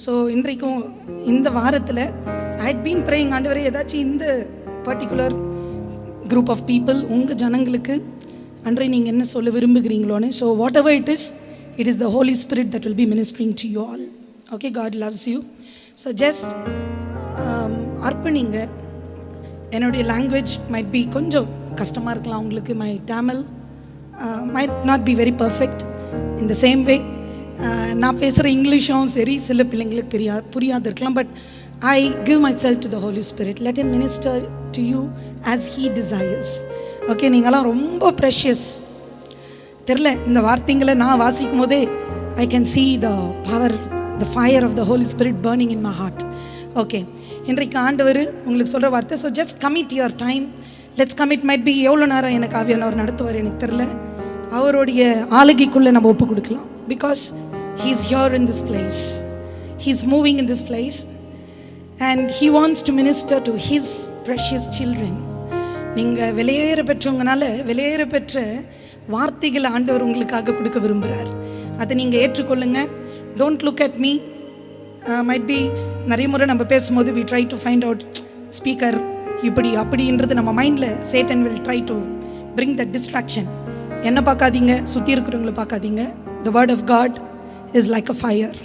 So இன்றைக்கும் இந்த வாரத்தில் ஐ ஹட் பீன் ப்ரேயிங், ஆண்டவரே ஏதாச்சும் இந்த பர்டிகுலர் குரூப் ஆஃப் பீப்புள் உங்கள் ஜனங்களுக்கு அன்றை நீங்கள் என்ன சொல்ல விரும்புகிறீங்களோன்னு. So whatever it is the holy spirit that will be ministering to you all. Okay, God loves you. So just அர்ப்பணிங்க. என்னுடைய லாங்குவேஜ் மைட் பி கொஞ்சம் கஷ்டமாக இருக்கலாம் உங்களுக்கு. My Tamil might not be very perfect. In the same way நான் பேசுகிற இங்கிலீஷும் சரி சில பிள்ளைங்களுக்கு புரியாது இருக்கலாம். But I give myself to the Holy Spirit. Let him minister to you as he desires. Okay, நீங்களாம் ரொம்ப ப்ரெஷியஸ். தெரியல, இந்த வார்த்தைங்களை நான் வாசிக்கும் போதே I can see the power, the fire of the Holy Spirit burning in my heart. Okay, இன்றைக்கு ஆண்டவர் உங்களுக்கு சொல்கிற வார்த்தை. So just commit your time. Let's commit. might be எவ்வளோ நேரம் எனக்கு ஆவியானவர் நடத்துவார் எனக்கு தெரியல. அவருடைய ஆளுகைக்குள்ளே நம்ம ஒப்பு கொடுக்கலாம். Because he is here in this place. He is moving in this place. And he wants to minister to his precious children. நீங்கள் வெளியேற பெற்றவங்கனால வெளியேற பெற்ற வார்த்தைகளை ஆண்டவர் உங்களுக்காக கொடுக்க விரும்புகிறார். அதை நீங்கள் ஏற்றுக்கொள்ளுங்க. Don't look at me. Might be நிறைய முறை நம்ம பேசும்போது we try to find out speaker இப்படி அப்படின்றது நம்ம மைண்டில் Satan will try to bring that distraction. என்ன பார்க்காதீங்க, சுற்றி இருக்கிறவங்களை பார்க்காதீங்க. The word of God is like a fire.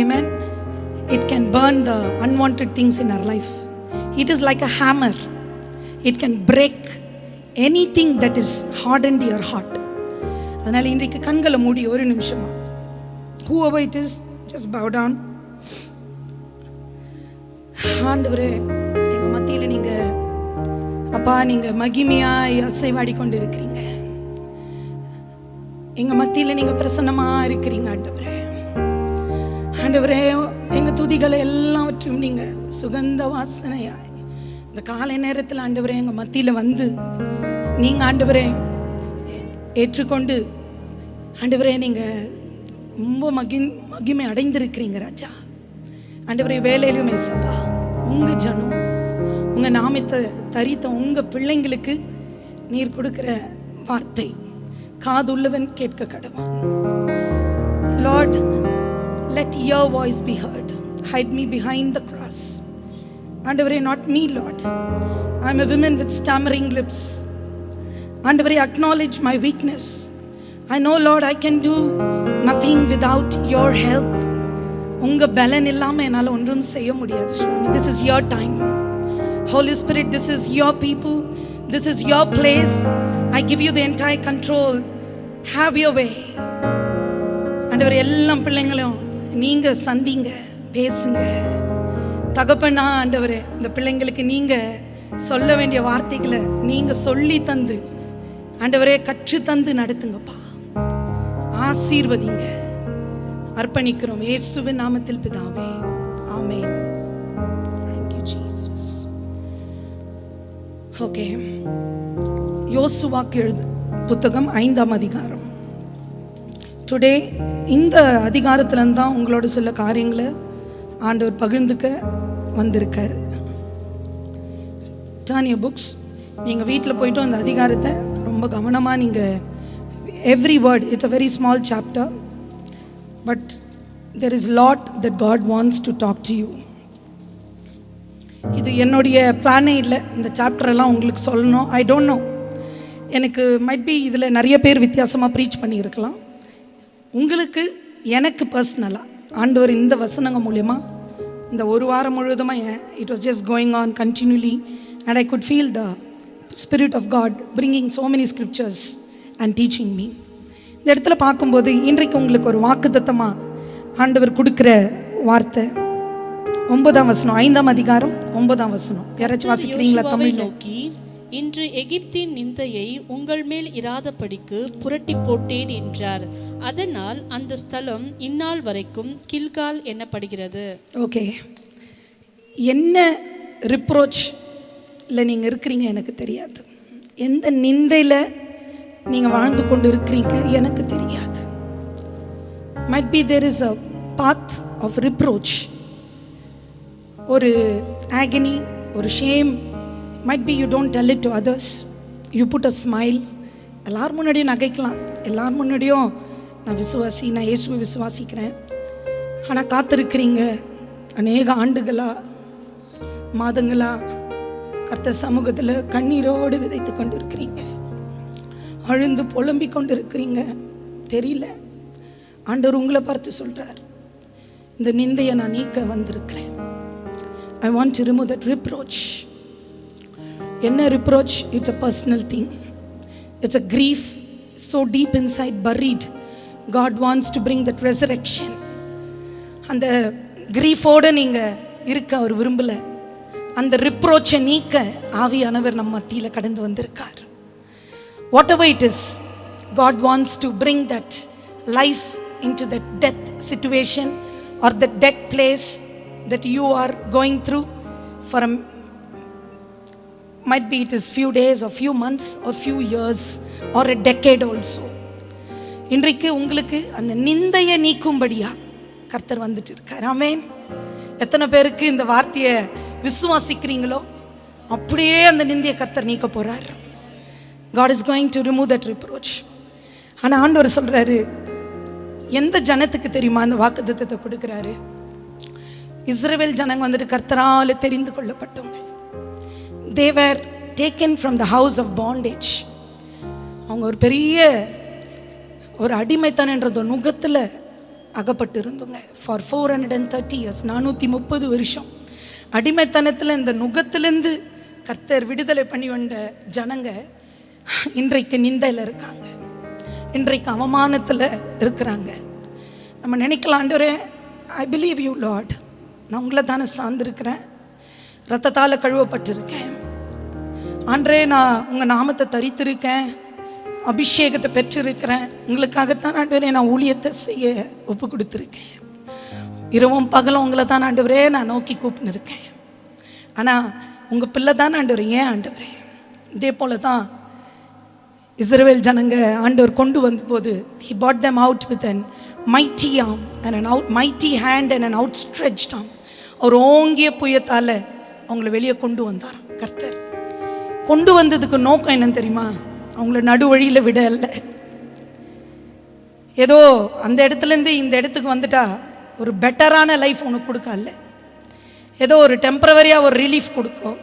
Amen. It can burn the unwanted things in our life. It is like a hammer. It can break anything that is hardened your heart. அதனால் இன்றைக்கு கண்களை மூடி ஒரு நிமிஷமா, whoever it is, just bow down. ஆண்டவரே, எங்கள் மத்தியில் நீங்கள் அப்பா நீங்கள் மகிமையாய் அசைவாடி கொண்டு இருக்கிறீங்க. எங்கள் மத்தியில் நீங்கள் பிரசன்னமாக இருக்கிறீங்க ஆண்டவரே. ஆண்டவரே, எங்கள் துதிகளை எல்லாவற்றையும் நீங்கள் சுகந்த வாசனையாய் இந்த காலை நேரத்தில் ஆண்டவரே எங்கள் மத்தியில் வந்து நீங்கள் ஆண்டவரே ஏற்றுக்கொண்டு ஆண்டவரே நீங்கள் ரொம்ப மகிமை அடைந்திருக்கிறீங்க ராஜா. ஆண்டவரே, வேலையிலும் ஏசப்பா உங்கள் ஜனம் உங்கள் நாமத்தை தரித்த உங்கள் பிள்ளைங்களுக்கு நீர் கொடுக்கிற வார்த்தை காதுள்ளவன் கேட்க கடவான். Lord, let your voice be heard. Hide me behind the cross. ஆண்டவரே, not me Lord. I'm a woman with stammering lips. ஆண்டவரே, acknowledge my weakness. I know Lord I can do nothing without your help. உங்க பலன் இல்லாம என்னால ஒன்றும் செய்ய முடியாது சுவாமி. This is your time. Holy Spirit, this is your people. This is your place. I give you the entire control. Have your way. ஆண்டவரே, எல்லா பிள்ளைங்களும் நீங்க சந்திங்க, பேசுங்க தகப்பனா. ஆண்டவரே, இந்த பிள்ளைங்களுக்கு நீங்க சொல்ல வேண்டிய வார்த்தைகளை நீங்க சொல்லி தந்து ஆண்டவரே கற்று தந்து நடத்துங்கப்பா. ஆசீர்வதிங்க. அர்ப்பணிக்கிறோம் இயேசுவின் நாமத்தில் பிதாவே, ஆமென். Thank you Jesus. Okay, யோசுவாக்கு புத்தகம் 5ஆம் அதிகாரம். டுடே இந்த அதிகாரத்துலேருந்து தான் உங்களோட சில காரியங்களை ஆண்டவர் பகிர்ந்துக்க வந்திருக்காரு. Turn your books. நீங்கள் வீட்டில் போய்ட்டு அந்த அதிகாரத்தை ரொம்ப கவனமாக நீங்கள் every word, it's a very small chapter, but there is lot that God wants to talk to you. இது என்னுடைய பிளானே இல்லை இந்த சாப்டரெல்லாம் உங்களுக்கு சொல்லணும். ஐ டோன்ட் நோ, எனக்கு மைட் பி இதில் நிறைய பேர் வித்தியாசமாக ப்ரீச் பண்ணியிருக்கலாம். உங்களுக்கு எனக்கு பர்சனலாக ஆண்டவர் இந்த வசனங்கள் மூலமா இந்த ஒரு வாரம் முழுவதுமாக it was just going on continuously and I could feel the spirit of God bringing so many scriptures and teaching me. இந்த இடத்துல பார்க்கும்போது இன்றைக்கு உங்களுக்கு ஒரு வாக்குத்தத்தமாக ஆண்டவர் கொடுக்குற வார்த்தை 9ஆம் வசனம், 5ஆம் அதிகாரம் 9ஆம் வசனம். யாராச்சும் வாசிக்கிறீங்களா தமிழ்? நோக்கி, இன்று எகிப்தின் நிந்தையை உங்கள் மேல் இராதபடிக்கு புரட்டி போட்டேன் என்றார். அதனால் அந்த ஸ்தலம் இந்நாள் வரைக்கும் கில்கால் என்னப்படுகிறது. ஓகே, என்ன ரிப்ரோச்சில் நீங்கள் இருக்கிறீங்க எனக்கு தெரியாது. எந்த நிந்தையில் நீங்கள் வாழ்ந்து கொண்டு இருக்கிறீங்க எனக்கு தெரியாது. Might be there is a path of reproach. ஒரு ஆகனி, ஒரு shame. might be you don't tell it to others. You put a smile. எல்லார் முன்னாடியும் நகைக்கலாம், எல்லார் முன்னாடியும் நான் விசுவாசி, நான் இயேசுவை விசுவாசிக்கிறேன். ஆனால் காத்திருக்கிறீங்க அநேக ஆண்டுகளா மாதங்களா கர்த்தர் சமூகத்தில் கண்ணீரோடு விதைத்து கொண்டு இருக்கிறீங்க, அழுந்து புலம்பிக் கொண்டு இருக்கிறீங்க. தெரியல, ஆண்டவர் உங்களை பார்த்து சொல்றார், இந்த நிந்தையை நான் நீக்க வந்திருக்கிறேன். I want to remove that reproach. என்ன reproach? It's a personal thing. It's a grief so deep inside, buried. God wants to bring that resurrection. அந்த கிரீஃபோடு நீங்க இருக்க அவர் விரும்பல. அந்த ரிப்ரோச்சை நீக்க ஆவியானவர் நம்ம மத்தியில் கடந்து வந்திருக்கார். Whatever it is, God wants to bring that life into that death situation or the dead place that you are going through for might be it is few days or few months or few years or a decade also. இன்றைக்கு உங்களுக்கு அந்த நிந்தையை நீக்கும்படியா கர்த்தர் வந்துட்டு இருக்கார். ஆமென். எத்தனை பேருக்கு இந்த வார்த்தையை விசுவாசிக்கிறீங்களோ அப்படியே அந்த நிந்தையை கர்த்தர் நீக்க போறார். God is going to remove that reproach. ஆனால் ஆண்டவர் சொல்றாரு, எந்த ஜனத்துக்கு தெரியுமா அந்த வாக்குத்தத்தத்தை கொடுக்குறாரு? இஸ்ரவேல் ஜனங்க வந்துட்டு கர்த்தரால் தெரிந்து கொள்ளப்பட்டவங்க. They were taken from the house of bondage. அவங்க ஒரு பெரிய ஒரு அடிமைத்தனன்ற நுகத்தில் அகப்பட்டு இருந்தவங்க. ஃபார் 430 years, 430 வருஷம் அடிமைத்தனத்தில் இந்த நுகத்திலேருந்து கர்த்தர் விடுதலை பண்ணி வந்த ஜனங்க இன்றைக்கு நிந்தையில் இருக்காங்க, இன்றைக்கு அவமானத்தில் இருக்கிறாங்க. நம்ம நினைக்கலாம், ஆண்டவரே ஐ பிலீவ் யூ லார்ட், நான் உங்களை தானே சார்ந்திருக்கிறேன், ரத்தத்தால் கழுவப்பட்டிருக்கேன் ஆண்டரே, நான் உங்கள் நாமத்தை தரித்திருக்கேன், அபிஷேகத்தை பெற்றிருக்கிறேன், உங்களுக்காகத்தான் ஆண்டவரே நான் ஊழியத்தை செய்ய ஒப்பு கொடுத்துருக்கேன், இரவும் பகலும் உங்களை தான் ஆண்டவரே நான் நோக்கி கூப்பின்னு இருக்கேன். ஆனால் உங்கள் பிள்ளை தான் ஆண்டவர். ஏன் ஆண்டவரே? இதே போல தான் இஸ்ரவேல் ஜனங்க ஆண்டவர் கொண்டு வந்த போது he brought them out with an mighty arm and an mighty hand and an outstretched arm. அவர் ஓங்கிய புயத்தால் அவங்கள வெளியே கொண்டு வந்தார். கர்த்தர் கொண்டு வந்ததுக்கு நோக்கம் என்னன்னு தெரியுமா? அவங்கள நடுவழியில் விட அல்ல. ஏதோ அந்த இடத்துலேருந்து இந்த இடத்துக்கு வந்துட்டா ஒரு பெட்டரான லைஃப் உனக்கு கொடுக்க அல்ல, ஏதோ ஒரு டெம்பரவரியாக ஒரு ரிலீஃப் கொடுக்கும்,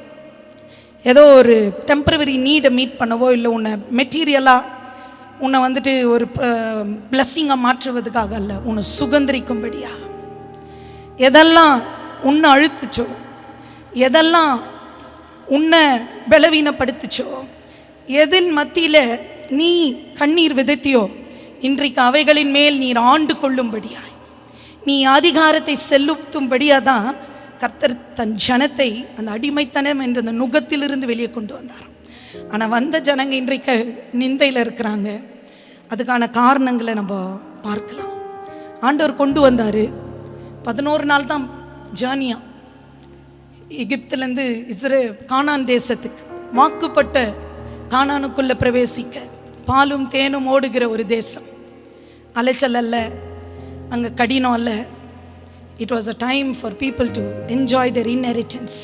ஏதோ ஒரு டெம்பரவரி நீடை மீட் பண்ணவோ, இல்லை உன்னை மெட்டீரியலாக உன்னை வந்துட்டு ஒரு பிளஸ்ஸிங்காக மாற்றுவதுக்காக அல்ல, உன்னை சுகந்தரிக்கும்படியா. எதெல்லாம் உன்னை அழுத்துச்சோ, எதெல்லாம் உன்னை பலவீனப்படுத்துச்சோ, எதன் மத்தியில் நீ கண்ணீர் விதைத்தியோ, இன்றைக்கு அவைகளின் மேல் நீர் ஆண்டு கொள்ளும்படியாய், நீ அதிகாரத்தை செலுத்தும்படியாக தான் கர்த்தர் தன் ஜனத்தை அந்த அடிமைத்தனம் என்ற அந்த நுகத்திலிருந்து வெளியே கொண்டு வந்தார். ஆனால் வந்த ஜனங்க இன்றைக்கு நிந்தையில் இருக்கிறாங்க. அதுக்கான காரணங்களை நம்ம பார்க்கலாம். ஆண்டவர் கொண்டு வந்தார். 11 நாள் தான் ஜேர்னியா, எகிப்திலேருந்து கானான் தேசத்துக்கு, வாக்குப்பட்ட கானானுக்குள்ளே பிரவேசிக்க, பாலும் தேனும் ஓடுகிற ஒரு தேசம். அலைச்சல் அல்ல, அங்கே கடினம் அல்ல. It was a time for people to enjoy their inheritance.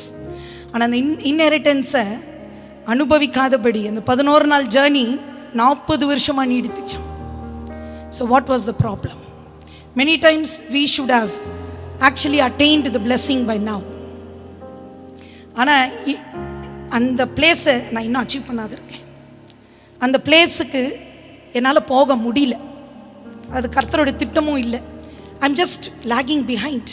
ஆனால் அந்த இன்ஹெரிட்டன்ஸை அனுபவிக்காதபடி அந்த 11 நாள் ஜேர்னி 40 வருஷமாக நீடித்துச்சான். So what was the problem? Many times we should have actually attained the blessing by now. ஆனால் அந்த பிளேஸை நான் இன்னும் அச்சீவ் பண்ணாத இருக்கேன். அந்த பிளேஸுக்கு என்னால் போக முடியல. அது கர்த்தருடைய திட்டமும் இல்லை. I'm just lagging behind.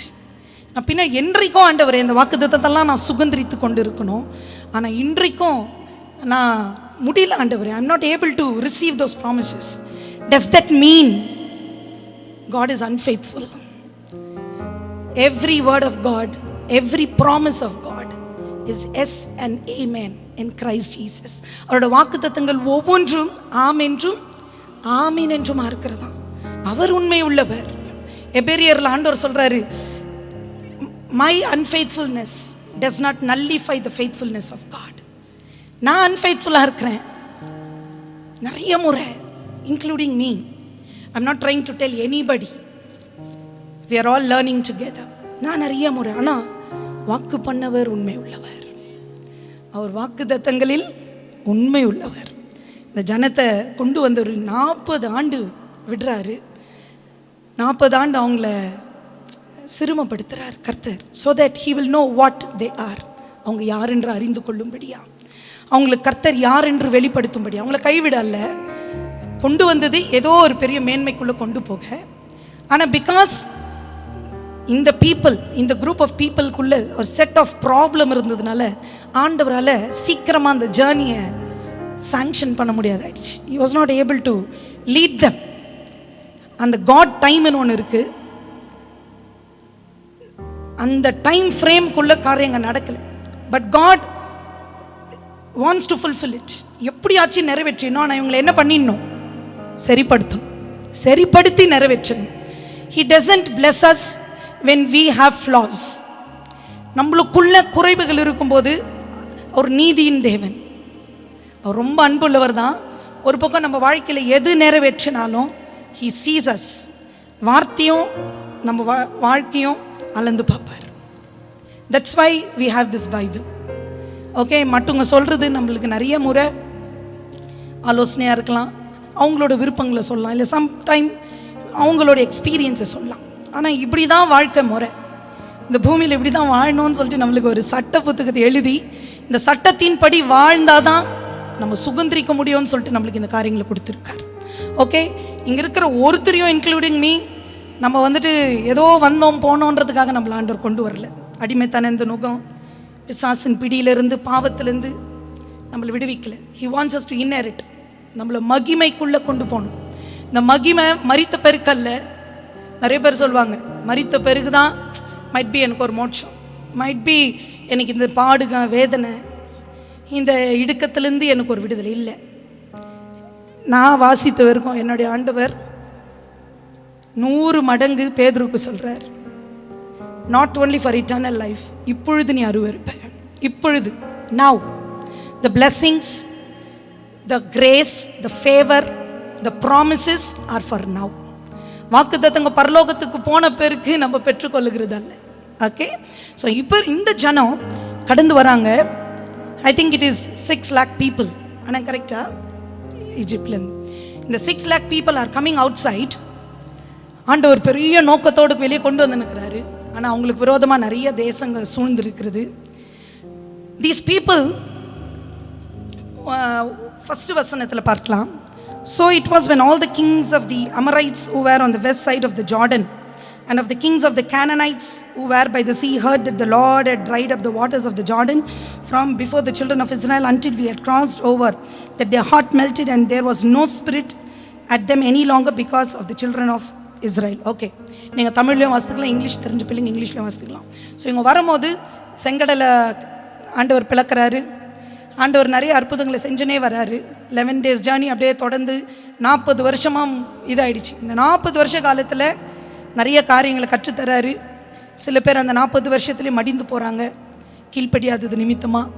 நான் பின்ன என்றைக்கும் ஆண்டவரே இந்த வாக்குத்தத்தத்தெல்லாம் நான் சுகந்தரித்து கொண்டு இருக்கணும், ஆனால் இன்றைக்கும் நான் முடியல ஆண்டவரே. I'm not able to receive those promises. Does that mean God is unfaithful? Every word of God, every promise of God is yes and amen in Christ Jesus. அவரோட வாக்குத்தத்தங்கள் ஒவ்வொன்றும் ஆம் என்றும் ஆமீன் என்றும் இருக்கிறதா. அவர் உண்மை உள்ளவர். எபிரேயர்ல ஆண்டவர் சொல்றாரு, my unfaithfulness does not nullify the faithfulness of God. நான் அன்ஃபெய்த்ஃபுல்லாக இருக்கிறேன் நிறைய முறை, including me. I'm not trying to tell anybody. We are all learning together. நான் நிறைய முறை, ஆனால் வாக்கு பண்ணவர் உண்மை உள்ளவர். அவர் வாக்கு தத்தங்களில் உண்மை உள்ளவர். இந்த ஜனத்தை கொண்டு வந்து ஒரு 40 ஆண்டு விடுறாரு. 40 ஆண்டு அவங்கள சிறுமப்படுத்துகிறார் கர்த்தர். So that he will know what they are. அவங்க யார் என்று அறிந்து கொள்ளும்படியா, அவங்களுக்கு கர்த்தர் யார் என்று வெளிப்படுத்தும்படியா. அவங்கள கைவிடல்ல, கொண்டு வந்தது ஏதோ ஒரு பெரிய மேன்மைக்குள்ளே கொண்டு போக. ஆனால் பிகாஸ் இந்த பீப்புள், இந்த குரூப் ஆஃப் பீப்புளுக்குள்ள ஒரு செட் ஆஃப் ப்ராப்ளம் இருந்ததுனால ஆண்டவரால் சீக்கிரமாக அந்த ஜேர்னியை சாங்ஷன் பண்ண முடியாதாயிடுச்சு. He was not able to lead them. அந்த காட் டைம்னு ஒன்று இருக்குது, அந்த டைம் ஃப்ரேம்குள்ள காரியங்கள் நடக்கலை. But God wants to fulfil it. எப்படியாச்சும் நிறைவேற்றினோம். ஆனால் இவங்களை என்ன பண்ணிடணும்? சரிப்படுத்தி நிறைவேற்றணும். He doesn't bless us when we have flaws. நம்மளுக்குள்ள குறைவுகள் இருக்கும்போது அவர் நீதியின் தேவன், அவர் ரொம்ப அன்புள்ளவர் தான். ஒரு பக்கம் நம்ம வாழ்க்கையில் எது நிறைவேற்றினாலும் He sees us. வார்த்தையும் நம்ம வாழ்க்கையும் அளந்து பார்ப்பார். That's why we have this Bible. Okay, மற்றவங்க சொல்கிறது நம்மளுக்கு நிறைய முறை ஆலோசனையாக இருக்கலாம், அவங்களோட விருப்பங்களை சொல்லலாம், இல்லை சம்டைம் அவங்களோட எக்ஸ்பீரியன்ஸை சொல்லலாம். ஆனால் இப்படி தான் வாழ்க்கை முறை, இந்த பூமியில் இப்படி தான் வாழணும்னு சொல்லிட்டு நம்மளுக்கு ஒரு சட்ட புத்தகத்தை எழுதி இந்த சட்டத்தின் படி வாழ்ந்தால் தான் நம்ம சுதந்திரிக்க முடியும்னு சொல்லிட்டு நம்மளுக்கு இந்த காரியங்களை கொடுத்துருக்காரு. ஓகே, இங்கே இருக்கிற ஒருத்தரையும் இன்க்ளூடிங் மீ நம்ம வந்துட்டு ஏதோ வந்தோம் போனோன்றதுக்காக நம்மளை ஆண்டவர் கொண்டு வரல. அடிமைத்தான இந்த நுகம் பிசாசின் பிடியிலிருந்து பாவத்திலேருந்து நம்மளை விடுவிக்கலை. He wants us to inherit. நம்மளை மகிமைக்குள்ளே கொண்டு போகணும். இந்த மகிமை மரித்த பெருக்கல்ல. நிறைய பேர் சொல்லுவாங்க மரித்த பிறகு தான் மைட் பி எனக்கு ஒரு மோட்சம், மைட் பி எனக்கு இந்த பாடுக வேதனை இந்த இடுக்கத்திலேருந்து எனக்கு ஒரு விடுதலை இல்லை. நான் வாசித்த வரைக்கும் என்னுடைய ஆண்டவர் 100 மடங்கு பேதுருக்கு சொல்கிறார், not only for eternal life, இப்பொழுது நீ அருவருப்ப, இப்பொழுது now the blessings, the grace, the favor, the promises are for now. வாக்குத்தத்தங்க பரலோகத்துக்கு போன பேருக்கு நம்ம பெற்றுக்கொள்ளுகிறது அல்ல. ஓகே, ஸோ இப்போ இந்த ஜனம் கடந்து வராங்க. ஐ think it is 6 lakh people. ஆனால் கரெக்டா? ஈஜிப்ட்லேருந்து இந்த 6 lakh people are coming outside. ஆண்டவர் பெரிய நோக்கத்தோடு வெளியே கொண்டு வந்து நிற்கிறாரு. ஆனால் அவங்களுக்கு விரோதமாக நிறைய தேசங்கள் சூழ்ந்திருக்கிறது. தீஸ் பீப்புள் ஃபர்ஸ்ட் வசனத்தில் பார்க்கலாம். So it was when all the kings of the Amorites who were on the west side of the Jordan and of the kings of the Canaanites who were by the sea heard that the Lord had dried up the waters of the Jordan from before the children of Israel until we had crossed over, that their heart melted and there was no spirit at them any longer because of the children of Israel. Okay, நீங்கள் தமிழ்லையும் வாசித்துக்கலாம், English தெரிஞ்ச பிள்ளைங்க இங்கிலீஷ்லையும் வாசித்துக்கலாம். So இவங்க வரும்போது செங்கடலை ஆண்டவர் பிளக்கிறாரு. ஆண்டவர் நிறைய அற்புதங்களை செஞ்சுனே வர்றாரு. 11 days ஜேர்னி அப்படியே தொடர்ந்து 40 வருஷமாக இதாகிடுச்சு. இந்த 40 வருஷ காலத்தில் நிறைய காரியங்களை கற்றுத்தராரு. சில பேர் அந்த 40 வருஷத்துலேயே மடிந்து போகிறாங்க. கீழ்ப்படியாதது நிமித்தமாக,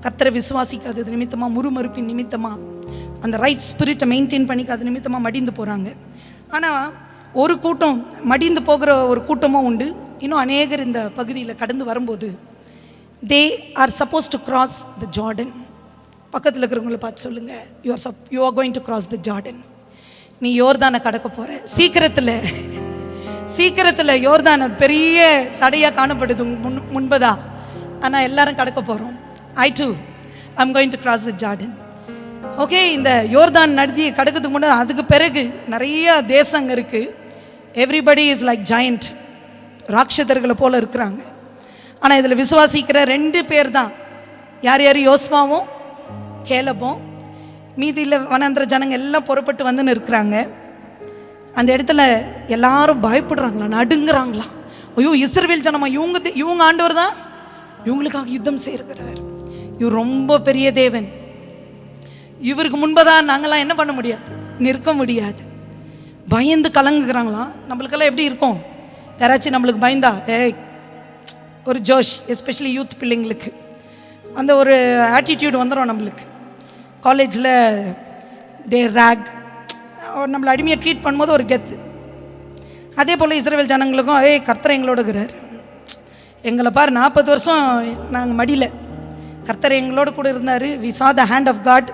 கர்த்தரை விசுவாசிக்காதது நிமித்தமாக, முறுமறுப்பின் நிமித்தமாக, அந்த ரைட் ஸ்பிரிட்டை மெயின்டைன் பண்ணிக்காத நிமித்தமாக மடிந்து போகிறாங்க. ஆனால் ஒரு கூட்டம் மடிந்து போகிற ஒரு கூட்டமும் உண்டு. இன்னும் அநேகர் இந்த பகுதியில் கடந்து வரும்போது they are supposed to cross the Jordan. பக்கத்தில் இருக்கிறவங்களை பார்த்து சொல்லுங்க, you are going to cross the Jordan. நீ யோர்தானை கடக்க போற. சீக்கிரத்தில் யோர்தான் பெரிய தடையாக காணப்படுது முன்பதா. ஆனால் எல்லாரும் கடக்க போகிறோம். I too I'm going to cross the Jordan. Okay, இந்த யோர்தான் நதியை கடக்கிறதுக்கு முன்னாடி அதுக்கு பிறகு நிறைய தேசங்க இருக்கு. எவ்ரிபடி இஸ் லைக் ஜாயிண்ட், ராட்சதர்களை போல இருக்கிறாங்க. ஆனால் இதில் விசுவாசிக்கிற 2 பேர் தான். யார் யார்? யோசுவாவும் கேலபும். மீதியில் வனாந்திர ஜனங்க எல்லாம் புறப்பட்டு வந்துன்னு இருக்கிறாங்க. அந்த இடத்துல எல்லாரும் பயப்படுறாங்களா, நடுங்குறாங்களா. ஐயோ, இஸ்ரவேல் ஜனமா, இவங்க ஆண்டவர் தான் இவங்களுக்காக யுத்தம் செய்கிறார். இவர் ரொம்ப பெரிய தேவன், இவருக்கு முன்பதான் நாங்களாம் என்ன பண்ண முடியாது, நிற்க முடியாது. பயந்து கலங்குகிறாங்களாம். நம்மளுக்கெல்லாம் எப்படி இருக்கும்? யாராச்சும் நம்மளுக்கு பயந்தா ஒரு ஜோஷ், எஸ்பெஷலி யூத் பிள்ளைங்களுக்கு அந்த ஒரு ஆட்டிடியூட் வந்துடும் நம்மளுக்கு. காலேஜில் தே ரேக், நம்மளை அடிமையை ட்ரீட் பண்ணும்போது ஒரு கெத்து. அதே போல் இஸ்ரவேல் ஜனங்களுக்கும் கர்த்தர் எங்களோட இருக்கிறார், எங்களை பாரு 40 வருஷம் நாங்கள் மடியில் கர்த்தர் எங்களோட கூட இருந்தார். We saw the hand of God.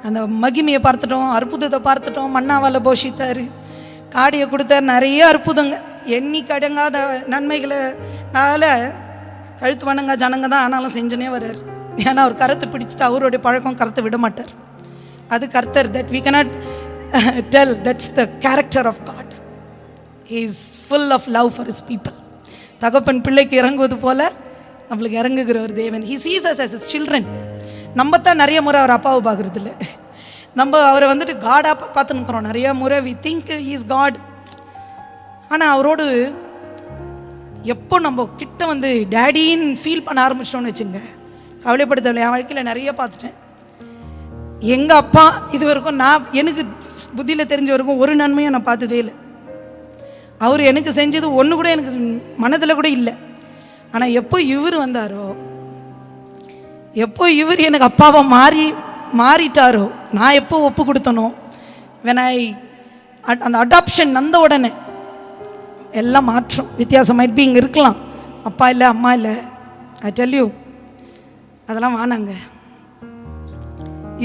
அந்த மகிமையை பார்த்துட்டோம், அற்புதத்தை பார்த்துட்டோம். மன்னாவால் போஷித்தார், காடியை கொடுத்தார், நிறைய அற்புதங்க. எண்ணி கடங்காத நன்மைகளால கழுத்து வணங்க ஜனங்க தான் ஆனாலும் செஞ்சுனே வர்றார். ஏன்னா அவர் கருத்தை பிடிச்சிட்டு அவருடைய பழக்கம் கருத்தை விட மாட்டார். அது கர்த்தர். That we cannot tell that's the character of God. He is full of love for his people. தகப்பன் பிள்ளைக்கு இறங்குவது போல நம்மளுக்கு இறங்குகிற ஒரு தேவன். He sees us as his children. நம்ம தான் நிறைய முறை அவர் அப்பாவை பார்க்குறது இல்லை. நம்ம அவரை வந்துட்டு காடாக பார்த்துன்னுக்குறோம் நிறைய முறை. we think he is God. ஆனால் அவரோடு எப்போ நம்ம கிட்ட வந்து டேடின்னு ஃபீல் பண்ண ஆரம்பிச்சிட்டோன்னு வச்சுங்க, கவலைப்படுத்தவில்லை. என் வாழ்க்கையில் நிறைய பார்த்துட்டேன். எங்கள் அப்பா இது வரைக்கும் எனக்கு புத்தியில் தெரிஞ்ச வரைக்கும் ஒரு நன்மையும் நான் பார்த்ததே இல்லை. அவர் எனக்கு செஞ்சது ஒன்று கூட எனக்கு மனதில் கூட இல்லை. ஆனால் எப்போ இவர் வந்தாரோ, எப்போ இவர் எனக்கு அப்பாவை மாறிட்டாரோ, நான் எப்போ ஒப்பு கொடுத்தனோ, அந்த அடாப்ஷன் வந்த உடனே எல்லாம் மாற்றம் வித்தியாசம் மைட் பி இங்கே இருக்கலாம். அப்பா இல்லை அம்மா இல்லை, ஐ டெல் யூ அதெல்லாம் வானாங்க.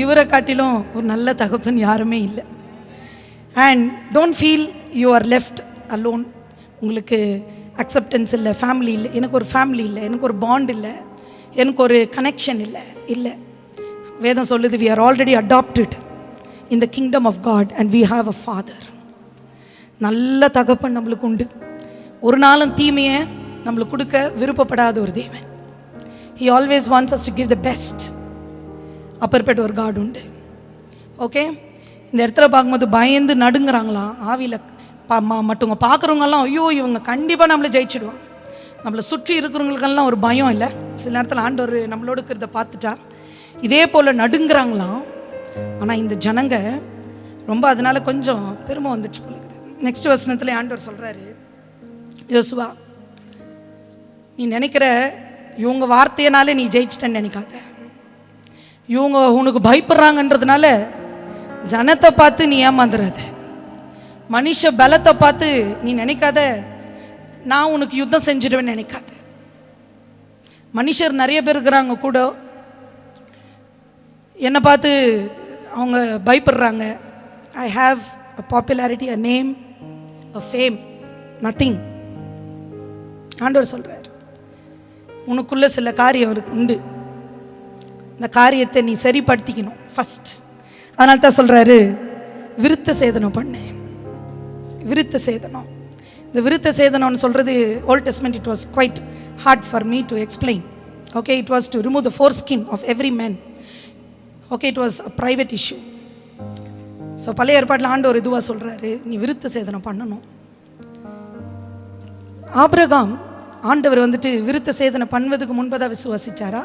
இவரை காட்டிலும் ஒரு நல்ல தகப்பன் யாருமே இல்லை. And don't feel you are left alone. உங்களுக்கு அக்செப்டன்ஸ் இல்லை, ஃபேமிலி இல்லை, எனக்கு ஒரு ஃபேமிலி இல்லை, எனக்கு ஒரு பாண்ட் இல்லை, எனக்கு ஒரு கனெக்ஷன் இல்லை. இல்லை, வேதம் சொல்லுது we are already adopted in the kingdom of God and we have a father. நல்ல தகப்பன் நம்மளுக்கு உண்டு. ஒரு நாளும் தீமையை நம்மளுக்கு கொடுக்க விருப்பப்படாத ஒரு தேவன். He always wants us to give the best. அப்பேற்பட்ட ஒரு காட் உண்டு. ஓகே, இந்த இடத்துல பார்க்கும்போது பயந்து நடுங்குறாங்களாம் ஆவியில். மற்றவங்க பார்க்குறவங்கெல்லாம் ஐயோ இவங்க கண்டிப்பாக நம்மளை ஜெயிச்சிடுவாங்க. நம்மளை சுற்றி இருக்கிறவங்களுக்கெல்லாம் ஒரு பயம் இல்லை. சில நேரத்தில் ஆண்டவர் நம்மளோட இருக்கிறத பார்த்துட்டா இதே போல் நடுங்குறாங்களாம். ஆனால் இந்த ஜனங்க ரொம்ப அதனால கொஞ்சம் பெருமை வந்துடுச்சு போலுக்குது. நெக்ஸ்ட் வசனத்தில் ஆண்டவர் சொல்கிறாரு, யோசுவா நீ நினைக்கிற இவங்க வார்த்தையினாலே நீ ஜெயிச்சிட்டேன்னு நினைக்காத. இவங்க உனக்கு பயப்படுறாங்கன்றதுனால ஜனத்தை பார்த்து நீ ஏமாந்துடாத. மனுஷ பலத்தை பார்த்து நீ நினைக்காத நான் உனக்கு யுத்தம் செஞ்சிடுவேன்னு நினைக்காத. மனுஷர் நிறைய பேர் இருக்கிறாங்க கூட, என்னை பார்த்து அவங்க பயப்படுறாங்க. I have a popularity, a name, a fame, nothing. ஆண்டவர் சொல்கிறார் உனக்குள்ள சில காரியம் உண்டு, இந்த காரியத்தை நீ சரிப்படுத்திக்கணும் ஃபஸ்ட். அதனால தான் சொல்கிறாரு விருத்த சேதனம் பண்ணு. விருத்த சேதனம். இந்த விருத்த சேதனம்னு சொல்கிறது old testament it was quite hard for me to explain. Okay, it was to remove the foreskin of every man. Okay, it was a private issue. So பழைய ஏற்பாட்டில் ஆண்டவர் இதுவாக சொல்கிறாரு நீ விருத்த சேதனம் பண்ணணும். ஆபிரகாம் ஆண்டவர் வந்துட்டு விருத்த சேதனம் பண்ணுவதுக்கு முன்பதாக விசுவாசிச்சாரா,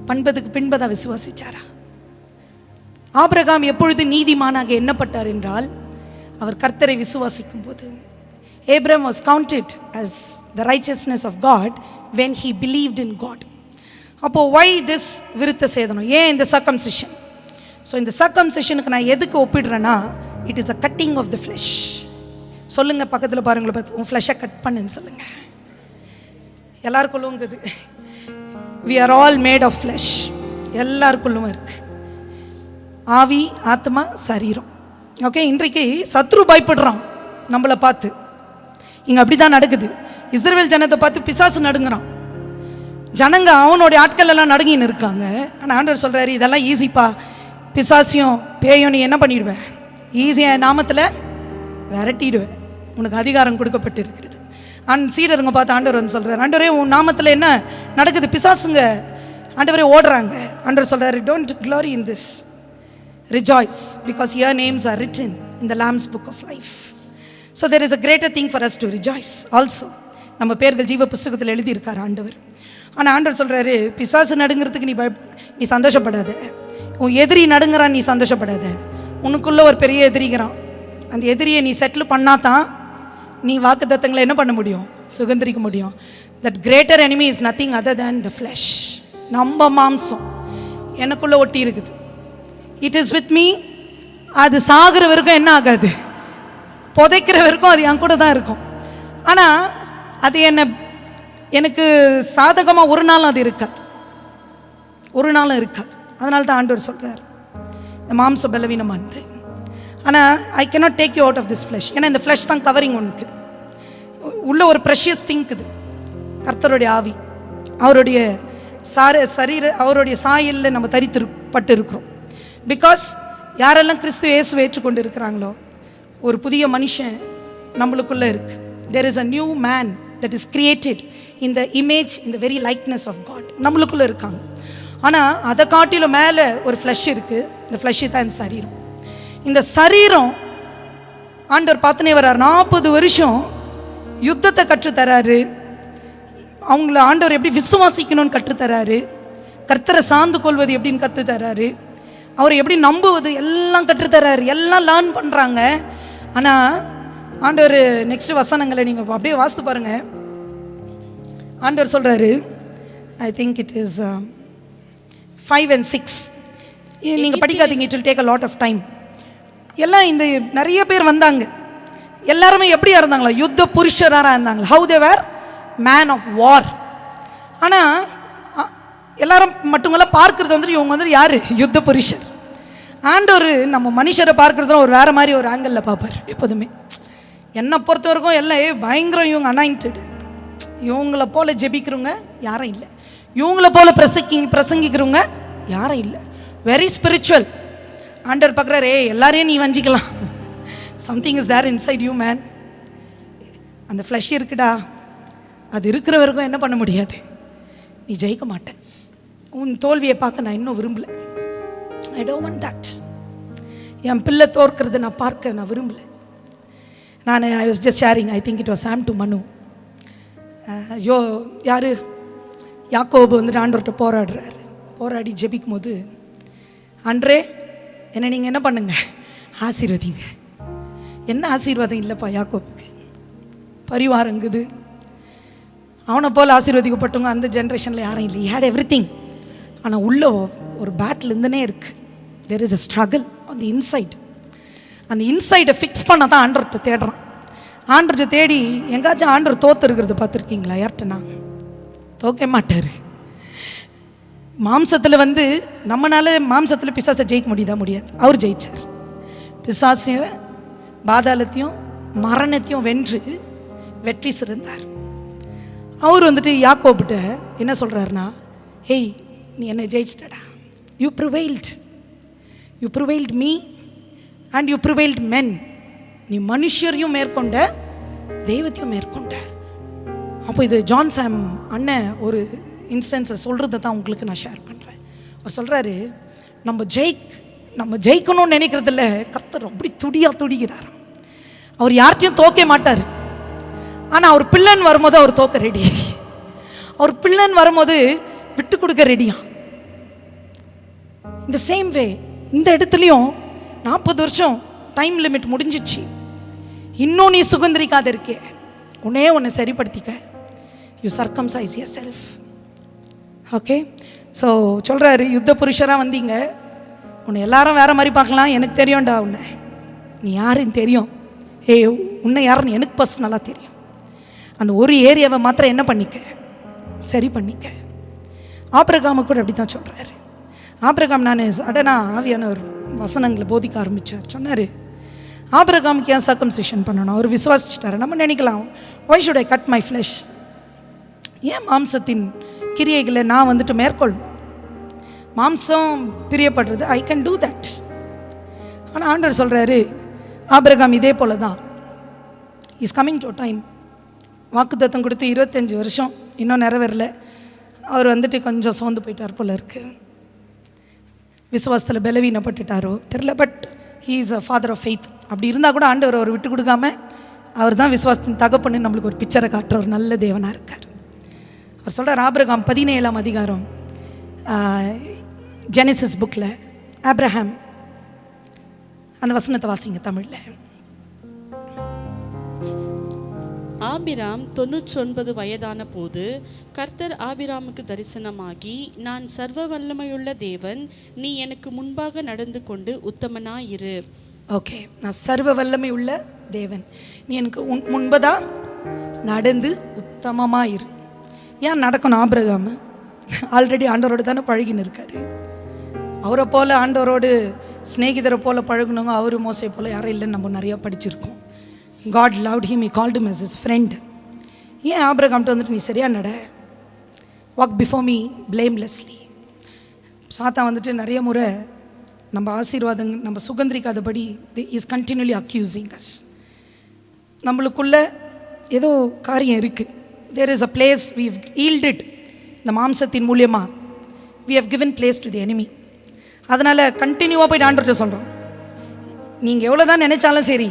பண்பதுக்கு பின்பதாக விசுவாசிச்சாரா? ஆபிரகாம் எப்பொழுது நீதிமானாக எண்ணப்பட்டார் என்றால் அவர் கர்த்தரை விசுவாசிக்கும் போது. Abraham was counted as the righteousness of God when he believed in God. அப்போ why this விருத்த சேதனம், ஏன் இந்த circumcision? ஸோ இந்த சர்க்கம்சிஷனுக்கு நான் எதுக்கு ஒப்பிடுறேன்னா it is a cutting of the flesh. சொல்லுங்க பக்கத்தில் பாருங்களேன், பார்த்து உன் ஃப்ளஷை கட் பண்ணுன்னு சொல்லுங்க. எல்லாருக்குள்ளும் இருக்குது. we are all made of flesh. எல்லாருக்குள்ளும் இருக்கு ஆவி, ஆத்மா, சரீரம். ஓகே, இன்றைக்கு சத்ரு பயப்படுறான் நம்மளை பார்த்து. இங்கே அப்படி தான் நடக்குது. இஸ்ரவேல் ஜனத்தை பார்த்து பிசாசு நடுங்குறான். ஜனங்க அவனுடைய ஆட்கள் எல்லாம் நடுங்கின்னு இருக்காங்க. ஆனால் ஆண்டவர் சொல்கிறாரு இதெல்லாம் ஈஸிப்பா, பிசாசியும் பேயும் நீ என்ன பண்ணிடுவேன், ஈஸியாக நாமத்தில் விரட்டிடுவேன், உனக்கு அதிகாரம் கொடுக்கப்பட்டு இருக்கிறது. சீடருங்க பார்த்து ஆண்டவர் வந்து சொல்கிறார், ஆண்டவரே உன் நாமத்தில் என்ன நடக்குது, பிசாசுங்க ஆண்டவரே ஓடுறாங்க. ஆண்டவர் சொல்கிறாரு don't glory in this, rejoice because your names are written in the Lamb's book of life. So there is a greater thing for us to rejoice also. நம்ம பேர்கள் ஜீவ புஸ்தகத்தில் எழுதியிருக்கார் ஆண்டவர். ஆனால் ஆண்டவர் சொல்கிறாரு பிசாசு நடுங்கிறதுக்கு நீ சந்தோஷப்படாத, உன் எதிரி நடுங்கிறான் நீ சந்தோஷப்படாத. உனக்குள்ள ஒரு பெரிய எதிரிக்கிறான், அந்த எதிரியை நீ செட்டில் பண்ணாதான் நீ வாக்குத்தத்தங்களை என்ன பண்ண முடியும், சுதந்திரிக்க முடியும். that greater enemy is nothing other than the flesh. நம்ம மாம்சம் எனக்குள்ள ஒட்டி இருக்குது. It is with me. அது சாகிற வரைக்கும் என்ன ஆகாது, புதைக்கிற வரைக்கும் அது என் கூட தான் இருக்கும். ஆனால் அது எனக்கு சாதகமாக ஒரு நாளும் அது இருக்காது, ஒரு நாளும் இருக்காது. அதனால தான் ஆண்டவர் சொல்கிறார் இந்த மாம்ச பலவீனமானது. ஆனால் I cannot take you out of this flesh. ஏன்னா இந்த ஃப்ளஷ் தான் கவரிங் உனக்கு. உள்ள ஒரு ப்ரெஷியஸ் திங்க்குது. கர்த்தருடைய ஆவி, அவருடைய அவருடைய சாயலில் நம்ம தரித்திருப்பட்டு இருக்கிறோம். பிகாஸ் யாரெல்லாம் கிறிஸ்து இயேசுவை ஏற்றுக்கொண்டு இருக்கிறாங்களோ ஒரு புதிய மனுஷன் நம்மளுக்குள்ளே இருக்கு. there is a new man that is created in the image, in the very likeness of God. நம்மளுக்குள்ளே இருக்காங்க. ஆனால் அதை காட்டிலும் மேலே ஒரு ஃப்ளஷ் இருக்குது. இந்த ஃப்ளஷ் தான் இந்த சரீரம். இந்த சரீரம் ஆண்டவர் பார்த்துனே வர்றார். 40 வருஷம் யுத்தத்தை கற்றுத்தராரு. அவங்கள ஆண்டவர் எப்படி விசுவாசிக்கணும்னு கற்றுத்தராரு. கர்த்தரை சார்ந்து கொள்வது எப்படின்னு கற்றுத்தராரு. அவரை எப்படி நம்புவது எல்லாம் கற்றுத்தராரு. எல்லாம் லேர்ன் பண்ணுறாங்க. ஆனால் ஆண்டவர் நெக்ஸ்ட் வசனங்களை நீங்கள் அப்படியே வாசித்து பாருங்க. ஆண்டவர் சொல்கிறாரு, I think it is 5 and 6. நீங்கள் படிக்காதீங்க, it will take a lot of time. எல்லாம் இந்த நிறைய பேர் வந்தாங்க. எல்லாருமே எப்படியா இருந்தாங்களா? யுத்த புருஷராக இருந்தாங்க. How they were men of war. ஆனால் எல்லாரும் மட்டுங்கெல்லாம் பார்க்கறது வந்துட்டு இவங்க வந்துட்டு யார்? யுத்த புருஷர். ஆண்டவர் நம்ம மனுஷரை பார்க்குறதுலாம் ஒரு வேறு மாதிரி ஒரு ஆங்கிளில் பார்ப்பார் எப்போதுமே. என்னை பொறுத்த வரைக்கும் எல்லாம் பயங்கரம், இவங்க அனாயிண்டட், இவங்கள போல் ஜெபிக்கிறவங்க யாரும் இல்லை, இவங்கள போல் பிரசங்கிக்கிறவங்க யாரும் இல்லை. Very spiritual. ஆண்டவர் பார்க்குறாரு, எல்லாரையும் நீ வஞ்சிக்கலாம். Something is there inside you man. அந்த ஃப்ளஷ் இருக்குடா, அது இருக்கிற வரைக்கும் என்ன பண்ண முடியாது, நீ ஜெயிக்க மாட்டேன். உன் தோல்வியை பார்க்க நான் இன்னும் விரும்பலை. I don't want that. என் பிள்ளை தோற்கிறத நான் பார்க்க நான் விரும்பலை. I was just sharing, I think it was Sam to மனு. யார்? யாக்கோபு வந்துட்டு ஆண்டவர்கிட்ட போராடுறாரு. போராடி ஜெபிக்கும் போது, அன்றே என்னை நீங்கள் என்ன பண்ணுங்க, ஆசீர்வதிங்க. என்ன ஆசீர்வாதம் இல்லைப்பா யாக்கோபுக்கு. பரிவாரங்குது. அவனை போல் ஆசீர்வதிக்கப்பட்டவங்க அந்த ஜென்ரேஷனில் யாரும் இல்லை. Hate everything. ஆனால் உள்ள ஒரு பேட்டில் இருந்துனே இருக்குது. There is a struggle on the inside. அந்த இன்சைடை ஃபிக்ஸ் பண்ண தான் ஆண்டவர்கிட்ட தேடுறான். ஆண்டவர்கிட்ட தேடி எங்காச்சும் ஆண்டவர் தோற்று இருக்கிறத பார்த்துருக்கீங்களா? யார்கிட்டனா தோக்க மாட்டார். மாம்சத்தில் வந்து நம்மளால மாம்சத்தில் பிசாசை ஜெயிக்க முடியாது. அவர் ஜெயிச்சார். பிசாசையும் பாதாளத்தையும் மரணத்தையும் வென்று வெற்றி சிறந்தார். அவர் வந்துட்டு யாக்கோபிட்ட என்ன சொல்கிறாருன்னா, ஹேய், நீ என்னை ஜெயிச்சிட்டடா. யூ ப்ரிவைல்ட் மீ அண்ட் யூ ப்ரிவைல்ட் மென். நீ மனுஷரையும் மேற்கொண்ட, தெய்வத்தையும் மேற்கொண்ட. அப்போ இது ஜான் சாம் அண்ணன் ஒரு இன்ஸ்டன்ஸை சொல்கிறத தான் உங்களுக்கு நான் ஷேர் பண்ணுறேன். அவர் சொல்கிறாரு, நம்ம ஜெயிக்கணும்னு நினைக்கிறதில்ல, கர்த்தர் அப்படி துடிக்கிறார். அவர் யார்கிட்டையும் தோக்க மாட்டார். ஆனால் அவர் பிள்ளைன்னு வரும்போது அவர் தோக்க ரெடி. அவர் பிள்ளைன்னு வரும்போது விட்டு கொடுக்க ரெடியா. இந்த சேம் வே இந்த இடத்துலையும் 40 வருஷம் டைம் லிமிட் முடிஞ்சிச்சு. இன்னும் நீ சுதந்திரிக்காத இருக்கே, உன்னை சரிப்படுத்திக்க. You circumcise yourself. Okay. So சொல்கிறாரு, யுத்த புருஷராக வந்தீங்க, உன்னை எல்லாரும் வேற மாதிரி பார்க்கலாம். எனக்கு தெரியும்டா உன்னை, நீ யாருன்னு தெரியும். உன்னை யாருன்னு எனக்கு பர்சனலாக தெரியும். அந்த ஒரு ஏரியாவை மாத்திரம் என்ன பண்ணிக்க, சரி பண்ணிக்க. ஆபிரகாம கூட அப்படி தான் சொல்கிறாரு. ஆபிரகாம், நான் சடனாக ஆவியான ஒரு வசனங்களை போதிக்க ஆரம்பித்தார். சொன்னார், ஆபிரகாமுக்கு ஏன் சர்க்கம்சிஷன் பண்ணணும்? அவர் விசுவாசிச்சிட்டாரு. நம்ம நினைக்கலாம், why should I cut my flush? ஏன் மாம்சத்தின் கிரியைகளை நான் வந்துட்டு மேற்கொள்ளணும்? மாம்சம் பிரியப்படுறது, ஐ கேன் டூ தட். ஆனால் ஆண்டவர் சொல்கிறாரு, ஆபிரகாம் இதே போல தான். Is coming to time. வாக்குத்தத்தம் கொடுத்து 25 வருஷம் இன்னும் நிறைவேறல. அவர் வந்துட்டு கொஞ்சம் சோர்ந்து போயிட்டார் போல இருக்கு. விசுவாசத்தில் பலவீனப்பட்டுட்டாரோ தெரில. But he is a father of faith. அப்படி இருந்தால் கூட ஆண்டவர் அவர் விட்டு கொடுக்காம அவர் தான் விசுவாசத்தின் தகப்பன்னு நம்மளுக்கு ஒரு பிக்சரை காட்டுற ஒரு நல்ல தேவனாக இருக்கார். அவர் சொல்கிறார், ஆபிரகாம் 17ஆம் அதிகாரம் ஜெனிசிஸ் புக்கில் ஆப்ரஹாம், அந்த வசனத்தை வாசிங்க தமிழில். ஆபிராம் 99 வயதான போது கர்த்தர் ஆபிராமுக்கு தரிசனமாகி, நான் சர்வ வல்லமையுள்ள தேவன், நீ எனக்கு முன்பாக நடந்து கொண்டு உத்தமனாயிரு. ஓகே, நான் சர்வ வல்லமை உள்ள தேவன், நீ எனக்கு முன்பதா நடந்து உத்தமமாயிரு. ஏன் நடக்கணும்? ஆபிரகாம் ஆல்ரெடி ஆண்டவரோடு தானே பழகின்னு இருக்காரு. அவரை போல் ஆண்டவரோடு ஸ்நேகிதரை போல் பழகணுங்க. அவர் மோசை போல் யாரும் இல்லைன்னு நம்ம நிறையா படிச்சிருக்கோம். God loved him, he called him as his friend. ஏன் ஆபிரகாம்கிட்ட வந்துட்டு நீ சரியா நட, வாக் பிஃபோர் மீ பிளேம்லெஸ்லி. சாத்தா வந்துட்டு நிறைய முறை நம்ம ஆசீர்வாதம் நம்ம சுகந்திரிக்காதபடி இஸ் கண்டினியூலி அக்யூசிங் அஸ். நம்மளுக்குள்ள ஏதோ காரியம் இருக்குது. There is a place we yielded, இந்த மாம்சத்தின் மூலியமாக we have given place to the enemy. அதனால் கண்டினியூவாக போய்ட்டு ஆண்டவர்கிட்ட சொல்கிறோம், நீங்கள் எவ்வளோ தான் நினைச்சாலும் சரி,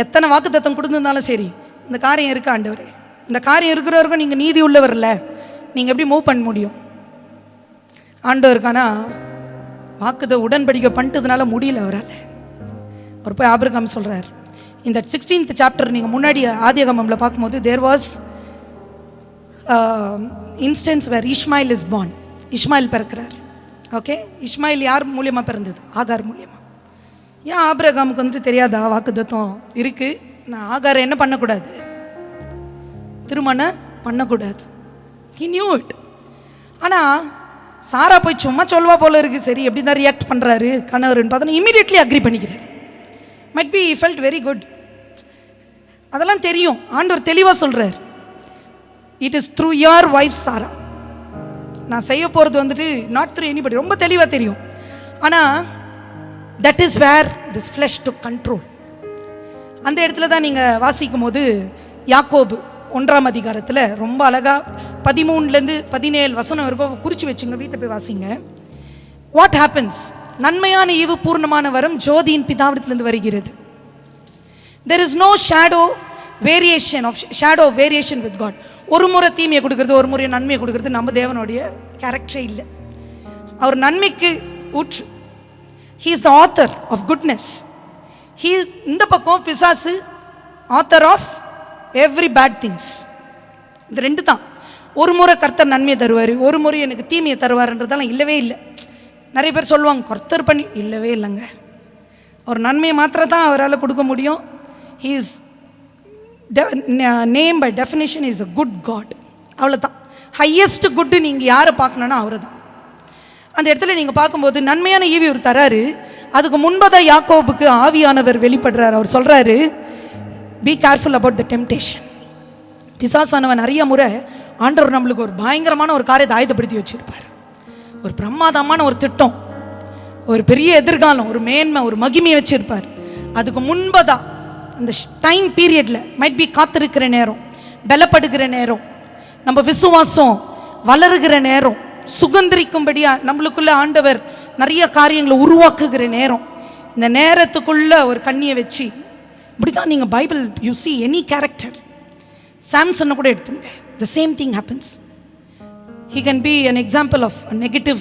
எத்தனை வாக்குத்தத்தம் கொடுத்துருந்தாலும் சரி, இந்த காரியம் இருக்கா ஆண்டவரே, இந்த காரியம் இருக்கிறவருக்கும் நீங்கள் நீதி உள்ளவர் இல்லை, நீங்கள் எப்படி மூவ் பண்ண முடியும்? ஆண்டவருக்கானா வாக்குத உடன்படிக்கை பண்ணிட்டதுனால முடியல அவரால். அவர் போய் ஆபிரகாம் சொல்கிறார், இந்த 16th சாப்டர் நீங்கள் முன்னாடி ஆதியாகமம்ல பார்க்கும்போது there was instance where Ishmael is born. Ishmael பிறக்கிறார். ஓகே, இஸ்மாயில் யார் மூலியமாக பிறந்தது? ஆகார் மூலியமாக. ஏன் ஆபிரகாமுக்கு வந்துட்டு தெரியாதா வாக்குத்தத்தம் இருக்குது, நான் ஆகாரை என்ன பண்ணக்கூடாது, திருமணம் பண்ணக்கூடாது. He new it. ஆனால் சாரா போய் சும்மா சொல்வா போல இருக்குது, சரி எப்படி தான் ரியாக்ட் பண்ணுறாரு கணவர்னு பார்த்தோன்னா இமீடியட்லி அக்ரி பண்ணிக்கிறார். Might be felt very good. அதெல்லாம் தெரியும். ஆண்டவர் தெளிவாக சொல்கிறார், it is through your wife Sarah. நான் செய்ய போகிறது வந்துட்டு நாட் த்ரூ எனிபடி, ரொம்ப தெளிவாக தெரியும். ஆனால் that is where this flesh to control. அந்த இடத்துல தான் நீங்கள் வாசிக்கும் போது யாக்கோபு 1ஆம் அதிகாரத்தில் ரொம்ப அழகாக 13லேருந்து 17 வசனம் வரைக்கும் குறித்து வச்சுங்க, வீட்டை போய் வாசிங்க. What happens? நன்மையான ஈவு பூர்ணமான வரம் ஜோதியின் பிதாவிடத்திலிருந்து வருகிறது. There is no shadow variation with God. ஒரு முறை தீமையை கொடுக்கறது, ஒரு முறை நன்மையை கொடுக்கறது நம்ம தேவனுடைய கேரக்டரே இல்லை. அவர் நன்மைக்கு ஊற்று. He is the author of goodness. இந்த பக்கம் பிசாசு author of every bad things. இந்த ரெண்டு தான். ஒரு முறை கர்த்தர் நன்மையை தருவார், ஒரு முறை எனக்கு தீமையை தருவார்ன்றதெல்லாம் இல்லவே இல்லை. நிறைய பேர் சொல்லுவாங்க கர்த்தர் பண்ணி, இல்லவே இல்லைங்க. அவர் நன்மையை மாத்திரம் தான் அவரால் கொடுக்க முடியும். He is name by definition is a good God. அவ்வளோதான். ஹையஸ்ட் குட்டு நீங்கள் யாரை பார்க்கணுன்னா அவரை தான். அந்த இடத்துல நீங்கள் பார்க்கும்போது நன்மையான ஈவி ஒரு தராரு. அதுக்கு முன்பதாக யாக்கோபுக்கு ஆவியானவர் வெளிப்படுறார். அவர் சொல்கிறாரு, be careful about the temptation. பிசாசானவன் நிறைய முறை ஆண்டவர் நம்மளுக்கு ஒரு பயங்கரமான ஒரு காரியத்தை ஆயுதப்படுத்தி வச்சுருப்பார். ஒரு பிரமாதமான ஒரு திட்டம், ஒரு பெரிய எதிர்காலம், ஒரு மேன்மை, ஒரு மகிமையை வச்சுருப்பார். அதுக்கு முன்பதாக அந்த டைம் பீரியடில் மைட் பி காத்திருக்கிற நேரம், பலப்படுகிற நேரம், நம்ம விசுவாசம் வளருகிற நேரம், சுகந்திரிக்கும்படியாக நம்மளுக்குள்ள ஆண்டவர் நிறைய காரியங்களை உருவாக்குகிற நேரம். இந்த நேரத்துக்குள்ள ஒரு கண்ணியை வச்சு இப்படி தான் நீங்கள் Bible you see any character. சாம்சனை கூட எடுத்துங்க, the same thing happens. He can be an example of a negative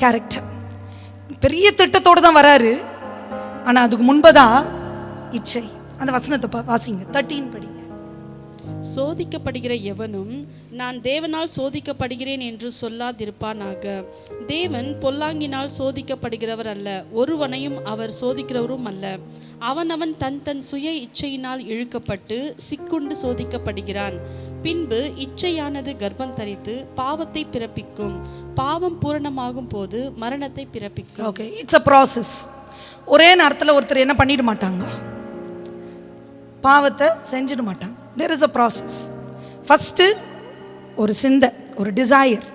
character. பெரிய திட்டத்தோடு தான் வராரு. ஆனால் அதுக்கு முன்பதாக இச்சை. அந்த வசனத்தை வாசிங்க, 13 படிங்க. சோதிக்கப்படுகிற எவனும் நான் தேவனால் சோதிக்கப்படுகிறேன் என்று சொல்லாதிருப்பானாக. தேவன் பொல்லாங்கினால் சோதிக்கப்படுகிறவர் அல்ல, ஒருவனையும் அவர் சோதிக்கிறவரும் அல்ல. அவனவன் தன் சுய இச்சையினால் இழுக்கப்பட்டு சிக்குண்டு சோதிக்கப்படுகிறான். பின்பு இச்சையானது கர்ப்பம் தரித்து பாவத்தை பிறப்பிக்கும். பாவம் பூரணமாகும் போது மரணத்தை பிறப்பிக்கும். Okay, it's a process. ஒரே நேரத்தில் ஒருத்தர் என்ன பண்ணிட மாட்டாங்க, பாவத்தை செஞ்சிட மாட்டாங்க. There is a process. First ஒரு சிந்தை, ஒரு டிசையர்,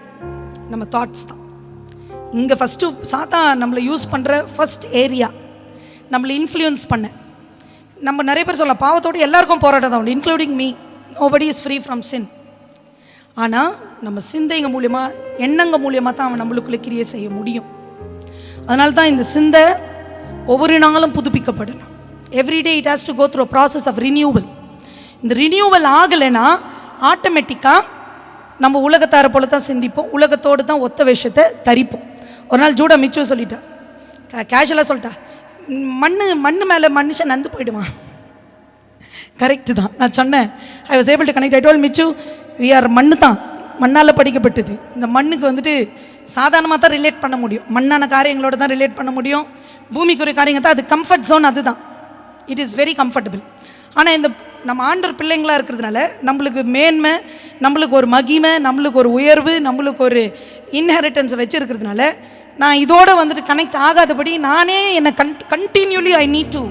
நம்ம தாட்ஸ் தான். இங்கே ஃபஸ்ட்டு சாத்தா நம்மளை யூஸ் பண்ணுற ஃபஸ்ட் ஏரியா, நம்மளை இன்ஃப்ளூயன்ஸ் பண்ண. நம்ம நிறைய பேர் சொல்லலாம் பாவத்தோடு எல்லாருக்கும் போராட்டம் தான் உண்டு, including me. Nobody is free from sin. ஆனால் நம்ம சிந்தைங்க மூலியமாக, எண்ணங்க மூலியமாக தான் அவன் நம்மளுக்குள்ளே கிரியை செய்ய முடியும். அதனால தான் இந்த சிந்தை ஒவ்வொரு நாளும் புதுப்பிக்கப்படணும். Everyday it has to go through a process of renewal. இந்த ரினியூவல் ஆகலைன்னா ஆட்டோமேட்டிக்காக நம்ம உலகத்தார போல தான் சிந்திப்போம், உலகத்தோடு தான் ஒத்த விஷயத்தை தரிப்போம். ஒரு நாள் ஜூடா மிச்சு சொல்லிட்டா, கேஷுவலாக சொல்லிட்டா, மண்ணு மேலே மனுஷன் நந்து போயிடுவான். கரெக்டு தான். நான் சொன்னேன், I was able to connect. I told மிச்சு, வி ஆர் மண்ணு தான், மண்ணால் படிக்கப்பட்டது. இந்த மண்ணுக்கு வந்துட்டு சாதாரணமாக தான் ரிலேட் பண்ண முடியும், மண்ணான காரியங்களோட தான் ரிலேட் பண்ண முடியும். பூமிக்குரிய காரியங்கள் தான் அது கம்ஃபர்ட் ஜோன், அதுதான். It is very comfortable. ஆனால் இந்த நம்ம ஆண்டவர் பிள்ளைங்களாக இருக்கிறதுனால நம்மளுக்கு மேன்மை, நம்மளுக்கு ஒரு மகிமை, நம்மளுக்கு ஒரு உயர்வு, நம்மளுக்கு ஒரு இன்ஹெரிட்டன்ஸை வச்சுருக்கிறதுனால நான் இதோடு வந்துட்டு கனெக்ட் ஆகாதபடி நானே என்னை continuously I need to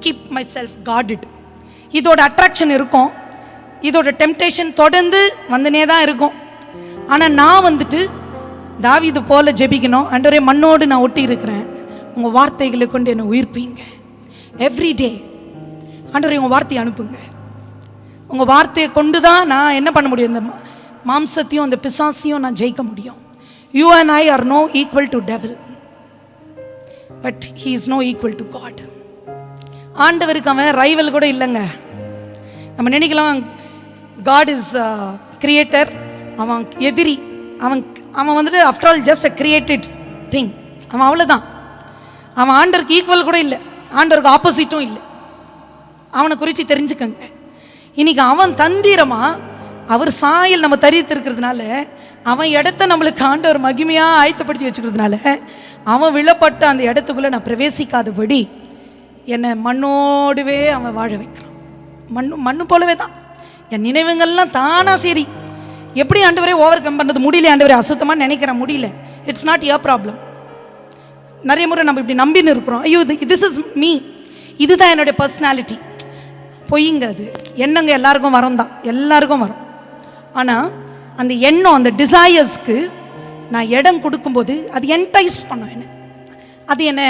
keep my self guarded. இதோட அட்ராக்ஷன் இருக்கும், இதோட டெம்டேஷன் தொடர்ந்து வந்துனே தான் இருக்கும். ஆனால் நான் வந்துட்டு தாவீது போல ஜெபிக்கணும். ஆண்டவரே, மண்ணோடு நான் ஒட்டி இருக்கிறேன், உங்கள் வார்த்தைகளை கொண்டு என்னை உயிர்ப்பீங்க எவ்ரிடே. ஆண்டவரே, உங்கள் வார்த்தையை அனுப்புங்க. உங்கள் வார்த்தையை கொண்டு தான் நான் என்ன பண்ண முடியும், இந்த மாம்சத்தையும் அந்த பிசாசையும் நான் ஜெயிக்க முடியும். You and I are no equal to devil, but he is no equal to God. ஆண்டவருக்கு அவன் ரைவல் கூட இல்லைங்க. நம்ம நினைக்கலாம் God is creator, அவன் எதிரி. அவன் வந்துட்டு after all just a created thing. அவன் அவ்வளோதான். அவன் ஆண்டவருக்கு ஈக்குவல் கூட இல்லை, ஆண்டவருக்கு ஆப்போசிட்டும் இல்லை. அவனை குறித்து தெரிஞ்சுக்கங்க. இன்னைக்கு அவன் தந்திரமா அவர் சாயல் நம்ம தரித்திருக்கிறதுனால, அவன் இடத்த நம்மளுக்கு ஆண்டவர் மகிமையாக ஆயத்தப்படுத்தி வச்சுக்கிறதுனால, அவன் விழப்பட்ட அந்த இடத்துக்குள்ளே நான் பிரவேசிக்காதபடி என்னை மண்ணோடுவே அவன் வாழ வைக்கிறான். மண்ணு போலவே தான் என் நினைவுகள்லாம் தானா. சரி, எப்படி ஆண்டவரே ஓவர் கம் பண்ணுறது? முடியல ஆண்டவரே, அசுத்தமாக நினைக்கிறேன், முடியல. It's not your problem. நிறைய முறை நம்ம இப்படி நம்பின்னு இருக்கிறோம், ஐயோ திஸ் இஸ் மீ, இதுதான் என்னுடைய பர்சனாலிட்டி. பொய்ங்க. அது எண்ணங்க எல்லாருக்கும் வரும் தான், எல்லாருக்கும் வரும். ஆனால் அந்த எண்ணம், அந்த டிசையர்ஸ்க்கு நான் இடம் கொடுக்கும்போது அது என்டைஸ் பண்ணும் என்ன, அது என்ன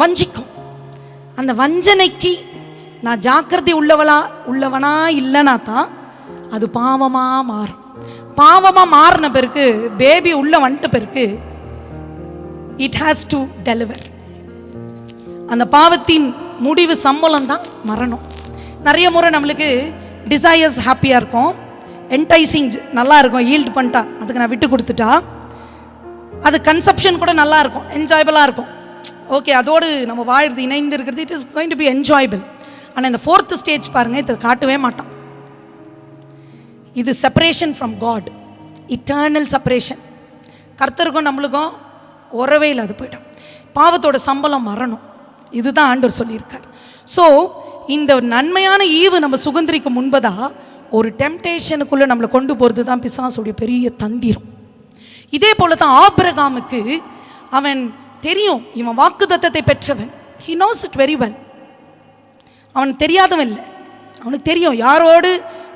வஞ்சிக்கும். அந்த வஞ்சனைக்கு நான் ஜாக்கிரதை உள்ளவனா இல்லைனா தான் அது பாவமாக மாறும். பாவமாக மாறின பிறகு, பேபி உள்ள வந்துட்ட பிறகு, இட் ஹாஸ் டு டெலிவர். அந்த பாவத்தின் முடிவு சம்பளம் தான் மரணம். நிறைய முறை நம்மளுக்கு டிசையர்ஸ் ஹாப்பியாக இருக்கும், என்டைசிங் நல்லா இருக்கும், ஈல்டு பண்ணிட்டா, அதுக்கு நான் விட்டு கொடுத்துட்டா, அது கன்செப்ஷன் கூட நல்லா இருக்கும், என்ஜாயபிளாக இருக்கும். ஓகே, அதோடு நம்ம வாழ்றது இணைந்து இருக்கிறது, it is going to be enjoyable. ஆனால் இந்த 4th ஸ்டேஜ் பாருங்கள், இதை காட்டவே மாட்டான். இது separation from God, eternal separation. கர்த்தருக்கும் நம்மளுக்கும் உறவே இல்லை, அது போயிட்டான். பாவத்தோட சம்பளம் மரணம். இதுதான் ஆண்டவர் சொல்லியிருக்கார். ஸோ இந்த நன்மையான ஈவு நம்ம சுதந்திரிக்க முன்பதாக ஒரு டெம்டேஷனுக்குள்ளே நம்மளை கொண்டு போகிறது தான் பிசாசுடைய பெரிய தந்திரம். இதே போல தான் ஆபிரகாமுக்கு அவன் தெரியும், இவன் வாக்குத்தத்தத்தை பெற்றவன். He knows it very well. அவனுக்கு தெரியாதவன் இல்லை, அவனுக்கு தெரியும் யாரோடு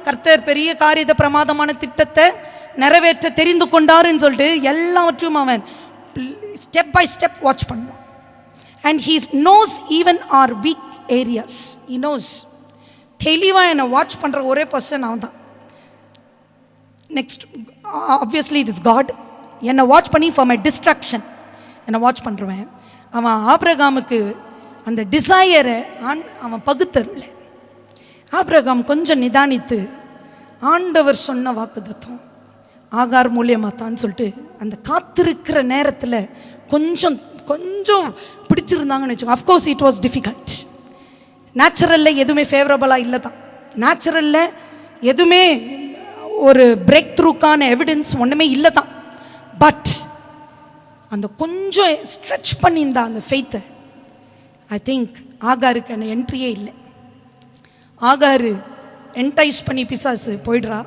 கர்த்தர் பெரிய காரியத்தை, பிரமாதமான திட்டத்தை நிறைவேற்ற தெரிந்து கொண்டாருன்னு சொல்லிட்டு எல்லாவற்றையும் அவன் ஸ்டெப் பை ஸ்டெப் வாட்ச் பண்ணுவான். And he knows even our weak areas. He knows. தெளிவாக என்னை வாட்ச் பண்ணுற ஒரே பர்சன் அவன் தான். Next obviously it is God. என்னை வாட்ச் பண்ணி ஃபார் மை டிஸ்ட்ராக்ஷன் என்னை வாட்ச் பண்ணுறவன் அவன். ஆபிரகாமுக்கு அந்த டிசையரை அவன் பகுத்தருல. ஆபிரகாம் கொஞ்சம் நிதானித்து, ஆண்டவர் சொன்ன வாக்குத்தத்தம் ஆகார் மூலியமாக தான் சொல்லிட்டு அந்த காத்திருக்கிற நேரத்தில் கொஞ்சம் பிடிச்சிருந்தாங்கன்னு வச்சுக்கோங்க. Of course it was difficult. நேச்சுரலில் எதுவுமே ஃபேவரபுளாக இல்லை தான். நேச்சுரலில் எதுவுமே ஒரு பிரேக் த்ரூக்கான எவிடன்ஸ் ஒன்றுமே இல்லை தான். பட் அந்த கொஞ்சம் ஸ்ட்ரெச் பண்ணியிருந்தா அந்த ஃபெய்த்தை, ஐ திங்க் ஆகாருக்கு அந்த என்ட்ரியே இல்லை. ஆகாரு என்டைஸ் பண்ணி பிசாசு போயிடுறா.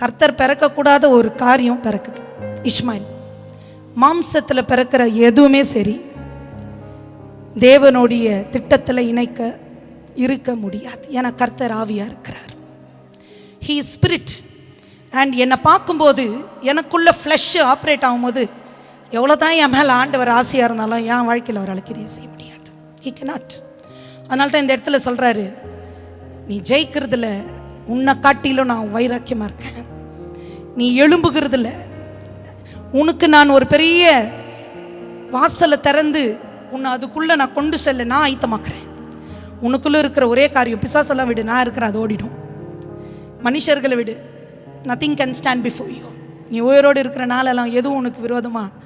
கர்த்தர் பிறக்கக்கூடாத ஒரு காரியம் பிறக்குது, இஸ்மாயில். மாம்சத்தில் பிறக்கிற எதுவுமே சரி தேவனுடைய திட்டத்தில் இருக்க முடியாது. ஏன்னா கர்த்தர் ஆவியாக இருக்கிறார். He spirit. அண்ட் என்னை பார்க்கும்போது எனக்குள்ள ஃப்ளஷ் ஆப்ரேட் ஆகும்போது எவ்வளோதான் என் மேலே ஆண்டவர் ஆசையாக இருந்தாலும் என் வாழ்க்கையில் அவரால் கிரியை செய்ய முடியாது. He cannot. அதனால தான் இந்த இடத்துல சொல்கிறாரு, நீ ஜெயிக்கிறதுல உன்னை காட்டிலும் நான் வைராக்கியமாக இருக்கேன். நீ எழும்புகிறதுல உனக்கு நான் ஒரு பெரிய வாசலை திறந்து உன்னை அதுக்குள்ளே நான் கொண்டு செல்ல நான் ஆயத்தமாக்குறேன். உனக்குள்ளே இருக்கிற ஒரே காரியம், பிசாசெல்லாம் விடு, நான் இருக்கிற அது ஓடிடும். மனுஷர்களை விடு, nothing can stand before you. நீ உயிரோடு இருக்கிற நாளெல்லாம் எதுவும் உனக்கு விரோதமாக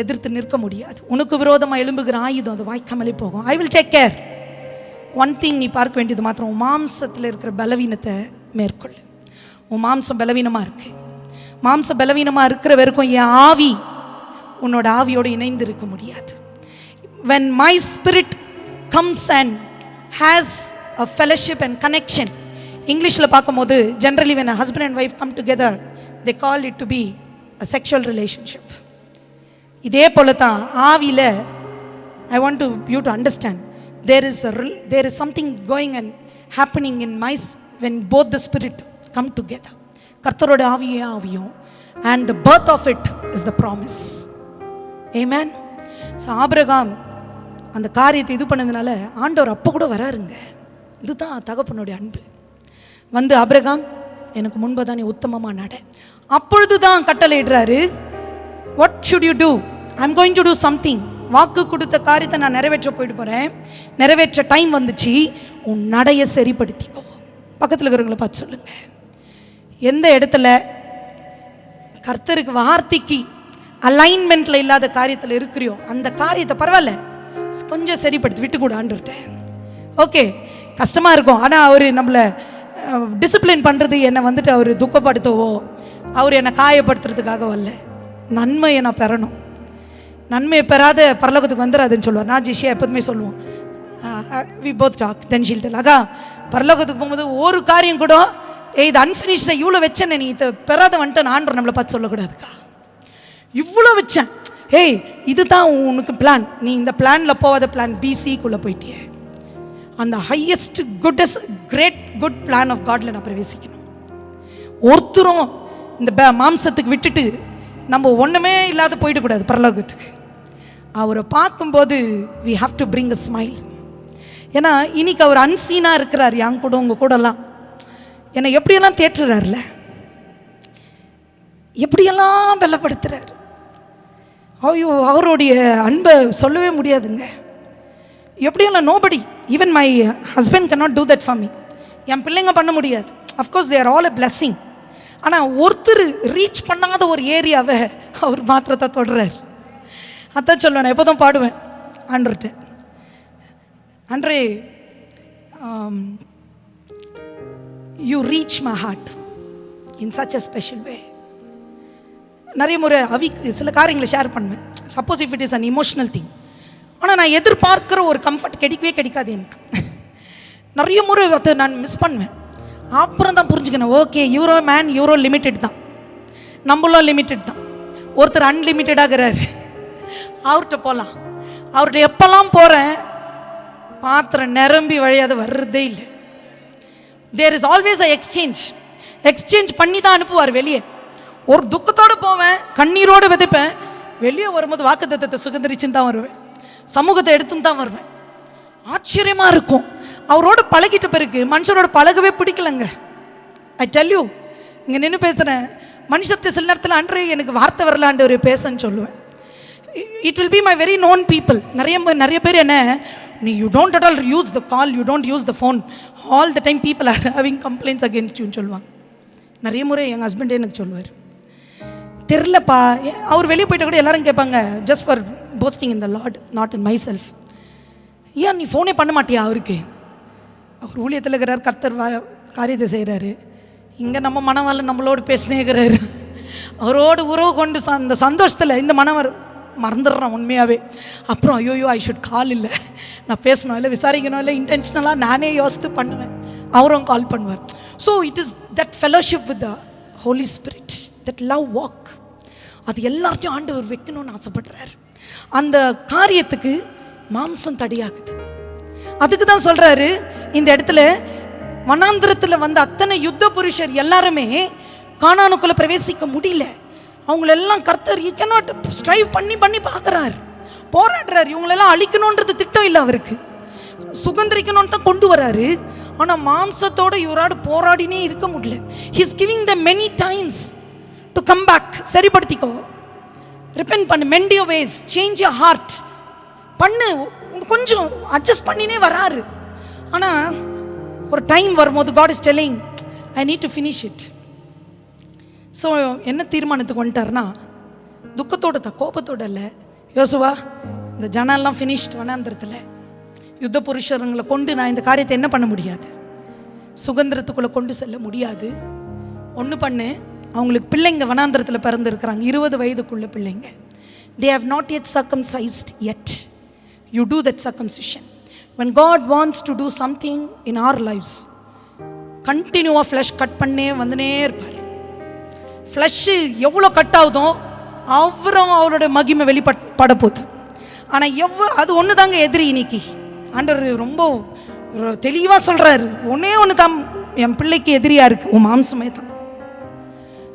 எதிர்த்து நிற்க முடியாது. உனக்கு விரோதமாக எழும்புகிற ஆயுதம் அது வாய்க்காமலே போகும். I will take care. One thing நீ பார்க்க வேண்டியது மாத்திரம், உன் மாம்சத்தில் இருக்கிற பலவீனத்தை மேற்கொள். உன் மாம்சம் பலவீனமாக இருக்கு. மாம்சம் பலவீனமாக இருக்கிற வரைக்கும் என் ஆவி உன்னோட ஆவியோடு இணைந்து இருக்க முடியாது. when my spirit comes and has a fellowship and connection, இங்கிலீஷில் பார்க்கும்போது generally when a husband and wife come together they call it to be a sexual relationship. இதே போல தான் ஆவியில் I want you to understand there is something going happening in when both the spirit come together. கர்த்தரோட ஆவியும் and the birth of it is the promise. Amen. So Abraham அந்த காரியத்தை இது பண்ணதுனால ஆண்டவர் அப்போ கூட வராருங்க. இதுதான் தகப்பனுடைய அன்பு. வந்து ஆபிரகாம் எனக்கு முன்பதான் நீ உத்தமமாக நட. அப்பொழுது தான் கட்டளையிடுறாரு, what should you do? I'm going to do something. வாக்கு கொடுத்த காரியத்தை நான் நிறைவேற்ற போயிட்டு போகிறேன். நிறைவேற்ற டைம் வந்துச்சு, உன் நடைய சரிப்படுத்திக்கோ. பக்கத்தில் இருக்கிறவங்களை பார்த்து சொல்லுங்க, எந்த இடத்துல கர்த்தருக்கு வார்த்தைக்கு அலைன்மெண்ட்டில் இல்லாத காரியத்தில் இருக்கிறியோ அந்த காரியத்தை பரவாயில்ல கொஞ்சம் சரிப்படுத்தி விட்டு கூட ஆண்டுட்டேன். ஓகே, கஷ்டமாக இருக்கும், ஆனால் அவர் நம்மளை டிசிப்ளின் பண்ணுறது என்னை வந்துட்டு அவர் துக்கப்படுத்தவோ அவர் என்னை காயப்படுத்துறதுக்காக வரல. நன்மையை நான் பெறணும். நன்மையை பெறாத பரலோகத்துக்கு வந்துடாதுன்னு சொல்லுவார். நான் ஜிஷியா எப்போதுமே சொல்லுவோம், we both talk then she'll tell. அக்கா பரலோகத்துக்கு போகும்போது ஒரு காரியம் கூட இது அன்ஃபினிஷ்டை இவ்வளோ வச்சேன், நீ இதை பெறாத வந்துட்டு நான் நம்மளை பார்த்து சொல்லக்கூடாதுக்கா. இவ்வளோ வச்சேன், ஏய் இதுதான் உனக்கு பிளான், நீ இந்த பிளானில் போகாத பிளான் பிசிக்குள்ளே போயிட்டியே. அந்த highest goodest great good plan of காட்ல நான் பிரவேசிக்கணும். ஒருத்தரும் இந்த மாம்சத்துக்கு விட்டுட்டு நம்ம ஒன்றுமே இல்லாத போயிடக்கூடாது பரலோகத்துக்கு. அவரை பார்க்கும்போது we have to bring a smile. ஏன்னா இன்னைக்கு அவர் அன்சீனாக இருக்கிறார் என் கூட உங்கள் கூடலாம். என்னை எப்படியெல்லாம் தேற்றுறாருல, எப்படியெல்லாம் பலப்படுத்துறார். ஐயோ அவருடைய அன்பை சொல்லவே முடியாதுங்க. எப்படியெல்லாம் nobody, even my husband cannot do that for me. என் பிள்ளைங்க பண்ண முடியாது. Of course they are all a blessing. ஆனால் ஒருத்தர் ரீச் பண்ணாத ஒரு ஏரியாவை அவர் மாத்திரத்தை தொடுறார். அதான் சொல்லுவேன், நான் எப்போதும் பாடுவேன் ஆண்டர்கிட்ட, அன்றே you reach my heart in such a special way. நிறைய முறை சில காரியங்களை ஷேர் பண்ணுவேன், suppose if it is an emotional thing. ஆனால் நான் எதிர்பார்க்குற ஒரு கம்ஃபர்ட் கிடைக்கவே கிடைக்காது எனக்கு. நிறைய முறை அதை நான் மிஸ் பண்ணுவேன். அப்புறம் தான் புரிஞ்சுக்கணும், okay euro man euro limited தான், நம்மளும் லிமிட்டெட் தான். ஒருத்தர் அன்லிமிட்டடாகிறாரு, அவர்கிட்ட போகலாம். அவர்கிட்ட எப்போல்லாம் போகிறேன் பாத்திரம் நிரம்பி வழியாது வர்றதே இல்லை. There is always a exchange பண்ணி தான் அனுப்புவார் வெளியே. ஒரு துக்கத்தோடு போவேன், கண்ணீரோடு விதைப்பேன், வெளியே வரும்போது வாக்குத்தத்தத்தை சுதந்திரிச்சுன்னு தான் வருவேன், சமூகத்தை எடுத்துன்னு தான் வருவேன். ஆச்சரியமாக இருக்கும். அவரோடு பழகிட்ட பிறகு மனுஷரோட பழகவே பிடிக்கலங்க. ஐ டெல் யூ, இங்கே நின்று பேசுகிறேன், மனுஷத்தை சில நேரத்தில் அன்றே எனக்கு வார்த்தை வரலாண்டு ஒரு பேசன்னு சொல்லுவேன். It will be my very known people. நிறைய பேர் என்ன, நீ you don't at all use the call, you don't use the phone, all the time people are having complaints against யூன்னு சொல்லுவாங்க. நிறைய முறை எங்கள் ஹஸ்பண்டே எனக்கு சொல்லுவார், தெரிலப்பா. அவர் வெளியே போயிட்ட கூட எல்லாரும் கேட்பாங்க, just for posting in the Lord, not in my self. ஏன் நீ ஃபோனே பண்ண மாட்டியா அவருக்கு? அவர் ஊழியத்தில் இருக்கிறார், கர்த்தர் காரியத்தை செய்கிறாரு. இங்கே நம்ம மனவாள நம்மளோடு பேசினேங்கிறாரு. அவரோடு உறவு கொண்டு அந்த சந்தோஷத்தில் இந்த மனவர் மறந்துடுறான் உண்மையாகவே. அப்புறம் ஐயோ ஐ ஷுட் கால், இல்லை நான் பேசணும், இல்லை விசாரிக்கணும், இல்லை இன்டென்ஷனலாக நானே யோசித்து பண்ணுவேன். அவரும் கால் பண்ணுவார். So it is that fellowship with the holy spirit, that love walk. அது எல்லார்ட்டையும் ஆண்டவர் வைக்கணும்னு ஆசைப்படுறாரு. அந்த காரியத்துக்கு மாம்சம் தடையாகுது. அதுக்கு தான் சொல்கிறாரு இந்த இடத்துல, வனாந்திரத்தில் வந்த அத்தனை யுத்த புருஷர் எல்லாருமே கானானுக்குள்ளே பிரவேசிக்க முடியல. அவங்களெல்லாம் கர்த்தர் யூ கேனாட் ஸ்ட்ரைவ் பண்ணி பார்க்குறாரு, போராடுறாரு. இவங்களெல்லாம் அழிக்கணுன்றது திட்டம் இல்லை அவருக்கு, சுதந்திரிக்கணும்னு தான் கொண்டு வராரு. ஆனால் மாம்சத்தோடு இவரோடு போராடினே இருக்க முடியல. He's giving the many times to come back. சரிப்படுத்திக்கோ, ரிப்பென்ட் பண்ணு, mend your ways, change your heart பண்ணு, கொஞ்சம் அட்ஜஸ்ட் பண்ணினே வராரு. ஆனால் ஒரு டைம் வரும்போது God is telling I need to finish it. So என்ன தீர்மானத்துக்கு வந்துட்டார்னா, துக்கத்தோடு தான், கோபத்தோடு இல்லை. யோசுவா, இந்த ஜனெல்லாம் ஃபினிஷ்ட், வனாந்திரத்தில் யுத்த புருஷருங்களை கொண்டு நான் இந்த காரியத்தை என்ன பண்ண முடியாது, சுதந்திரத்துக்குள்ளே கொண்டு செல்ல முடியாது. ஒன்று பண்ணு, அவங்களுக்கு பிள்ளைங்க வனாந்திரத்தில் பிறந்திருக்கிறாங்க, 20 வயதுக்குள்ள பிள்ளைங்க. They have not yet circumcised yet. You do that circumcision. When God wants to do something in our lives, கண்டினியூவாக ஃப்ளஷ் கட் பண்ணே வந்துனே இருப்பார். ஃப்ளஷ்ஷு எவ்வளோ கட் ஆகுதோ அவ்வளோ அவரோட மகிமை வெளிப்பட போகுது. ஆனால் அது ஒன்று தாங்க எதிரி. இன்னைக்கு ஆண்டவர் ரொம்ப தெளிவாக சொல்கிறாரு, ஒன்றே ஒன்று தான் என் பிள்ளைக்கு எதிரியாக இருக்குது, உன் மாம்சமே தான்.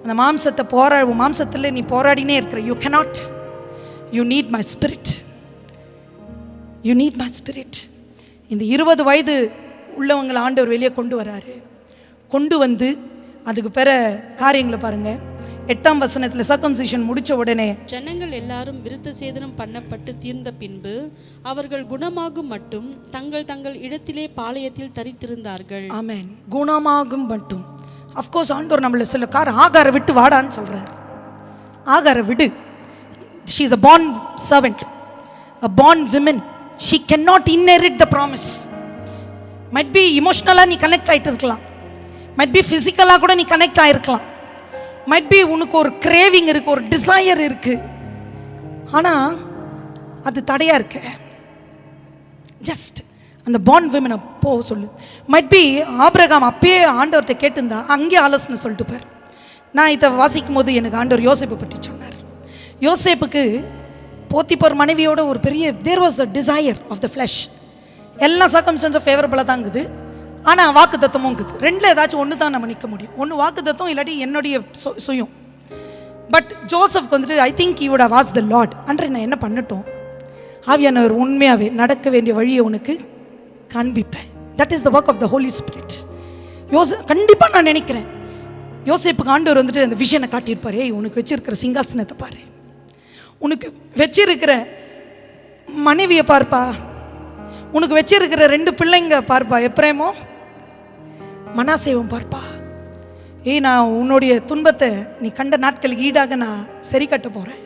அந்த மாம்சத்தை உன் மாம்சத்தில் நீ போராடினே இருக்கிற. You cannot, you need my spirit, you need my spirit. இந்த 20 வயது உள்ளவங்களை ஆண்டவர் வெளியே கொண்டு வராரு. கொண்டு வந்து அதுக்கு பிற காரியங்களை பாருங்கள். 8ஆம் வசனத்தில் சர்க்கம்சிஷன் முடிச்ச உடனே ஜனங்கள் எல்லாரும் விருத்த சேதனம் பண்ணப்பட்டு தீர்ந்த பின்பு அவர்கள் குணமாகும் மட்டும் தங்கள் இடத்திலே பாளையத்தில் தரித்திருந்தார்கள். ஆமென். குணமாகும் மட்டும். அஃப்கோர்ஸ் ஆண்டவர் நம்மளை சொல்ல ஆகார விட்டு வாடான்னு சொல்றார். ஆகார விடு. she is a born servant, a born woman. she cannot inherit the promise. might be emotionally நீ கனெக்ட் ஆயிட்டு இருக்கலாம், might be physically கூட நீ கனெக்ட் ஆயிருக்கலாம், might be உனக்கு ஒரு கிரேவிங் இருக்கு, ஒரு டிசையர் இருக்கு, ஆனா அது தடையா இருக்கு. ஜஸ்ட் அந்த பாண்ட் விமனை போ சொல்லு. மைட் பி ஆபிரகாம் அப்பயே ஆண்டவர்கிட்ட கேட்டிருந்தா அங்கே ஆலோசனை சொல்லிட்டு பார். நான் இதை வாசிக்கும் போது எனக்கு ஆண்டவர் யோசேப்பை பற்றி சொன்னார். யோசேப்புக்கு போத்திபார் மனைவியோட ஒரு பெரிய there was a desire of the flesh. எல்லா சர்க்கம்ஸ்டன்ஸும் ஃபேவரபுளாக தான் இருக்குது, ஆனால் வாக்கு தத்துவமும் இருக்குது. ரெண்டில் ஏதாச்சும் ஒன்று தான் நம்ம நிற்க முடியும். ஒன்று வாக்கு தத்துவம், இல்லாட்டி என்னுடைய சுயம். பட் ஜோசப்க்கு வந்துட்டு I think you would have asked the Lord, அன்று நான் என்ன பண்ணட்டும், ஆவியானவர் உண்மையாகவே நடக்க வேண்டிய வழியை உனக்கு காண்பிப்பேன். That is the work of the holy spirit. கண்டிப்பாக நான் நினைக்கிறேன் யோசேப்புக்கு ஆண்டவர் வந்துட்டு அந்த விஷனை காட்டியிருப்பார். ஏய், உனக்கு வச்சிருக்கிற சிங்காசனத்தை பாரு, உனக்கு வச்சிருக்கிற மனைவியை பார்ப்பா, உனக்கு வச்சிருக்கிற 2 பிள்ளைங்க பார்ப்பா, எப்ரேமோ மனாசேவும் பார்ப்பா. ஏய், நான் உன்னுடைய துன்பத்தை நீ கண்ட நாட்களுக்கு ஈடாக நான் சரி கட்ட போகிறேன்,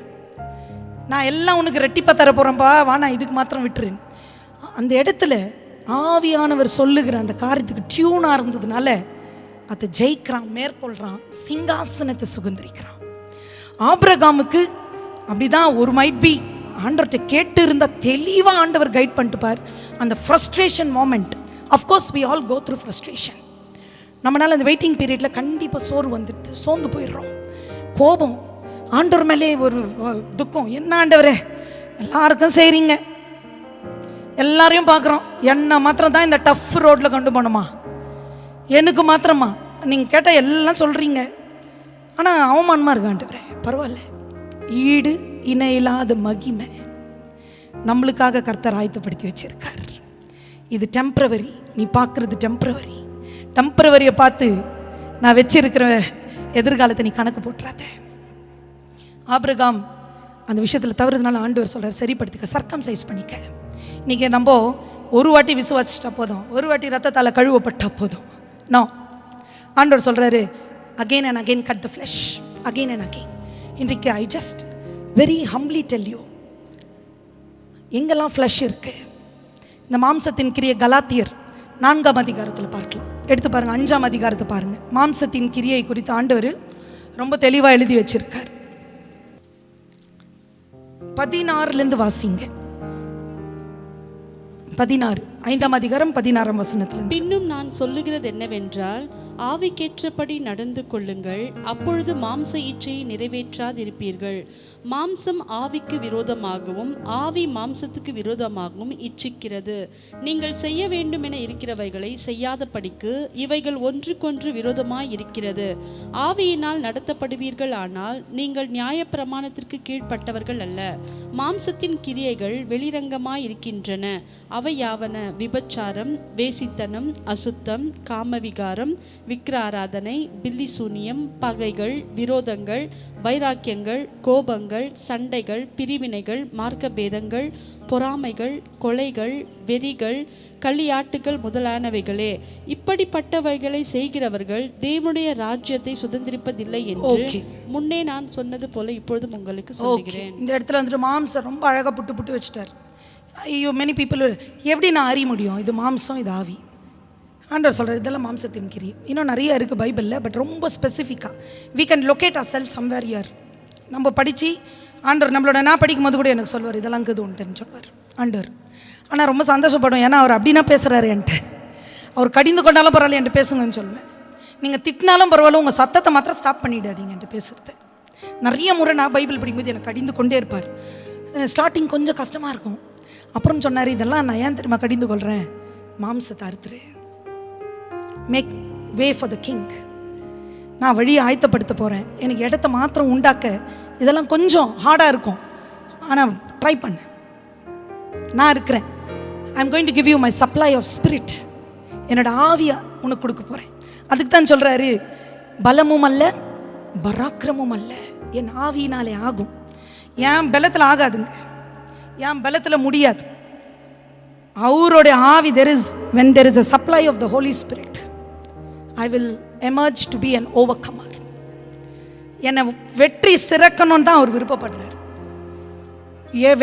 நான் எல்லாம் உனக்கு ரெட்டிப்பாக தர போகிறேன்ப்பா, வா நான் இதுக்கு மாத்திரம் விட்டுறேன். அந்த இடத்துல ஆவியானவர் சொல்லுகிற அந்த காரியத்துக்கு டியூனாக இருந்ததுனால அதை ஜெயிக்கிறான், மேற்கொள்கிறான், சிங்காசனத்தை சுதந்திரிக்கிறான். ஆபிரகாமுக்கு அப்படிதான் ஒரு மைட் பி ஆண்டவர்கிட்ட கேட்டு இருந்தால் தெளிவாக ஆண்டவர் கைட் பண்ணிட்டு பார். அந்த frustration moment, of course we all go through frustration. நம்மளால் அந்த வெயிட்டிங் பீரியடில் கண்டிப்பாக சோர்வு வந்துட்டு சோர்ந்து போயிடுறோம், கோபம், ஆண்டவர் மேலே ஒரு துக்கம். என்ன ஆண்டவரே எல்லாருக்கும் செய்கிறீங்க, எல்லாரையும் பார்க்குறோம், என்ன மாத்திரம் தான் இந்த டஃப் ரோட்டில் கொண்டு போனோமா, எனக்கு மாத்திரமா நீங்கள் கேட்டால் எல்லாம் சொல்கிறீங்க, ஆனால் அவமானமாக இருக்கு ஆண்டவரே. பரவாயில்ல, ஈடு இணையில்லாத மகிமை நம்மளுக்காக கர்த்தர் ஆயத்தப்படுத்தி வச்சிருக்கார். இது டெம்ப்ரவரி, நீ பார்க்குறது டெம்ப்ரவரி. டெம்ப்ரவரியை பார்த்து நான் வச்சிருக்கிற எதிர்காலத்தை நீ கணக்கு போட்டுறாத. ஆபிரகாம் அந்த விஷயத்தில் தவறுதுனால ஆண்டவர் சொல்கிறார், சரிப்படுத்திக்க, சர்க்கம்சைஸ் பண்ணிக்க. இன்றைக்கி நம்ம ஒரு வாட்டி விசுவாசிச்சிட்டா போதும், ஒரு வாட்டி ரத்தத்தால் கழுவப்பட்டா போதும். நோ, ஆண்டவர் சொல்கிறாரு, again and again cut the flesh, again and again. இன்றைக்கு I just very humbly tell you, எங்கெல்லாம் ஃப்ளஷ் இருக்குது, இந்த மாம்சத்தின் கிரியை கலாத்தியர் 4ஆம் அதிகாரத்தில் பார்க்கலாம். எடுத்து பாருங்கள், 5ஆம் அதிகாரத்தை பாருங்கள். மாம்சத்தின் கிரியை குறித்து ஆண்டவர் ரொம்ப தெளிவாக எழுதி வச்சிருக்கார். 16 வாசிங்க. 16 5ஆம் அதிகாரம் 16ஆம் வசனத்தில், பின்னும் நான் சொல்லுகிறது என்னவென்றால், ஆவிக்கேற்றபடி நடந்து கொள்ளுங்கள், அப்பொழுது மாம்ச இச்சையை நிறைவேற்றாதிருப்பீர்கள். மாம்சம் ஆவிக்கு விரோதமாகவும் ஆவி மாம்சத்துக்கு விரோதமாகவும் இச்சிக்கிறது. நீங்கள் செய்ய வேண்டும் என இருக்கிறவைகளை செய்யாதபடிக்கு இவைகள் ஒன்றுக்கொன்று விரோதமாய் இருக்கிறது. ஆவியினால் நடத்தப்படுவீர்கள், ஆனால் நீங்கள் நியாயப்பிரமாணத்திற்கு கீழ்ப்பட்டவர்கள் அல்ல. மாம்சத்தின் கிரியைகள் வெளிரங்கமாய் இருக்கின்றன. அவை யாவன: விபச்சாரம், வேசித்தனம், அசுத்தம், காமவிகாரம், விக்கிராராதனை, பில்லிசூனியம், பகைகள், விரோதங்கள், வைராக்கியங்கள், கோபங்கள், சண்டைகள், பிரிவினைகள், மார்க்கபேதங்கள், பொறாமைகள், கொலைகள், வெறிகள், களியாட்டுகள் முதலானவைகளே. இப்படிப்பட்டவைகளை செய்கிறவர்கள் தேவனுடைய ராஜ்யத்தை சுதந்திரிப்பதில்லை என்று முன்னே நான் சொன்னது போல இப்பொழுதும் உங்களுக்கு சொல்கிறேன். இந்த இடத்துல வந்துட்டு மாம்சம் ரொம்ப அழகாக புட்டு வச்சுட்டார். ஐயோ, மெனி பீப்புள் எப்படி நான் அறிய முடியும் இது மாம்சம் இது ஆவி? ஆண்டவர் சொல்கிறார், இதெல்லாம் மாம்சத்தின் கிரியை. இன்னும் நிறைய இருக்குது பைபிளில், பட் ரொம்ப ஸ்பெசிஃபிக்காக we can locate our self somewhere here. நம்ம படித்து ஆண்டவர் நம்மளோட நான் படிக்கும் போது கூட எனக்கு சொல்வார், இதெல்லாம் இது உண்டுன்னு சொல்வார் ஆண்டவர். ஆனால் ரொம்ப சந்தோஷப்படும், ஏன்னா அவர் அப்படின்னா பேசுகிறாரு என்கிட்ட. அவர் கடிந்து கொண்டாலும் பரவாயில்ல என்கிட்ட பேசுங்கன்னு சொல்லுவேன். நீங்கள் திட்டினாலும் பரவாயில்ல, உங்கள் சத்தத்தை மாத்திரம் ஸ்டாப் பண்ணிடாதீங்க என்கிட்ட பேசுகிறது. நிறைய முறை நான் பைபிள் படிக்கும்போது எனக்கு கடிந்து கொண்டே இருப்பார். ஸ்டார்டிங் கொஞ்சம் கஷ்டமாக இருக்கும். அப்புறம் சொன்னார், இதெல்லாம் நான் ஏன் தெரியுமா கடிந்து கொள்கிறேன், மாம்சத்தை அறுத்துரு, make way for the king. நான் வழியை ஆயத்தப்படுத்த போகிறேன், எனக்கு இடத்த மாத்திரம் உண்டாக்க இதெல்லாம் கொஞ்சம் ஹார்டாக இருக்கும், ஆனால் ட்ரை பண்ண, நான் இருக்கிறேன். I am going to give you my supply of spirit. என்னோட ஆவியை உனக்கு கொடுக்க போகிறேன். அதுக்கு தான் சொல்கிறாரு, பலமும் அல்ல பராக்கிரமும் அல்ல, என் ஆவியினாலே ஆகும். என் பலத்தில் ஆகாதுங்க, என் பலத்தில் முடியாது. அவருடைய ஆவி, when there is a supply of the Holy Spirit, I will emerge to be an overcomer. என்னை வெற்றி சிறக்கணும்னு தான் அவர் விருப்பப்படுறார்.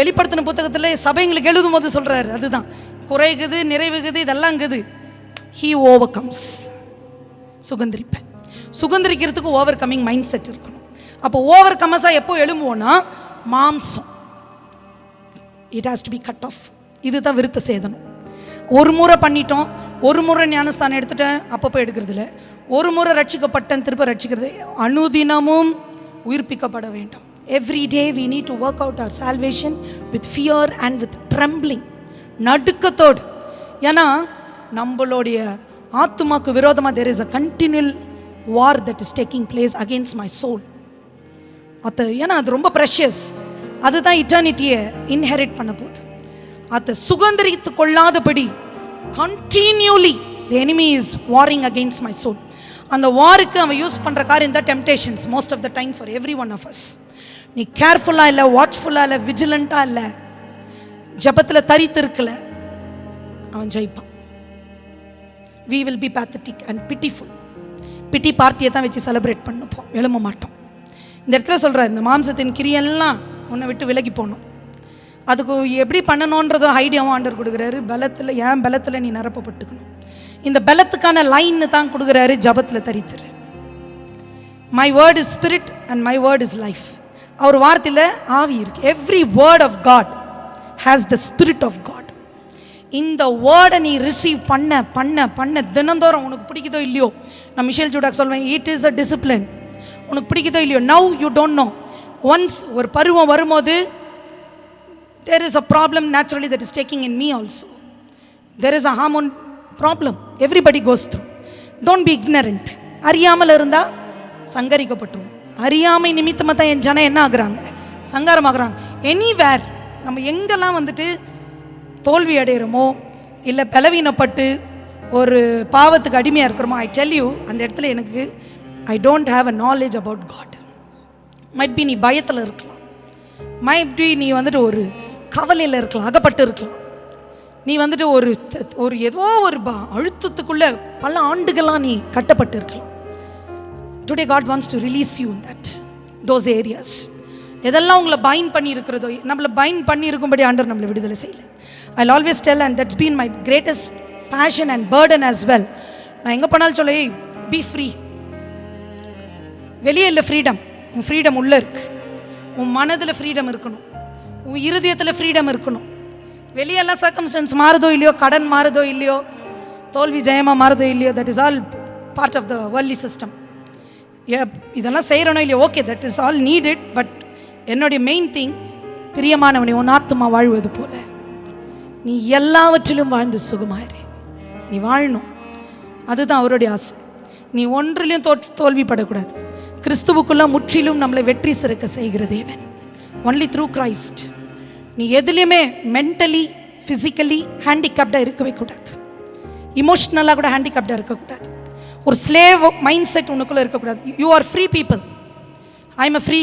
வெளிப்படுத்தின புத்தகத்தில் சபைங்களுக்கு எழுதும் போது சொல்றாரு, அதுதான் குறைகுது நிறைவுகுது இதெல்லாம்ங்குது. he overcomes, சுகந்திரிப்பேன். சுகந்திரிக்கிறதுக்கு ஓவர் கம்மிங் மைண்ட் செட் இருக்கணும். அப்போ ஓவர் கமஸாக எப்போ எழும்புவோன்னா, மாம்சம் it has to be cut off. இதுதான் விருத்த சேதனம். ஒரு முறை பண்ணிட்டோம், ஒரு முறை ஞானஸ்தானம் எடுத்துட்டேன், அப்பப்போ எடுக்கிறது இல்லை. ஒரு முறை ரட்சிக்கப்பட்டேன், திரும்ப ரட்சிக்கிறது. அனுதினமும் உயிர்ப்பிக்கப்பட வேண்டும். Every day we need to work out our salvation with fear and with trembling, நடுக்கத்தோடு. ஏன்னா நம்மளுடைய ஆத்துமாக்கு விரோதமாக there is a continual war that is taking place against my soul. ஏன்னா அது ரொம்ப ப்ரெஷியஸ், அதுதான் இட்டர்னிட்டியை இன்ஹெரிட் பண்ண போகுது. அதை சுகந்தரித்து கொள்ளாதபடி continuously the enemy is warring against my soul. அந்த வாருக்கு அவன் யூஸ் பண்ணுற காரியம் தான் temptations, most of the time for every one of us. நீ கேர்ஃபுல்லாக இல்லை, வாட்ச்ஃபுல்லாக இல்லை, விஜிலண்ட்டாக இல்லை, ஜபத்தில் தரித்து இருக்கல, அவன் ஜெயிப்பான். we will be pathetic and pitiful. பிட்டி பார்ட்டியை தான் வச்சு செலிப்ரேட் பண்ணுப்போம், எழும்ப மாட்டோம். இந்த இடத்துல சொல்கிறார், இந்த மாம்சத்தின் கிரியெல்லாம் உன்னை விட்டு விலகி போகணும். அதுக்கு எப்படி பண்ணணுன்றதோ ஐடியாவும் ஆண்டவர் கொடுக்குறாரு. பலத்தில், ஏன் பலத்தில் நீ நிரப்பப்பட்டுக்கணும். இந்த பலத்துக்கான லைன்னு தான் கொடுக்குறாரு, ஜபத்தில் தரித்துரு. My word is spirit and my word is life. அவர் வார்த்தையில் ஆவி இருக்கு. Every word of God has the spirit of God. இந்த வேர்டை நீ ரிசீவ் பண்ண பண்ண பண்ண தினந்தோறும், உனக்கு பிடிக்குதோ இல்லையோ, நான் மிஷேல் ஜூடாக் சொல்வேன், இட் இஸ் அ டிசிப்ளின். உனக்கு பிடிக்குதோ இல்லையோ, now you don't know. Once ஒரு பருவம் வரும்போது, there is a problem naturally that is taking in me also. There is a hormone problem everybody goes through. Don't be ignorant. அறியாமல் இருந்தால் சங்கரிக்கப்பட்டுரும். அறியாமை நிமித்தமாக தான் என் ஜனம் என்ன ஆகுறாங்க, சங்காரமாகறாங்க. எனிவேர் நம்ம எங்கெல்லாம் வந்துட்டு தோல்வி அடைகிறோமோ, இல்லை பலவீனப்பட்டு ஒரு பாவத்துக்கு அடிமையாக இருக்கிறோமோ, ஐ டெல் யூ, அந்த இடத்துல எனக்கு I don't have a knowledge about God. Might be நீ பயத்தில் இருக்கலாம், மைட் பி நீ வந்துட்டு ஒரு கவலையில் இருக்கலாம், அகப்பட்டு இருக்கலாம், நீ வந்துட்டு ஒரு ஏதோ ஒரு அழுத்தத்துக்குள்ள பல ஆண்டுகளாக நீ கட்டப்பட்டு இருக்கலாம். Today God wants to release you in that those areas. எதெல்லாம் உங்களை பைண்ட் பண்ணி இருக்கிறதோ, நம்மளை பைண்ட் பண்ணி இருக்கும்படி ஆண்டவர் நம்மளை விடுதலை செய்யலை. I always tell, and that's been my greatest passion and burden as well. நான் எங்கே போனாலும் சொல்ல, பி ஃப்ரீ. வெளியே இல்லை ஃப்ரீடம், உன் ஃப்ரீடம் உள்ளே இருக்கு. உன் மனதில் ஃப்ரீடம் இருக்கணும், உன் இருதயத்தில் ஃப்ரீடம் இருக்கணும். வெளியெல்லாம் சர்க்கம்ஸ்டன்ஸ் மாறுதோ இல்லையோ, கடன் மாறுதோ இல்லையோ, தோல்வி ஜெயமாக மாறுதோ இல்லையோ, that is all part of the worldly system. இதெல்லாம் செய்கிறனோ இல்லையோ, okay, that is all needed. But என்னுடைய மெயின் திங், பிரியமானவனை உன் ஆத்துமா வாழ்வது போல நீ எல்லாவற்றிலும் வாழ்ந்து சுகமாயிரு. நீ வாழணும், அதுதான் அவருடைய ஆசை. நீ ஒன்றிலையும் தோல்விப்படக்கூடாது. கிறிஸ்துவுக்குள்ள முற்றிலும் நம்மளை வெற்றி சிறக்க செய்கிற தேவன். Only through Christ. நீ எதுலேயுமே மென்டலி ஃபிசிக்கலி ஹேண்டிகேப்டாக இருக்கவே கூடாது. இமோஷ்னலாக கூட ஹேண்டிகேப்டாக இருக்கக்கூடாது. ஒரு ஸ்லேவ் மைண்ட் செட் உனக்குள்ளே இருக்கக்கூடாது. You are free people. I am a free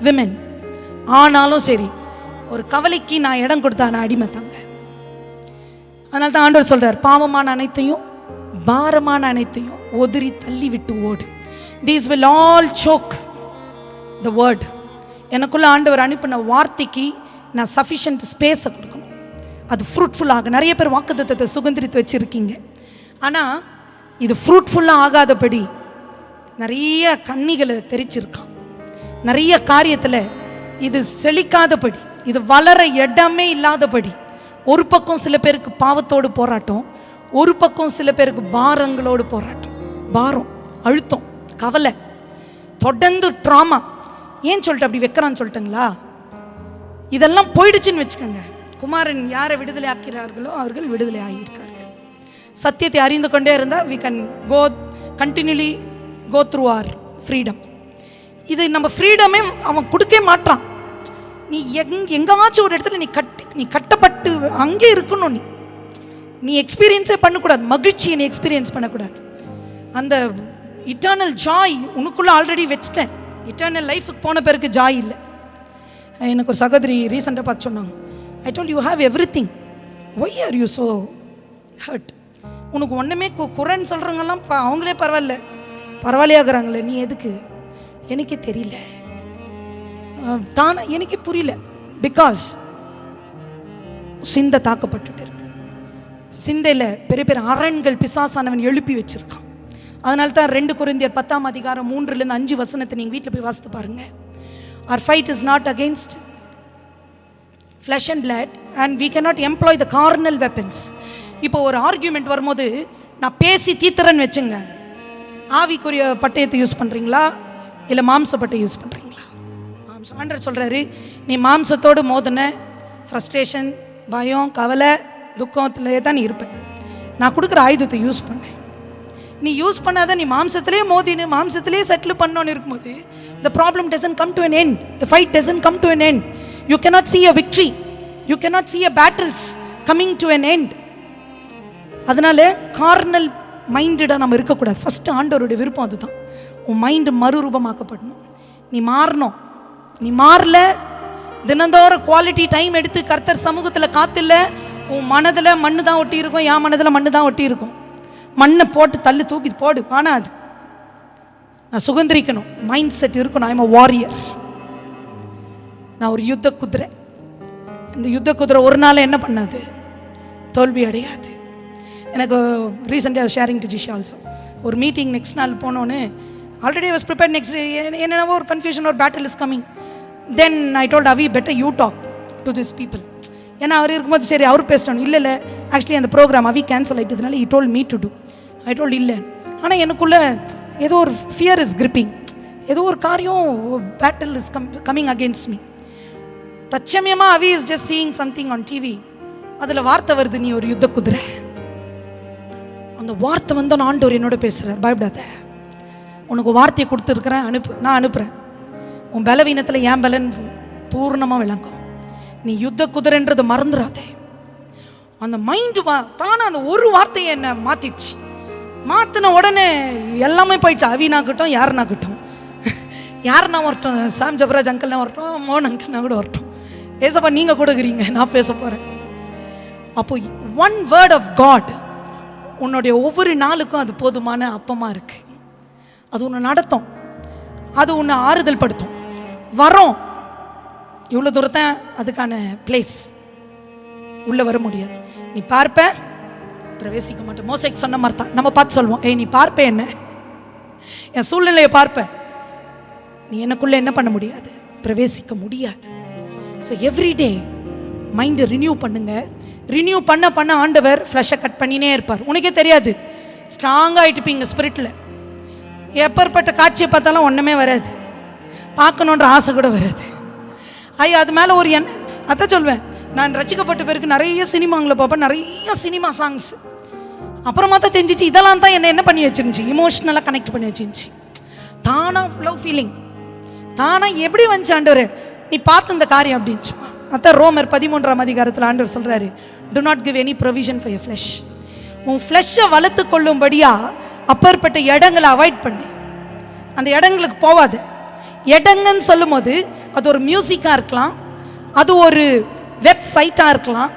women. ஆனாலும் சரி, ஒரு கவலைக்கு நான் இடம் கொடுத்தா நான் அடிமை தாங்க. அதனால தான் ஆண்டவர் சொல்கிறார், பாவமான அனைத்தையும் பாரமான அனைத்தையும் ஒதுரி தள்ளி விட்டு ஓடு. These will all choke the word. எனக்குள்ள ஆண்டவர் அனுப்பின வார்த்தைக்கு நான் சஃபிஷியன்ட் ஸ்பேஸை கொடுக்கணும், அது ஃப்ரூட்ஃபுல்லாக. நிறைய பேர் வாக்குத்தத்தத்தை சுதந்திரித்து வச்சுருக்கீங்க, ஆனால் இது ஃப்ரூட்ஃபுல்லாக ஆகாதபடி நிறைய கன்னிகளை தெரிச்சிருக்கான். நிறைய காரியத்தில் இது செழிக்காதபடி, இது வளர இடமே இல்லாதபடி, ஒரு பக்கம் சில பேருக்கு பாவத்தோடு போராட்டம், ஒரு பக்கம் சில பேருக்கு பாரங்களோடு போராட்டம். பாரம், அழுத்தம், கவலை, தொடர்ந்து ட்ராமா. ஏன் சொல்லிட்டு அப்படி வைக்கிறான்னு சொல்லிட்டுங்களா? இதெல்லாம் போயிடுச்சுன்னு வச்சுக்கோங்க. குமாரன் யாரை விடுதலை ஆக்கிறார்களோ அவர்கள் விடுதலை ஆகியிருக்கார்கள். சத்தியத்தை அறிந்து கொண்டே இருந்தால் we can go continually go through our freedom. இது நம்ம ஃப்ரீடமே அவன் கொடுக்கவே மாட்டான். நீ எங்காச்சும் ஒரு இடத்துல நீ கட்டப்பட்டு அங்கே இருக்கணும். நீ எக்ஸ்பீரியன்ஸே பண்ணக்கூடாது, மகிழ்ச்சியை நீ எக்ஸ்பீரியன்ஸ் பண்ணக்கூடாது. அந்த இட்டர்னல் ஜாய் உனக்குள்ளே ஆல்ரெடி வச்சுட்டேன். இட்டர்னல் லைஃபுக்கு போன பிறகு ஜாய் இல்லை. எனக்கு ஒரு சகோதரி ரீசெண்டாக பார்த்து சொன்னாங்க, I told you have every thing, why are you so hurt? உனக்கு ஒன்றுமே குறைன்னு சொல்கிறவங்கெல்லாம் அவங்களே பரவாயில்லையாகிறாங்களே, நீ எதுக்கு? எனக்கே தெரியல, தானே எனக்கே புரியல. பிகாஸ் சிந்தை தாக்கப்பட்டுட்டு இருக்கு. சிந்தையில் பெரிய பெரிய அரண்கள் பிசாசானவன் எழுப்பி வச்சிருக்கான். அதனால தான் 2 கொரிந்தியர் 10ஆம் அதிகாரம் 3-5 வசனத்தை நீங்கள் வீட்டில் போய் வாசித்து பாருங்க. Our fight is not against flesh and blood and we cannot employ the carnal weapons. இப்போ ஒரு ஆர்கியூமெண்ட் வரும்போது நான் பேசி தீத்துறேன்னு வச்சுங்க, ஆவிக்குரிய பட்டயத்தை யூஸ் பண்ணுறீங்களா இல்லை மாம்ச பட்டயம் யூஸ் பண்ணுறீங்களா? மாம்சம். ஆண்டவர் சொல்கிறாரு, நீ மாம்சத்தோடு மோதின ஃப்ரஸ்ட்ரேஷன், பயம், கவலை, துக்கத்திலே தான் நீ இருப்பேன். நான் கொடுக்குற ஆயுதத்தை யூஸ் பண்ணேன். நீ யூஸ் பண்ணாத நீ மாம்சத்திலே மோதினு மாம்சத்திலே செட்டில் பண்ணோன்னு இருக்கும்போது the problem doesn't come to an end, the fight doesn't come to an end, you cannot see a victory, you cannot see a battles coming to an end. அதனால Cornell மைண்டடாக நம்ம இருக்கக்கூடாது. First ஆண்டவருடைய விருப்பம் அதுதான், உன் mind மறுரூபமாக்கப்படணும். நீ மாறணும். நீ மாறல, தினந்தோறும் குவாலிட்டி டைம் எடுத்து கர்த்தர் சமூகத்தில் காத்தில்ல, உன் மனதில் மண்ணு தான் ஒட்டி இருக்கும். என் மனதில் மண்ணு தான் ஒட்டி இருக்கும். மண்ணை போட்டு தள்ளி தூக்கி போடு. ஆனால் அது நான் சுதந்திரிக்கணும். மைண்ட் செட் இருக்கணும். I am a warrior. நான் ஒரு யுத்த குதிரை. இந்த யுத்த குதிரை ஒரு நாள் என்ன பண்ணாது, தோல்வி அடையாது. எனக்கு ரீசெண்டாக ஷேரிங் டு ஜிஷா ஆல்சோ ஒரு மீட்டிங் நெக்ஸ்ட் நாள் போனோன்னு ஆல்ரெடி வாஸ் ப்ரிப்பேர்ட். நெக்ஸ்ட் என்னென்னவோ ஒரு கன்ஃபியூஷன், ஒரு battle is coming. Then I told Avi better you talk to this people. ஏன்னா அவர் இருக்கும்போது சரி அவர் பேசணும். இல்லை ஆக்சுவலி அந்த ப்ரோக்ராம் அவி கேன்சல் ஆகிட்டதுனால he told me to do. I told இல்லை. ஆனால் எனக்குள்ள ஏதோ ஒரு ஃபியர் இஸ் கிரிப்பிங். ஏதோ ஒரு காரியம், battle is coming against me. தச்சமயமாக Avi is just seeing something on TV. அதில் வார்த்தை வருது, நீ ஒரு யுத்த குதிரை. அந்த வார்த்தை வந்தோன்னு ஆண்டவர் என்னோட பேசுகிறார், பயப்படாத, உனக்கு வார்த்தையை கொடுத்துருக்குறேன், நான் அனுப்புகிறேன். உன் பலவீனத்தில் என் பலன் பூர்ணமாக விளங்கும். நீ யுத்த குதிரைன்றதை மறந்துடாதே. அந்த மைண்டு தானே அந்த ஒரு வார்த்தையை என்னை மாற்றிடுச்சு. மாற்றின உடனே எல்லாமே போயிடுச்சு. அவினாகட்டும், யாருனாகட்டும், யாருன்னா வரட்டும், சாம் ஜபராஜ் அங்கிள்னா வரட்டும், மோகன் அங்கிள்னா கூட வரட்டும், ஏசப்பா நீங்கள் கொடுக்குறீங்க, நான் பேச போகிறேன். அப்போ ஒன் வேர்ட் ஆஃப் காட் உன்னுடைய ஒவ்வொரு நாளுக்கும் அது போதுமான அப்பமாக இருக்குது. அது உன்னை நடத்தும், அது உன்னை ஆறுதல் படுத்தும். வரோம் இவ்வளோ தூரத்தான் அதுக்கான பிளேஸ், உள்ளே வர முடியாது. நீ பார்ப்ப, பிரவேசிக்க மாட்டேன். மோசைக்கு சொன்ன மாதிரி தான் நம்ம பார்த்து சொல்லுவோம், ஏய் நீ பார்ப்ப, என்ன என் சூழ்நிலையை பார்ப்ப, நீ எனக்குள்ளே என்ன பண்ண முடியாது, பிரவேசிக்க முடியாது. ஸோ எவ்ரிடே மைண்டை ரினியூ பண்ணுங்க. ரினியூ பண்ண ஆண்டவர் ஃப்ளஷை கட் பண்ணினே இருப்பார். உனக்கே தெரியாது, ஸ்ட்ராங்காக ஆகிட்டுப்பீங்க ஸ்பிரிட்டில். எப்பேற்பட்ட காட்சியை பார்த்தாலும் ஒன்றுமே வராது, பார்க்கணுன்ற ஆசை கூட வராது. ஐயா அது மேலே ஒரு அதான் சொல்வேன். நான் ரசிக்கப்பட்ட பிறகு நிறைய சினிமாங்களை பார்ப்பேன், நிறைய சினிமா சாங்ஸ். அப்புறமா தான் தெரிஞ்சிச்சு, இதெல்லாம் தான் என்ன பண்ணி வச்சிருந்துச்சு, இமோஷ்னலாக கனெக்ட் பண்ணி வச்சிருந்துச்சு. தானாக லவ் ஃபீலிங் தானாக எப்படி வந்துச்சு, ஆண்டவர் நீ பார்த்து இந்த காரியம் அப்படின்ச்சு. அதான் ரோமர் 13ஆம் அதிகாரத்தில் ஆண்டவர் சொல்கிறாரு, do not give any provision for your flesh. உன் ஃப்ளஷை வளர்த்து கொள்ளும்படியா அப்பேற்பட்ட இடங்களை அவாய்ட் பண்ணு. அந்த இடங்களுக்கு போவாத. இடங்கன்னு சொல்லும் போது அது ஒரு மியூசிக்காக இருக்கலாம், அது ஒரு வெப்சைட்டாக இருக்கலாம்,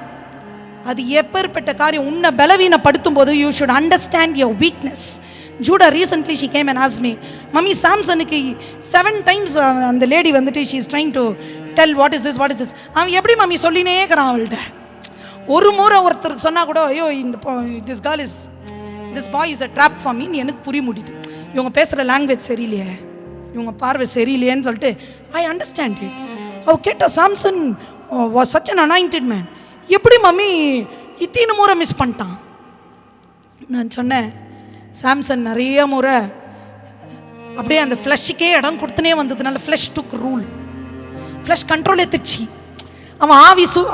அது எப்பேற்பட்ட காரியம் உன்னை பலவீனப்படுத்தும் போது you should understand your weakness. Judah recently she came and ask me, mummy சாம்சனுக்கு 7 times அந்த லேடி வந்துட்டு she is trying to tell what is this. அவன் எப்படி மம்மி சொல்லினே இருக்கிறான் அவள்கிட்ட. ஒரு முறை ஒருத்தருக்கு சொன்னால் கூட, ஐயோ this boy is a drop for me, எனக்கு புரிய முடியுது. இவங்க பேசுகிற லாங்குவேஜ் சரியில்லையே, இவங்க பார்வை சரியில்லையேன்னு சொல்லிட்டு ஐ அண்டர்ஸ்டாண்ட் இட். அவ கேட்ட Samson was such an anointed man, எப்படி மம்மி இத்தனை முறை மிஸ் பண்ணிட்டான்? நான் சொன்னேன், சாம்சன் நிறைய முறை அப்படியே அந்த ஃப்ளஷுக்கே இடம் கொடுத்துனே வந்ததுனால ஃப்ளஷ் டுக் ரூல், ஃப்ளஷ் கண்ட்ரோல் எடுத்துச்சு. அவன்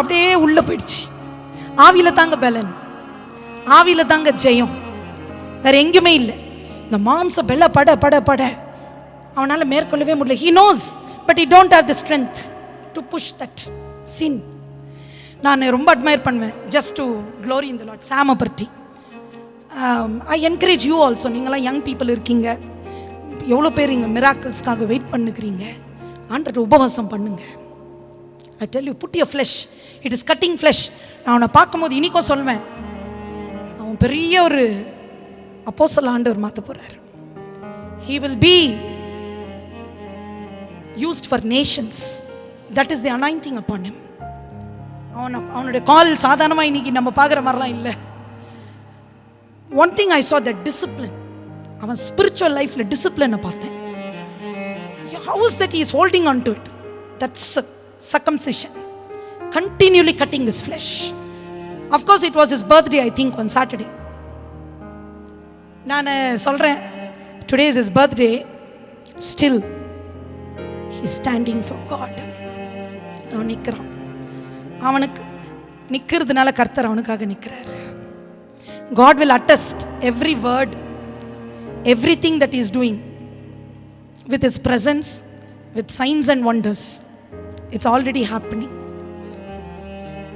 அப்படியே உள்ளே போயிடுச்சு. ஆவியில் தாங்க பலன். ஆவியில தாங்க ஜெயம், வேற எங்கேயுமே இல்லை. இந்த மாம்ச பெல்ல பட பட பட அவனால மேற்கொள்ளவே முடியல. he knows but he don't have the strength to push that sin. நான் ரொம்ப அட்மையர் பண்ணுவேன், just to glory in the Lord, சாம பற்றி. I encourage you also. நீங்களாம் யங் பீப்புள் இருக்கீங்க, எவ்வளோ பேர் இங்கே மிராக்கிள்ஸ்க்காக வெயிட் பண்ணுக்கிறீங்க. ஆண்டவர்கிட்ட உபவாசம் பண்ணுங்க. I tell you, put your flesh, it is cutting flesh. நான் அவனை பார்க்கும்போது இனிக்கும் சொல்வேன், அவன் பெரிய ஒரு அப்போஸ்தலன் ஆண்டவர் மாற்ற போறார். He will be used for nations. That is the anointing upon him. அவனுடைய கால் சாதாரணமாக இன்னைக்கு நம்ம பார்க்குற மாதிரிலாம் இல்லை. One thing I saw, that discipline. அவன் ஸ்பிரிச்சுவல் லைஃப்ல டிசிப்ளினை பார்த்தேன். How is that he is holding on to it? That's circumcision. Continually cutting his flesh. Of course it was his birthday, I think, on Saturday. நான் சொல்றேன், today is his birthday, still he is standing for God. அவன் நிற்கிறான். அவனுக்கு நிற்கிறதுனால கர்த்தர் அவனுக்காக நிற்கிறார். God will attest every word, everything that he is doing with his presence, with signs and wonders. It's already happening.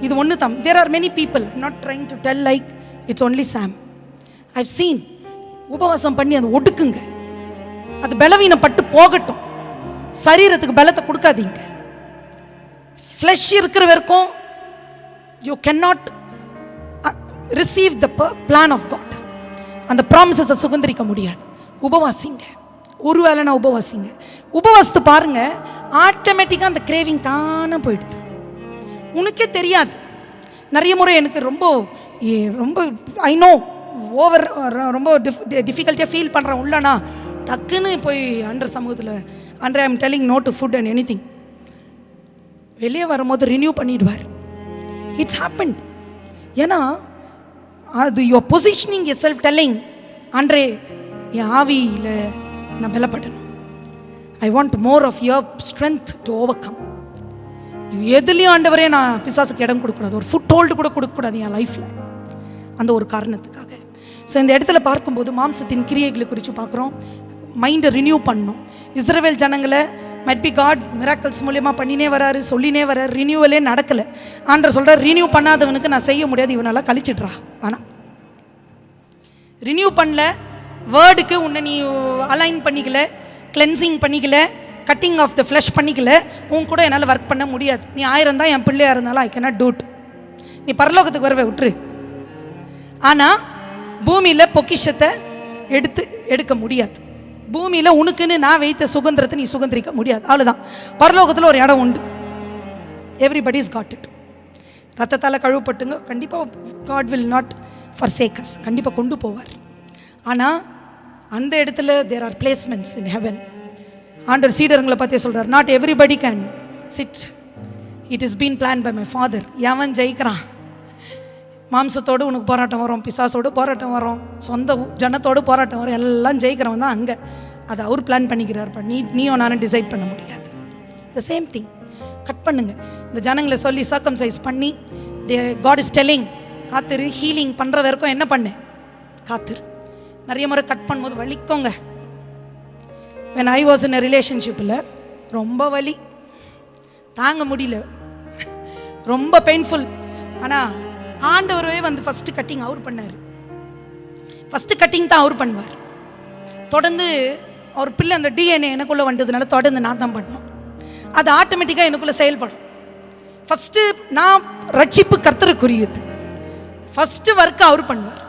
இது ஒன்று தான். There are many people, I'm not trying to tell like it's only Sam. I've seen உபவாசம் பண்ணி அதை ஒடுக்குங்க, அது பலவீனப்பட்டு போகட்டும், சரீரத்துக்கு பலத்தை கொடுக்காதீங்க. ஃப்ளஷ் இருக்கிற வரைக்கும் you cannot receive the plan of God. அந்த ப்ராமிசஸை சுதந்திரிக்க முடியாது. உபவாசிங்க, ஒருவேளை நான் உபவாசிங்க, உபவாசத்து பாருங்க, ஆட்டோமேட்டிக்காக அந்த கிரேவிங் தானே போயிடுது, உனக்கே தெரியாது. நிறைய முறை எனக்கு ரொம்ப ரொம்ப ஐ நோ ஓவர் ரொம்ப டிஃபிகல்ட்டியாக ஃபீல் பண்ணுறேன் உள்ளனா, டக்குன்னு போய் அண்டர் சமூகத்தில் under I am telling no to food and anything, வெளியே வரும்போது ரினியூ பண்ணிடுவார். It's happened. ஏன்னா அது your positioning yourself telling, அன்றே என் ஆவியில் நான் பலப்படணும். I want more of your strength to overcome. எதுலேயும் ஆண்டவரே நான் பிசாசுக்கு இடம் கொடுக்கூடாது, ஒரு ஃபுட் ஹோல்டு கூட கொடுக்கக்கூடாது என் லைஃப்பில், அந்த ஒரு காரணத்துக்காக. ஸோ இந்த இடத்துல பார்க்கும்போது மாம்சத்தின் கிரியைகளை குறித்து பார்க்குறோம். மைண்டை ரினியூ பண்ணணும். இஸ்ரவேல் ஜனங்களை மைட் பி காட் மிராக்கிள்ஸ் மூலியமாக பண்ணினே வராரு, சொல்லினே வராரு, ரினியூவலே நடக்கலை. ஆண்டவர் சொல்கிறார், ரினியூ பண்ணாதவனுக்கு நான் செய்ய முடியாது, இவனெல்லாம் கழிச்சிட்றா. ஆனால் ரினியூ பண்ணல, வேர்டுக்கு உன்னை நீ அலைன் பண்ணிக்கல, கிளென்சிங் பண்ணிக்கல, கட்டிங் ஆஃப் த ஃப்ளஷ் பண்ணிக்கல, உன் கூட என்னால் ஒர்க் பண்ண முடியாது. நீ 1000 தான் என் பிள்ளையாக இருந்தாலும் ஐ கேனாட் டூ இட். நீ பரலோகத்துக்கு வரவே விட்டுரு. ஆனால் பூமியில் பொக்கிஷத்தை எடுக்க முடியாது. பூமியில் உனக்குன்னு நான் வைத்த சுதந்திரத்தை நீ சுதந்திரிக்க முடியாது. அவ்வளோதான். பரலோகத்தில் ஒரு இடம் உண்டு. Everybody is got it. ரத்தத்தால் கழுவப்பட்டுங்க, கண்டிப்பாக God will not forsake us, கண்டிப்பாக கொண்டு போவார். ஆனால் அந்த இடத்துல there are placements in heaven. ஆண்டவர் சீடர்களை பற்றி சொல்கிறார், not everybody can sit, it is been plan by my father. எவன் ஜெயிக்கிறான்? மாம்சத்தோடு உனக்கு போராட்டம் வரும், பிசாசோடு போராட்டம் வரும், சொந்த ஜனத்தோடு போராட்டம் வரும், எல்லாம் ஜெயிக்கிறவன் தான் அங்கே. அதை அவர் பிளான் பண்ணிக்கிறார்ப்பா. நீயும் நானும் டிசைட் பண்ண முடியாது. த சேம் திங். கட் பண்ணுங்க. இந்த ஜனங்களை சொல்லி சர்க்கம்சைஸ் பண்ணி காட் இஸ் டெல்லிங், காத்திரு. ஹீலிங் பண்ணுற வரைக்கும் என்ன பண்ணு? காத்திரு. நிறைய முறை கட் பண்ணும்போது வலிக்கோங்க. when I was in a relationshipல ரொம்ப வலி தாங்க முடியல, ரொம்ப பெயின்ஃபுல். ஆனால் ஆண்டவரே வந்து ஃபஸ்ட்டு கட்டிங் அவர் பண்ணார். ஃபஸ்ட்டு கட்டிங் தான் அவர் பண்ணுவார். தொடர்ந்து அவர் பிள்ளை அந்த டிஎன்ஏ எனக்குள்ளே வந்ததுனால தொடர்ந்து நான் தான் பண்ணணும். அது ஆட்டோமேட்டிக்காக எனக்குள்ளே செயல்படும். ஃபஸ்ட்டு நான் ரட்சிப்பு கர்த்தருக்குரியது. ஃபஸ்ட்டு ஒர்க்கு அவர் பண்ணுவார்.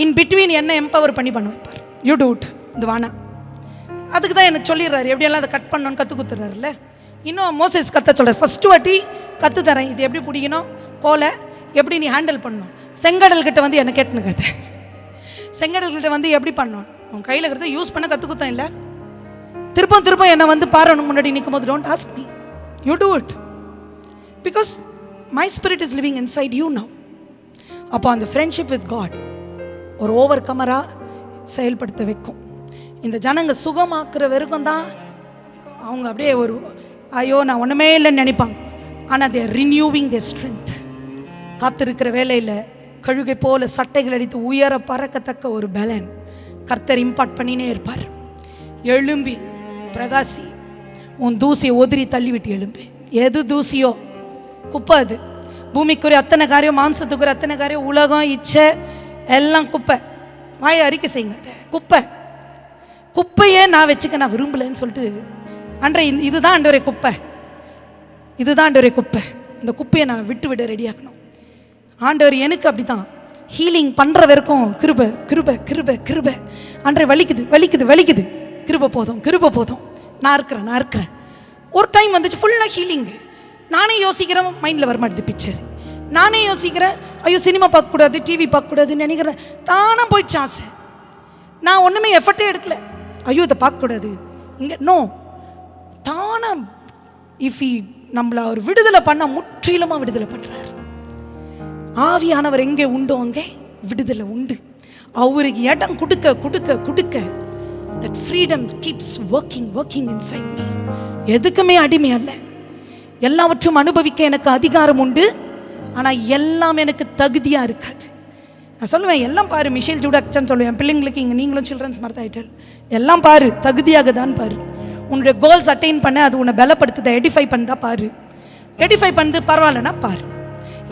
இன் பிட்வீன் என்ன எம்பவர் பண்ணி பண்ண வைப்பார். யூ டூ இட், இது வானா. அதுக்கு தான் எனக்கு சொல்லிடுறாரு எப்படியெல்லாம் அதை கட் பண்ணணும்னு கற்றுக் கொடுத்துட்றாருல்ல. இன்னும் மோசஸ் கற்று சொல்கிறார், ஃபஸ்ட்டு வாட்டி கற்று தரேன், இது எப்படி பிடிக்கணும், போல எப்படி நீ ஹேண்டில் பண்ணணும். செங்கடல்கிட்ட வந்து என்ன கேட்டுன்னு கதை, செங்கடல்கிட்ட வந்து எப்படி பண்ணணும், உன் கையில் இருக்கிறத யூஸ் பண்ண கற்றுக் கொடுத்தேன் இல்லை. திருப்பம் என்னை வந்து பாரு முன்னாடி நிற்கும் போது don't ask me, you do it, because my spirit is living inside you now. அப்போ அந்த ஃப்ரெண்ட்ஷிப் வித் காட் ஒரு ஓவர் கமராக செயல்படுத்த வைக்கும். இந்த ஜனங்க சுகமாக்குற வரைக்கும் தான் அவங்க அப்படியே ஒரு ஐயோ நான் ஒன்றுமே இல்லைன்னு நினைப்பாங்க. ஆனால் they are renewing there strength. காத்திருக்கிற வேலையில் கழுகை போல சட்டைகள் அடித்து உயர பறக்கத்தக்க ஒரு பலன் கர்த்தர் இம்பார்ட் பண்ணினே இருப்பார். எழும்பி பிரகாசி, உன் தூசியை ஒதிரி தள்ளிவிட்டு எழும்பு. எது தூசியோ குப்பை, அது பூமிக்குரிய அத்தனை காரியம், மாம்சத்துக்குரிய அத்தனை காரியம், உலகம், இச்சை எல்லாம் குப்பை. வாயை அறிக்கை செய்யுங்க, குப்பை. குப்பையே நான் வச்சுக்க நான் விரும்பலைன்னு சொல்லிட்டு இதுதான் ஆண்டவரே குப்பை, இதுதான் ஆண்டவரே குப்பை, இந்த குப்பையை நான் விட்டு விட ரெடியாக்கணும். ஆண்டவர் எனக்கு அப்படிதான் ஹீலிங் பண்ணுற வரைக்கும் கிருபை கிருபை கிருபை கிருபை. ஆண்டவரே வலிக்குது வலிக்குது வலிக்குது, கிருபை போதும் கிருபை போதும், நான் இருக்கிறேன். ஒரு டைம் வந்துச்சு ஃபுல்லாக ஹீலிங்கு. நானே யோசிக்கிறேன், மைண்டில் வரமாட்டேது பிக்சர். நானே யோசிக்கிறேன், ஐயோ சினிமா பார்க்கக்கூடாது, டிவி பார்க்கக்கூடாதுன்னு நினைக்கிறேன். தானே போயிடுச்சு ஆசை. நான் ஒன்றுமே எஃபர்ட்டே எடுக்கல, ஐயோ இதை பார்க்கக்கூடாது இங்கே, நோ. தானே இஃபி நம்மளை அவர் விடுதலை பண்ண முற்றிலுமாக விடுதலை பண்ணுறார். ஆவியானவர் எங்கே உண்டோ அங்கே விடுதலை உண்டு. அவருக்கு இடம் கொடுக்க கொடுக்க கொடுக்க that freedom keeps working inside me. எதுக்குமே அடிமை அல்ல, எல்லாவற்றும் அனுபவிக்க எனக்கு அதிகாரம் உண்டு. ஆனால் எல்லாம் எனக்கு தகுதியாக இருக்காது. நான் சொல்லுவேன், எல்லாம் பாரு, மிஷேல் ஜூடாக்சன் சொல்லுவேன் பிள்ளைங்களுக்கு, இங்கே நீங்களும் சில்ட்ரன்ஸ் மாதிரி ஆகிட்டால் எல்லாம் பாரு, தகுதியாக தான் பாரு. உன்னுடைய கோல்ஸ் அட்டைன் பண்ண அது உன்னை பலப்படுத்துதை, எடிஃபை பண்ணதா பாரு. எடிஃபை பண்ணுது பரவாயில்லனா பாரு,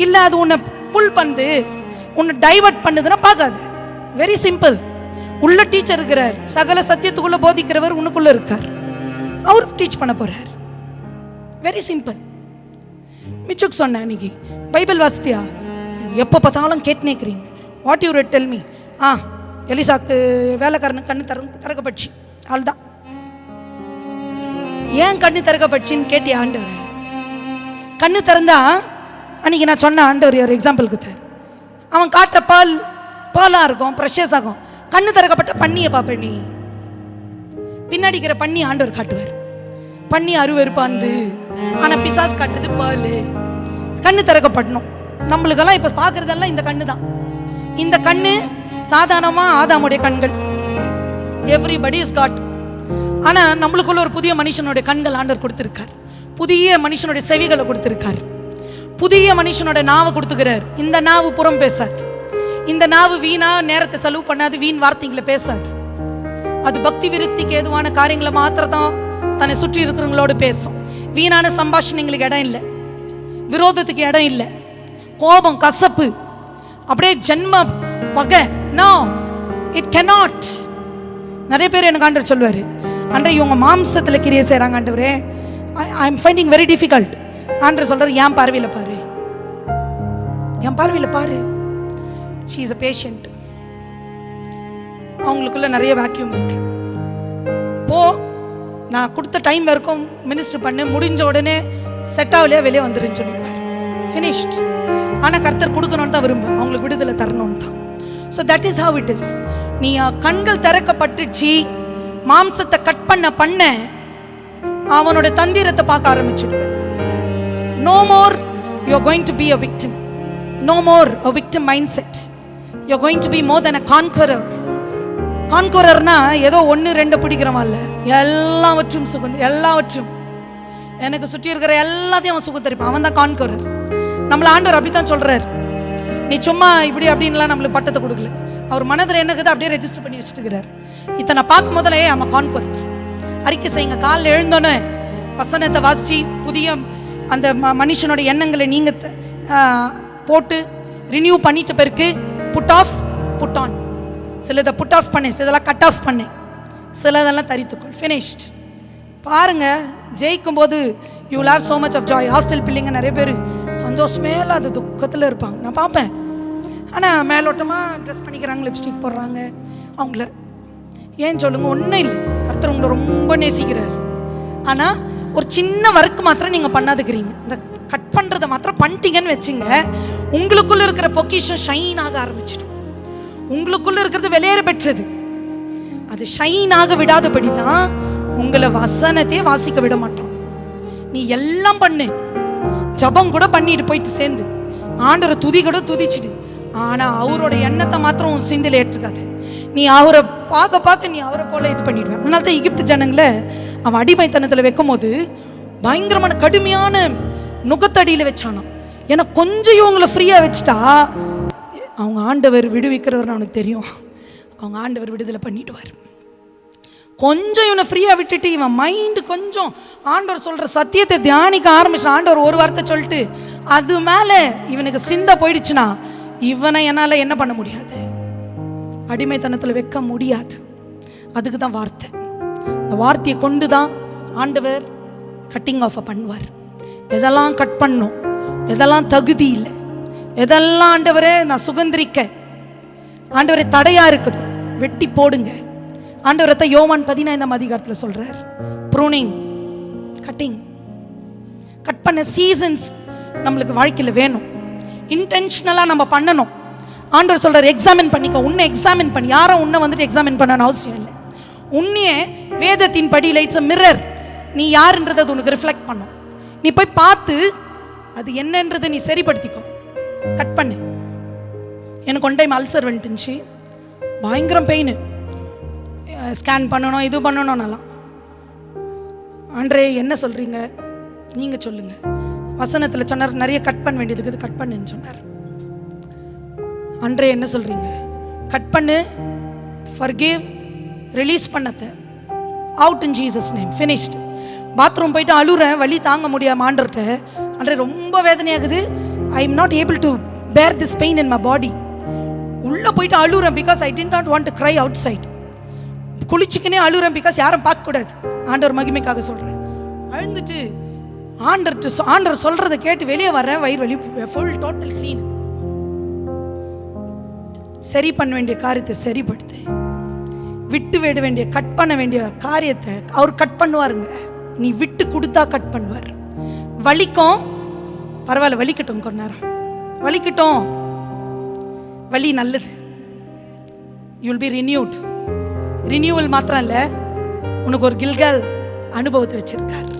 இல்லை அது உன்னை புல் பண்ணுது, உன்னை டைவர்ட் பண்ணுதுன்னா பார்க்காது. Very simple. உள்ள டீச்சர் இருக்கிறார், சகல சத்தியத்துக்குள்ள போதிக்கிறவர் உனக்குள்ள இருக்கார், அவர் டீச் பண்ண போறார். Very simple. மிச்சுக்கு சொன்னேன் அன்னைக்கு, பைபிள் வாசித்தியா? எப்போ பார்த்தாலும் கேட்டுனே இருக்கிறீங்க. What you read tell me? எலிசாக்கு வேலைக்காரனுக்கு கண்ணு திறக்கப்பட்டுச்சு, ஆள்தான். ஏன் கண்ணு திறக்கப்பட்டுச்சின்னு கேட்டிய ஆண்டவர்? கண்ணு திறந்தா அன்னைக்கு நான் சொன்ன ஆண்டவர் ஒரு எக்ஸாம்பிள் கொடுத்தார். அவன் காட்டுற பாலா இருக்கும், ப்ரெஷஸ் ஆகும். கண்ணு திறக்கப்பட்ட பண்ணியை பார்ப்பேன், நீ பின்னாடிக்கிற பண்ணி ஆண்டவர் காட்டுவார். பண்ணி அருவருப்பாந்து, ஆனால் பிசாஸ் காட்டுறது பால். கண்ணு திறக்கப்படணும். நம்மளுக்கெல்லாம் இப்போ பார்க்குறதெல்லாம் இந்த கண்ணு தான். இந்த கண்ணு சாதாரணமாக ஆதாமுடைய கண்கள், எவ்ரிபடி இஸ் காட். ஆனால் நம்மளுக்குள்ள ஒரு புதிய மனுஷனுடைய கண்கள் ஆண்டவர் கொடுத்துருக்கார். புதிய மனுஷனுடைய செவிகளை கொடுத்துருக்கார். புதிய மனுஷனோட நாவை கொடுத்துக்கிறார். இந்த நாவு புறம் பேசாது, இந்த நாவு வீணா நேரத்தை செலவு பண்ணாது, வீண் வார்த்தைகளை பேசாது. அது பக்தி விருத்திக்கு ஏதுவான காரியங்களை மாத்திரதான் தன்னை சுற்றி இருக்கிறவங்களோடு பேசும். வீணான சம்பாஷணைங்களுக்கு இடம் இல்லை, விரோதத்துக்கு இடம் இல்லை, கோபம் கசப்பு அப்படியே ஜென்ம பகை. No, it cannot. நிறைய பேர் எனக்கு ஆண்டவர் சொல்லுவார், அன்றை இவங்க மாம்சத்தில் கிரியை செய்கிறாங்க ஆண்டவரே, I am finding very difficult. ஆண்டவர் சொல்கிறார், என் பார்வையில் பாரு, என் பார்வையில் பாரு. She is a patient. அவங்களுக்குள்ள நிறைய வேக்யூம் இருக்கு. போ, நான் கொடுத்த டைம் வரைக்கும் மினிஸ்டர் பண்ணு, முடிஞ்ச உடனே செட் ஆகலையா வெளியே வந்துருன்னு சொல்லிடுவார். ஃபினிஷ்ட். ஆனால் கர்த்தர் கொடுக்கணும்னு தான் விரும்ப, அவங்களுக்கு விடுதலை தரணும்னு தான். So that is how it is. நீ கண்கள் திறக்கப்பட்டுச்சு, மாம்சத்தை கட் பண்ண அவனோட தந்திரத்தை பார்க்க ஆரம்பிச்சுடுவேன். No more you are going to be a victim. No more a victim mindset. You are going to be more then a conqueror. கான்கரர்னா ஏதோ 1-2 பிடிக்கிறவன் இல்லை, எல்லாவற்றும் சுகந்து, எல்லாவற்றும் எனக்கு சுற்றி இருக்கிற எல்லாத்தையும் அவன் சுகத்தரிப்பான். அவன் தான் கான்கரர். நம்மள ஆண்டவர் அப்படித்தான் சொல்றார். நீ சும்மா இப்படி அப்படின்லாம் நம்மளுக்கு பட்டத்தை கொடுக்கல. அவர் மனதில் என்னக்குது அப்படியே ரெஜிஸ்டர் பண்ணி வச்சுட்டுக்கிறார். இத்தனை பார்க்கும் முதலே அவன் கான்கரர். அறிக்கை செய்யுங்க. காலில் எழுந்தோன்னு வசனத்தை வாசிச்சு புதிய அந்த மனுஷனோட எண்ணங்களை நீங்க போட்டு ரினியூ பண்ணிட்ட பிறகு புட் ஆஃப் புட் ஆன். சிலதை புட் ஆஃப் பண்ணேன், சிலதெல்லாம் கட் ஆஃப் பண்ணேன், சிலதெல்லாம் தரித்துக்கொள். ஃபினிஷ்ட். பாருங்க, ஜெயிக்கும் போது you will have so much of joy. Hostel பிள்ளைங்க நிறைய பேர் சந்தோஷமே இல்லாத துக்கத்தில் இருப்பாங்க, நான் பார்ப்பேன். ஆனால் மேலோட்டமாக ட்ரெஸ் பண்ணிக்கிறாங்க, லிப்ஸ்டிக் போடுறாங்க. அவங்கள ஏன் சொல்லுங்க, ஒன்றும் இல்லை, கர்த்தர் உங்களை ரொம்ப நேசிக்கிறார். ஆனால் ஒரு சின்ன ஒர்க் மாத்திரம் நீங்கள் பண்ணாதுக்கிறீங்க. இந்த கட் பண்ணுறதை மாத்திரம் பண்ணிட்டீங்கன்னு வச்சுங்க, உங்களுக்குள்ள இருக்கிற பொக்கிஷம் ஷைன் ஆக ஆரம்பிச்சிடும். உங்களுக்குள்ள இருக்கிறது வெளியேற பெற்றது, அது ஷைன் ஆக விடாதபடி தான் உங்களை வசனத்தையே வாசிக்க விட மாட்டோம். நீ எல்லாம் பண்ணு, ஜபம் கூட பண்ணிட்டு போயிட்டு சேர்ந்து ஆண்டவரை துதி கூட துதிச்சுடு. ஆனால் அவரோட எண்ணத்தை மாத்திரம் உன் சிந்தையில் ஏற்றுக்காது. நீ அவரை பார்க்க நீ அவரை போல இது பண்ணிடுவேன். அதனால தான் எகிப்து ஜனங்களை அவன் அடிமைத்தனத்தில் வைக்கும் போது பயங்கரமான கடுமையான நுகத்தடியில் வச்சானா. ஏன்னா கொஞ்சம் இவங்களை ஃப்ரீயாக வச்சுட்டா அவங்க ஆண்டவர் விடுவிக்கிறவர் அவனுக்கு தெரியும். அவங்க ஆண்டவர் விடுதலை பண்ணிடுவார். கொஞ்சம் இவனை ஃப்ரீயாக விட்டுட்டு இவன் மைண்டு கொஞ்சம் ஆண்டவர் சொல்கிற சத்தியத்தை தியானிக்க ஆரம்பிச்சு, ஆண்டவர் ஒரு வார்த்தை சொல்லிட்டு அது மேலே இவனுக்கு சிந்தை போயிடுச்சுன்னா இவனை என்னால் என்ன பண்ண முடியாது, அடிமைத்தனத்தில் வைக்க முடியாது. அதுக்கு தான் வார்த்தை. இந்த வார்த்தையை கொண்டு தான் ஆண்டவர் கட்டிங் ஆஃப் பண்ணுவார். எதெல்லாம் கட் பண்ணும், எதெல்லாம் தகுதி இல்லை, எதெல்லாம் ஆண்டவரே நான் சுதந்திரிக்க ஆண்டவரே தடையா இருக்குது, வெட்டி போடுங்க. ஆண்டவரத்தை யோவான் 15 அதிகாரத்தில் சொல்றார். ப்ரூனிங், கட்டிங், கட் பண்ண சீசன்ஸ் நம்மளுக்கு வாழ்க்கையில் வேணும். இன்டென்ஷனலாக நம்ம பண்ணணும். ஆண்டவர் சொல்றார், எக்ஸாமின் பண்ணிக்க, உன்னை எக்ஸாமின் பண்ணி. யாரும் உன்னை வந்துட்டு எக்ஸாமின் பண்ணணும் அவசியம் இல்லை. உன்னையே வேதத்தின் படி லைட்ஸ் மிரர், நீ யாருன்றதை அது உனக்கு ரிஃப்ளெக்ட் பண்ணும். நீ போய் பார்த்து அது என்னன்றதை நீ சரிப்படுத்திக்கோ, கட் பண்ணு. எனக்கு ஒன் டைம் அல்சர் வந்துட்டுச்சு, பயங்கரம் பெயின், ஸ்கேன் பண்ணணும், இது பண்ணணும். நல்லா ஆண்டரே என்ன சொல்கிறீங்க நீங்கள் சொல்லுங்கள். வசனத்தில் சொன்னார், நிறைய கட் பண்ண வேண்டியதுக்கு கட் பண்ணுன்னு சொன்னார். ஆண்டரே என்ன சொல்கிறீங்க, கட் பண்ணு, ஃபர்கிவ், ரிலீஸ் பண்ணத்த, out in Jesus name, finished. Bathroom போயிட்டு அழுறேன், வலி தாங்க முடியாம ஆண்டர்கிட்ட, ஆண்டரே ரொம்ப வேதனையாகுது, I am not able to bear this pain in my body. உள்ளே போயிட்டு அழுறேன், because I did not want to cry outside. குளிச்சுக்கினே அழுறேன், பிகாஸ் யாரும் பார்க்கக்கூடாது, ஆண்டவர் மகிமைக்காக சொல்கிறேன். அழுந்துட்டு ஆண்டர் சொல்கிறத கேட்டு வெளியே வர்றேன், வயிறு வலி, ஃபுல் டோட்டல் க்ளீன். சரி பண்ண வேண்டிய காரியத்தை சரிப்படுத்து, விட்டு விட வேண்டிய கட் பண்ண வேண்டிய காரியத்தை அவர் கட் பண்ணுவாருங்க. நீ விட்டு கொடுத்தா கட் பண்ணுவார். வலிக்கும், பரவாயில்ல வலிக்கட்டும், கொஞ்ச நேரம் வலிக்கட்டும், வலி நல்லது. You will be renewed. Renewal மாத்திரம் இல்லை, உனக்கு ஒரு கில்கால் அனுபவத்தை வச்சிருக்கார்.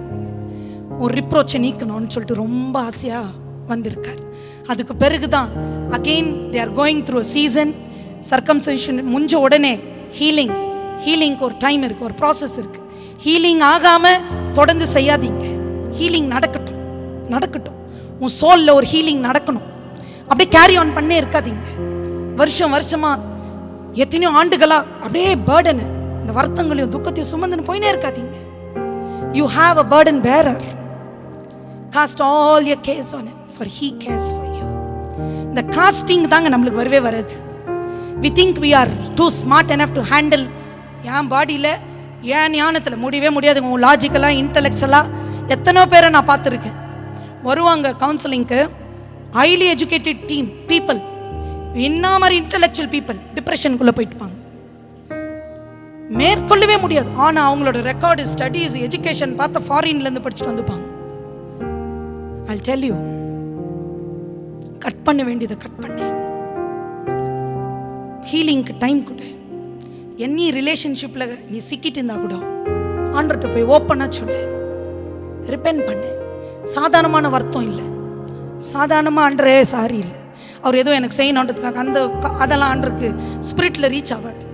ஒரு ரிப்ரோச்சை நீக்கணும்னு சொல்லிட்டு ரொம்ப ஆசையாக வந்திருக்கார். அதுக்கு பிறகு தான் again they are going through season. Circumcision முடிஞ்ச உடனே ஹீலிங்க்கு ஒரு டைம் இருக்குது, ஒரு ப்ராசஸ் இருக்குது. ஹீலிங் ஆகாமல் தொடர்ந்து செய்யாதீங்க. ஹீலிங் நடக்கட்டும். உன் சோலில் ஒரு ஹீலிங் நடக்கணும். அப்படியே கேரி ஆன் பண்ணே இருக்காதீங்க. வருஷமாக எத்தனையோ ஆண்டுகளா அப்படியே பேர்டன், இந்த வருத்தங்களையும் துக்கத்தையும் சுமந்துன்னு போயினே இருக்காதீங்க. You have a burden bearer. Cast all your cares on him, for he cares for you. இந்த காஸ்டிங் தாங்க நம்மளுக்கு வரவே வராது. We think we are too smart enough to handle. என் பாடியில் என் ஞானத்தில் முடியவே முடியாதுங்க. உன் லாஜிக்கலாக இன்டலெக்சுவலாக எத்தனோ பேரை நான் பார்த்துருக்கேன். வருவாங்க கவுன்சிலிங்க்கு, ஹைலி எஜுகேட்டட் டீம் பீப்புள், என்ன மாதிரி இன்டலெக்சுவல் பீப்புள் டிப்ரெஷனுக்குள்ளே போயிட்டுப்பாங்க, மேற்கொள்ளவே முடியாது. ஆனால் அவங்களோட ரெக்கார்டு, ஸ்டடீஸ், எஜுகேஷன் பார்த்து ஃபாரின்லேருந்து படிச்சுட்டு வந்துப்பாங்க. I'll tell you, கட் பண்ண வேண்டியதை கட் பண்ணு. ஹீலிங்க்கு டைம் கொடு. என்னி ரிலேஷன்ஷிப்பில் நீ சிக்கிட்டு இருந்தா கூட ஆண்டர்கிட்ட போய் ஓப்பனாக சொல்லு, ரிப்பென்ட் பண்ணு. சாதாரணமான வருத்தம் இல்லை, சாதாரணமாக ஆண்டரே சாரி இல்லை, அவர் ஏதோ எனக்கு செய்யணுன்றதுக்காக அதெல்லாம் ஆண்டருக்கு ஸ்பிரிட்டில் ரீச் ஆகாது.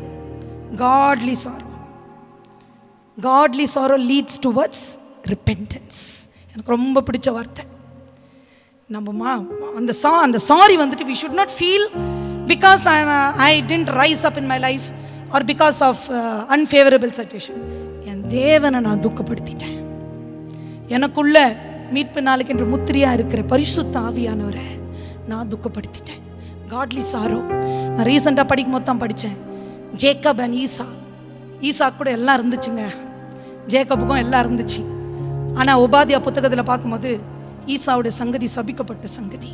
காட்லி சாரோ லீட்ஸ் டுவர்ட்ஸ் ரிப்பென்டன்ஸ். எனக்கு ரொம்ப பிடிச்ச வார்த்தை. நம்ம அந்த சாரி வந்துட்டு we should not feel because I didn't rise up in my life or because of unfavorable situation. என் தேவனை நான் துக்கப்படுத்திட்டேன். எனக்குள்ள மீட்பு நாளுக்கு என்று முத்திரையா இருக்கிற பரிசுத்த ஆவியானவரை நான் துக்கப்படுத்திட்டேன். காட்லி சாரோ. நான் ரீசெண்டாக படிக்கும் போது தான் படித்தேன். ஜேக்கப் அண்ட் ஈசா கூட எல்லாம் இருந்துச்சுங்க. ஜேக்கப்புக்கும் எல்லாம் இருந்துச்சு. ஆனால் உபாதியா புத்தகத்தில் பார்க்கும்போது ஈசாவுடைய சங்கதி சபிக்கப்பட்ட சங்கதி.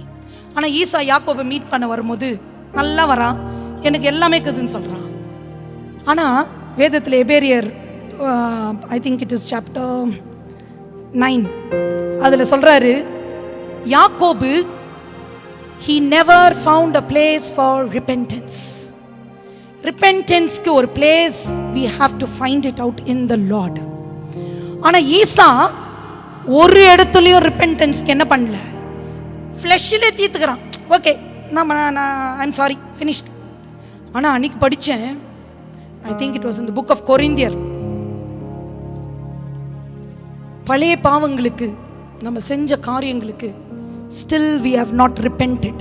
ஆனால் ஈசா யாக்கோபை மீட் பண்ண வரும்போது நல்லா வரான், எனக்கு எல்லாமே இருக்குதுன்னு சொல்கிறான். ஆனால் வேதத்தில் எபேரியர் I think it is chapter 9 அதில் சொல்கிறாரு, யாக்கோபு he never found a place for repentance. Repentance-க்கு ஒரு place we have to find it out in the Lord. ஆனால் ஈசா ஒரு இடத்துலையும் ரிப்பென்டன்ஸ்க்கு என்ன பண்ணல, ஃப்ளெஷ்ஷிலே தீர்த்துக்கிறான். Okay, I'm sorry, finished. ஆனால் அன்னைக்கு படித்தேன், I think it was in the book of கொரிந்தியர், பழைய பாவங்களுக்கு நம்ம செஞ்ச காரியங்களுக்கு still we have not repented.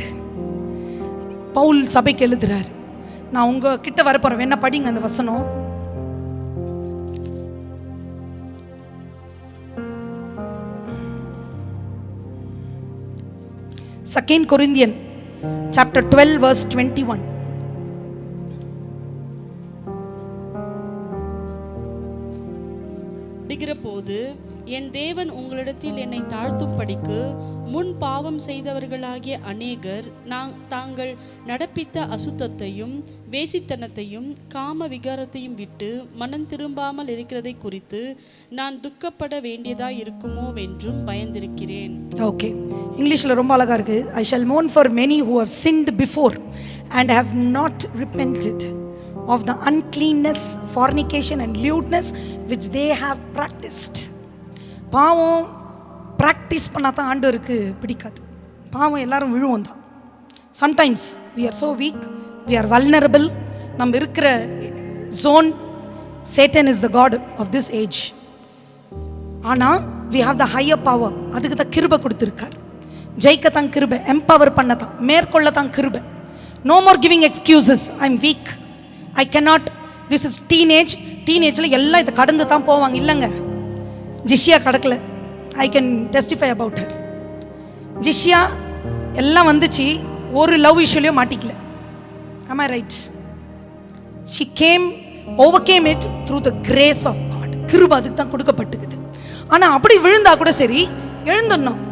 Pavul சபைக்கு எழுதுறாரு. நான் உங்க கிட்ட வரப்போறேன், என்ன படிங்க அந்த வசனம். Second Corinthians chapter 12 verse 21. போது என் தேவன் உங்களிடத்தில் என்னை தாழ்த்தும்படிக்கு முன் பாவம் செய்தவர்களாகிய அநேகர் தாங்கள் நடப்பித்த அசுத்தத்தையும் வேசித்தனத்தையும் காம விகாரத்தையும் விட்டு மனம் திரும்பாமல் இருக்கிறதை குறித்து நான் துக்கப்பட வேண்டியதா இருக்குமோ என்றும் பயந்திருக்கிறேன். ஓகே, இங்கிலீஷ்ல ரொம்ப அழகா இருக்கு. I shall mourn for many who have sinned before and have not repented of the uncleanness, fornication and lewdness which they have practiced. பாவம் ப்ராக்டிஸ் பண்ணால் தான் ஆண்டவருக்கு பிடிக்காது. பாவம் எல்லாரும் விழுவோம் தான். Sometimes we are so weak, we are vulnerable. நம்ம இருக்கிற zone, Satan is the god of this age. ஆனால் we have the higher power. அதுக்கு தான் கிருபை கொடுத்துருக்கார். ஜெயிக்க தான் கிருபை, எம்பவர் பண்ண தான், மேற்கொள்ள தான் கிருபை. No more giving excuses. I'm weak, I cannot. This is teenage. டீனேஜில் எல்லாம் இதை கடந்து தான் போவாங்க. இல்லைங்க, ஜிஷியா கடக்கல. I can testify about her. ஜிஷியா எல்லாம் வந்துச்சு, ஒரு லவ் இஷ்யூலையும் மாட்டிக்கல. am I right? she overcame it through the grace of God. கிருபை அதுக்கு தான் கொடுக்கப்பட்டுக்குது. ஆனால் அப்படி விழுந்தா கூட சரி, எழுந்துடணும்.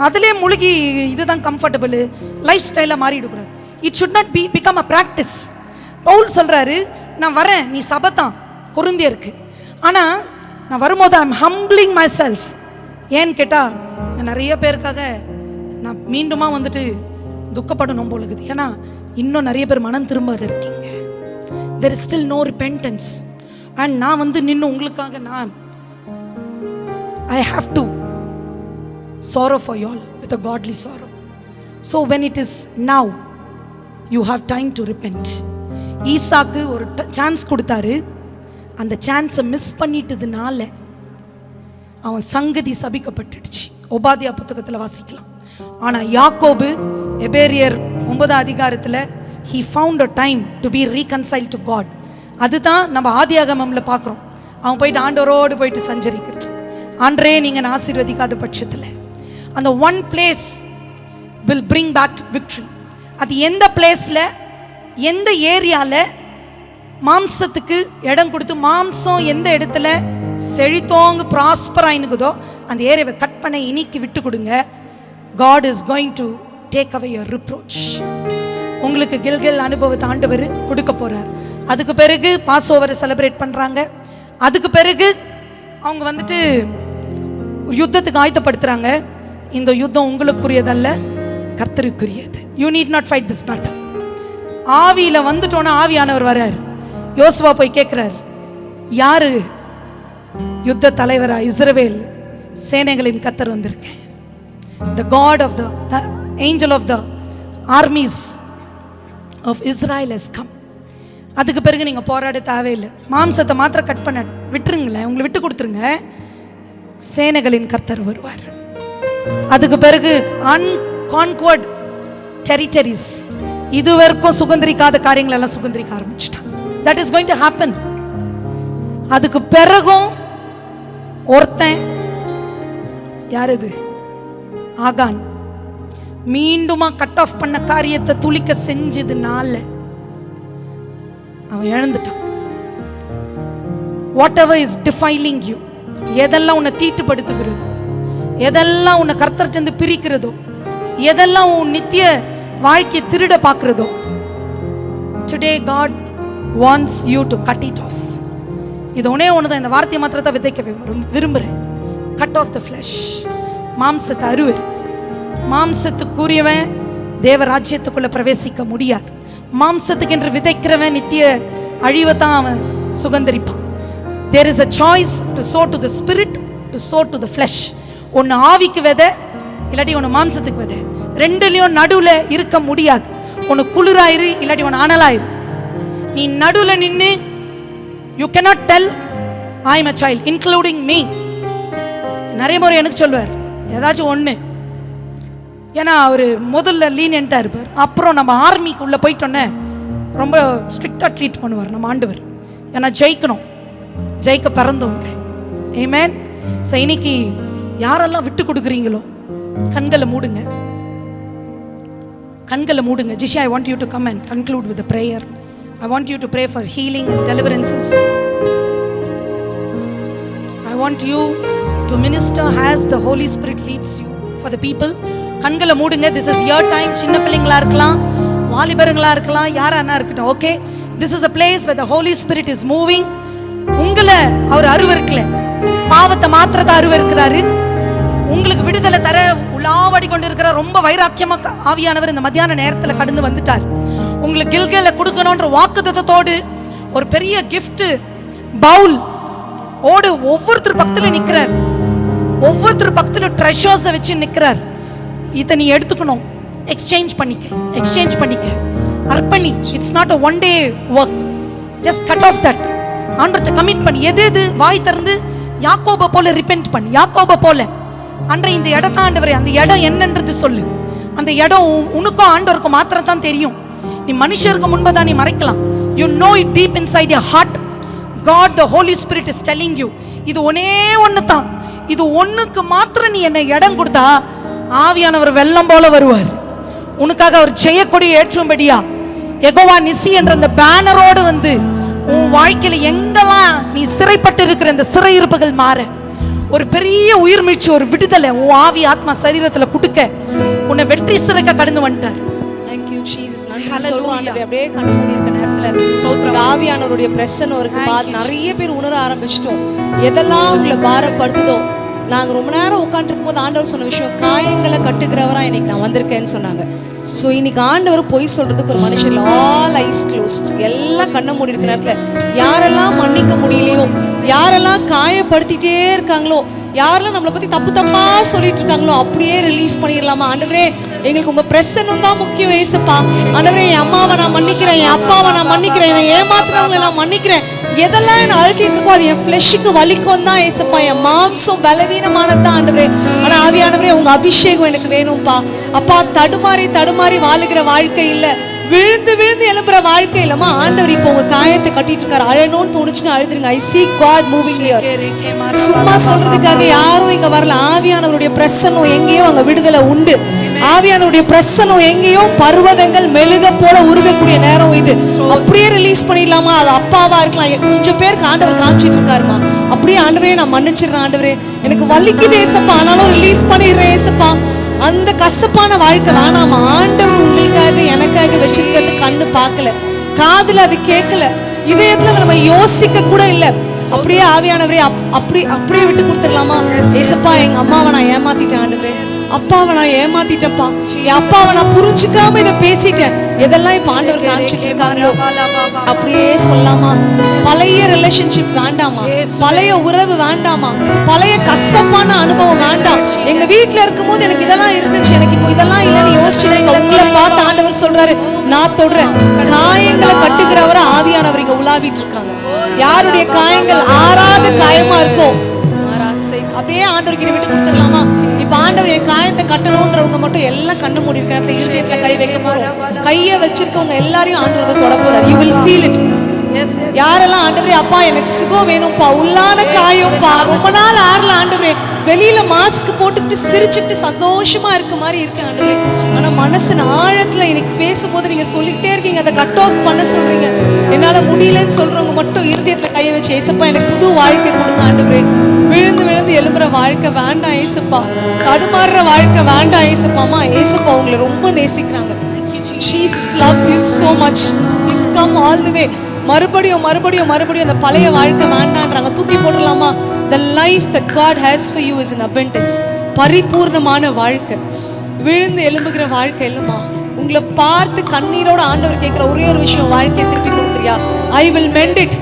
அதிலே முழுகி இதுதான் கம்ஃபர்டபுள் லைஃப் ஸ்டைலாக மாறிடக்கூடாது. It should not become a practice. Paul சொல்கிறாரு, நான் வரேன், நீ சபத்தான் கொரிந்தியருக்கு, ஆனால் நான் வரும்போது I am humbling myself. ஏன்னு கேட்டால் நிறைய பேருக்காக நான் மீண்டுமா வந்துட்டு துக்கப்படணும் போலுக்குது. ஏன்னா இன்னும் நிறைய பேர் மனம் திரும்பாத இருக்கீங்க. there is still no repentance. and நான் வந்து நின்று உங்களுக்காக நான் I have to sorrow for you all with a godly sorrow. So when it is now, you have time to repent. ஈசாக்கு ஒரு சான்ஸ் கொடுத்தாரு. அந்த சான்ஸை மிஸ் பண்ணிட்டதுனால அவன் சங்கதி சபிக்கப்பட்டுடுச்சு. ஒபாதியா புத்தகத்தில் வாசிக்கலாம். ஆனால் யாக்கோபு எபேரியர் 9 அதிகாரத்தில் he found a time to be reconciled to God. அதுதான் நம்ம ஆதியாகமம்ல பார்க்குறோம். அவன் போயிட்டு ஆண்டவரோடு போயிட்டு சஞ்சரிக்கிறது. ஆண்டரே நீங்கள் ஆசீர்வதிக்காத பட்சத்தில் அந்த one place will bring back victory. அது எந்த பிளேஸில், எந்த ஏரியாவில் மாம்சத்துக்கு இடம் கொடுத்து மாம்சம் எந்த இடத்துல செழித்தோங்க ப்ராஸ்பர் ஆயினுக்குதோ அந்த ஏரியாவை கட் பண்ண இனிக்கு விட்டு கொடுங்க. God is going to take away your reproach. உங்களுக்கு கில்கில் அனுபவத்தை ஆண்டவர் கொடுக்க போறார். அதுக்கு பிறகு பாஸ் ஓவரை செலிப்ரேட் பண்றாங்க. அதுக்கு பிறகு அவங்க வந்துட்டு யுத்தத்துக்கு ஆயத்தப்படுத்துறாங்க. இந்த யுத்தம் உங்களுக்குரியதல்ல, கர்த்தருக்குரியது. You need not fight this battle. ஆவியில வந்துட்டோன்னா ஆவியானவர் வரார். யோசுவா போய் கேட்கிறார், யாரு யுத்த தலைவரா? இஸ்ரவேல் சேனைகளின் கர்த்தர் வந்திருக்கேன். the god of the angel of the armies of Israel has come. அதுக்கு பிறகு நீங்க போராட தேவையில்லை. மாம்சத்தை மாத்திரம் கட் பண்ண விட்டுருங்களேன், உங்களை விட்டு கொடுத்துருங்க. சேனைகளின் கர்த்தர் வருவார். அதுக்கு பிறகு unconquered territories, இதுவரைக்கும் சுதந்திரிக்காத காரியங்கள் எல்லாம் சுதந்திரிக்க ஆரம்பிச்சிட்டாங்க. that is going to happen. அதுக்கு பிறகும் ஒருத்தன், யார் இது? ஆகான் மீண்டுமா கட் ஆஃப் பண்ண காரியத்தை துளிக்க செஞ்சதுனால அவன் இழந்துட்டான். வாட் எவர் இஸ் டிஃபைலிங் யூ, எதெல்லாம் உன்னை தீட்டுப்படுத்துகிறதோ, எதெல்லாம் உன்னை கர்த்தர்கிட்ட பிரிக்கிறதோ, எதெல்லாம் உன் நித்திய வாழ்க்கையை திருட பார்க்கிறதோ, today God wants you to cut it off. இது ஒன்னே ஒண்ணுதான். இந்த வார்த்தையை மாத்திரத்தை விதைக்க விரும்புறேன். Cut off the flesh. மாம்சத்தை அறுவை. மாம்சத்துக்குரியவன் தேவ ராஜ்யத்துக்குள்ள பிரவேசிக்க முடியாது. மாம்சத்துக்கு என்று விதைக்கிறவன் நித்திய அழிவை தான் அவன் சுகந்தரிப்பான். there is a choice to sow to the spirit, to sow to the flesh. ஒன்னு ஆவிக்கு விதை, இல்லாட்டி ஒன்னு மாம்சத்துக்கு விதை. ரெண்டுலயும் நடுவுல இருக்க முடியாது. ஒன்னு குளிராயிரு, இல்லாட்டி ஒன்னு அனலாயிரு. நீ நடுவுல நின்று you cannot tell I am a child, including me. நிறைய முறை எனக்கு சொல்வார், ஏதாச்சும் ஒன்று ஏன்னா அவர் முதல்ல லீனியன்ட்டாக இருப்பார், அப்புறம் நம்ம ஆர்மிக்குள்ளே போயிட்டோன்னே ரொம்ப ஸ்ட்ரிக்டாக ட்ரீட் பண்ணுவார் நம்ம ஆண்டவர். ஏன்னா ஜெயிக்கணும், ஜெயிக்க பிறந்தவங்க. ஆமென். ஸோ இன்னைக்கு யாரெல்லாம் விட்டு கொடுக்குறீங்களோ கண்களை மூடுங்க, கண்களை மூடுங்க. Jisha, I want you to come and conclude with a prayer. I want you to pray for healing and deliverances. I want you to minister as the Holy Spirit leads you for the people. கண்களை மூடுங்க. This is your time. சின்ன பிள்ளைங்களா இருக்கலாம், வாலிபருங்களா இருக்கலாம், யாரானா இருக்கட்டும். Okay, this is a place where the Holy Spirit is moving. உங்களை அவர் அருவருக்கல, பாவத்தை மாத்திரத்தை அருவருக்கிறாரு. உங்களுக்கு விடுதலை தர உலாவடி கொண்டு இருக்கிற ரொம்ப வைராக்கியமா ஆவியானவர் இந்த மத்தியான நேரத்தில் கடந்து வந்துட்டார். உங்களுக்கு கில்கேல கொடுக்கணும்ன்ற வாக்குத்தத்தோடு ஒரு பெரிய gift பவுல் ஓடு ஒவ்வொருத்தர் பக்கத்துல நிக்கிறார், ஒவ்வொருத்தர் பக்கத்துல ட்ரெஷர்ஸை வச்சு நிக்கிறார். இதை நீ எடுத்துக்கணும், எக்ஸ்சேஞ்ச் பண்ணிக்க, அர்ப்பணி. It's not a one day work. just cut off that. ஆண்டவர்ட்ட கமிட் பண்ணி எது வாய் திறந்து யாக்கோபை போல ரிப்பென்ட் பண்ணி, யாக்கோபை போல அன்றை இந்த இடத்த ஆண்டவரே, அந்த இடம் என்னன்றது சொல்லு. அந்த இடம் உனக்கும் ஆண்டவருக்கும் மாத்திரம் தான் தெரியும். நீ மனுஷருக்கு முன்பதான் நீ மறைக்கலாம். you know it deep inside your heart. God, the Holy Spirit is telling you, இது ஒன்னே ஒன்று தான், இது ஒன்றுக்கு மாத்திரம் நீ என்னை இடம் கொடுத்தா ஆவியானவர் வெள்ளம் போல வருவார். உனக்காக அவர் செய்யக்கூடிய ஏற்றும்படியா யெகோவா நிசி என்ற அந்த பேனரோடு வந்து உன் வாழ்க்கையில எங்கெல்லாம் நீ சிறைப்பட்டு இருக்கிற இந்த சிறையிருப்புகள் மாற, ஒரு பெரிய உயிர் மீட்சி, ஒரு விடுதலை உன் ஆவி ஆத்மா சரீரத்துல குடுக்க உன்னை வெற்றி சிறக்க கடந்து வந்துட்டார். Thank you Jesus. நன்றி சொல்றோம் ஆண்டவரே. அப்படியே கண்ணு மூடி இருக்க நேரத்துல ஆவியானவருடைய பிரசன்னம் இருக்கு. நிறைய பேர் உணர ஆரம்பிச்சிட்டோம். எதெல்லாம் உங்களை பாரப்படுத்துதோ, நாங்க ரொம்ப நேரம் உட்காந்துருக்கும் போது ஆண்டவர் சொன்ன விஷயம், காயங்களை கட்டுக்கிறவரா இன்னைக்கு நான் வந்திருக்கேன்னு சொன்னாங்க. ஸோ இன்னைக்கு ஆண்டவர் பொய் சொல்றதுக்கு ஒரு மனுஷன் ஆல் ஐஸ் க்ளோஸ்ட், எல்லாம் கண்ண மூடி இருக்க நேரத்துல யாரெல்லாம் மன்னிக்க முடியலையோ, யாரெல்லாம் காயப்படுத்திட்டே இருக்காங்களோ, யாரெல்லாம் நம்மளை பத்தி தப்பா சொல்லிட்டு இருக்காங்களோ அப்படியே ரிலீஸ் பண்ணிடலாமா? ஆண்டவரே, எங்களுக்கு உங்க பிரசன்னம் தான் முக்கியம் ஏசப்பா. ஆண்டவரே, என் அம்மாவை நான் மன்னிக்கிறேன், என் அப்பாவை நான் மன்னிக்கிறேன், என்னை ஏமாத்துறவங்களை நான் மன்னிக்கிறேன். எதெல்லாம் என்ன அழுத்திட்டு இருக்கோ அது என் ஃப்ளெஷுக்கு வலிக்கும் தான் ஏசப்பா, என் மாம்சம் பலவீனமானதான் ஆண்டவரே. ஆனா ஆவியானவரே, உங்க அபிஷேகம் எனக்கு வேணும்பா. அப்பா, தடுமாறி வாழுகிற வாழ்க்கை இல்லை, விழுந்து எழும்புற வாழ்க்கை இல்லமா ஆண்டவர். இப்போ உங்க காயத்தை கட்டிட்டு இருக்காரு. அழணும்னு தோணுச்சுன்னு அழுதுருங்க. I see God moving here. சும்மா சொல்றதுக்காக யாரும் இங்க வரல. ஆவியானவருடைய பிரசன்னம் எங்கேயோ அங்க விடுதலை உண்டு. ஆவியானவருடைய பிரசன்னம் எங்கேயோ பர்வதங்கள் மெழுக போல உருகக்கூடிய நேரம் இது. அப்படியே ரிலீஸ் பண்ணிடலாமா? அது அப்பாவா இருக்கலாம். கொஞ்சம் பேருக்கு ஆண்டவர் காமிச்சிட்டு இருக்காருமா. அப்படியே ஆண்டவரே, நான் மன்னிச்சிடுறேன் ஆண்டவரே, எனக்கு வலிக்குது ஏசப்பா, ஆனாலும் ரிலீஸ் பண்ணிடுறேன் ஏசப்பா. அந்த கசப்பான வாழ்க்கை வேணாமா? ஆண்டவர் உங்களுக்காக எனக்காக வச்சிருக்கிறது கண்ணு பார்க்கல, காதுல அது கேட்கல, இதயத்துல நம்ம யோசிக்க கூட இல்லை. அப்படியே ஆவியானவரே அப்படியே விட்டு கொடுத்துடலாமா? ஏசப்பா, எங்க அம்மாவை நான் ஏமாத்திட்டேன் ஆண்டவரே, அப்பாவை நான் ஏமாத்திட்டேன்ப்பா, என் அப்பாவை நான் புரிஞ்சுக்காம இதை பேசிட்டேன். எதெல்லாம் இப்ப ஆண்டவர் காமிச்சிட்டு இருக்காங்களோ அப்படியே சொல்லாமா? பழைய ரிலேஷன்ஷிப் வேண்டாமா? பழைய உறவு வேண்டாமா? பழைய கசப்பான அனுபவம் வேண்டாம். எங்க வீட்டுல இருக்கும் போது எனக்கு இதெல்லாம் இருந்துச்சு, எனக்கு இப்போ இதெல்லாம் இல்லைன்னு யோசிச்சு உங்களை பார்த்து ஆண்டவர் சொல்றாரு, நான் தொடுறேன். காயங்களை கட்டுகிறவரை ஆவியானவர் இங்க உலாவிட்டு இருக்காங்க. யாருடைய காயங்கள் ஆறாத காயமா இருக்கோ அப்படியே ஆண்டவர் கிட்ட விட்டு கொடுத்துடலாமா? இப்ப ஆண்டவர் என் காயத்தை கட்டணும்ன்றவங்க மட்டும் எல்லாம் கண்ணு மூடி இருக்கிற இருதயத்துல கை வைக்க போறோம். கையை வச்சிருக்கவங்க எல்லாரையும் ஆண்டவர் தொட போறாரு. You will feel it. யாரெல்லாம் ஆண்டவரே, அப்பா எனக்கு சுகம் வேணும்ப்பா, உள்ளான காயம்ப்பா, ரொம்ப நாள் ஆறல ஆண்டவரே, வெளியில மாஸ்க் போட்டுக்கிட்டு சிரிச்சுட்டு சந்தோஷமா இருக்க மாதிரி இருக்கேன் ஆண்டவரே, ஆனா மனசின் ஆழத்துல எனக்கு பேசும்போது நீங்க சொல்லிக்கிட்டே இருக்கீங்க, அதை கட் ஆஃப் பண்ண சொல்றீங்க. என்னால முடியலன்னு சொல்றவங்க மட்டும் இருதயத்துல கையை வச்சு, ஏசப்பா எனக்கு புது வாழ்க்கை கொடுங்க ஆண்டவரே. விழுந்து எழும்புற வாழ்க்கை வேண்டாம் ஏசப்பா, தடுமாறுற வாழ்க்கை வேண்டாம் ஏசப்பாமா. ஏசப்பா உங்களை ரொம்ப நேசிக்கிறாங்க. Jesus loves you so much. He's come all the way. மறுபடியும் அந்த பழைய வாழ்க்கை வேண்டான்றாங்க. தூக்கி போடலாமா? The life that God has for you is in abundance. பரிபூர்ணமான வாழ்க்கை, விழுந்து எழும்புகிற வாழ்க்கை இல்லைம்மா. உங்களை பார்த்து கண்ணீரோட ஆண்டவர் கேட்குற ஒரே ஒரு விஷயம், வாழ்க்கையை திருப்பி கொடுக்குறியா? I will mend it.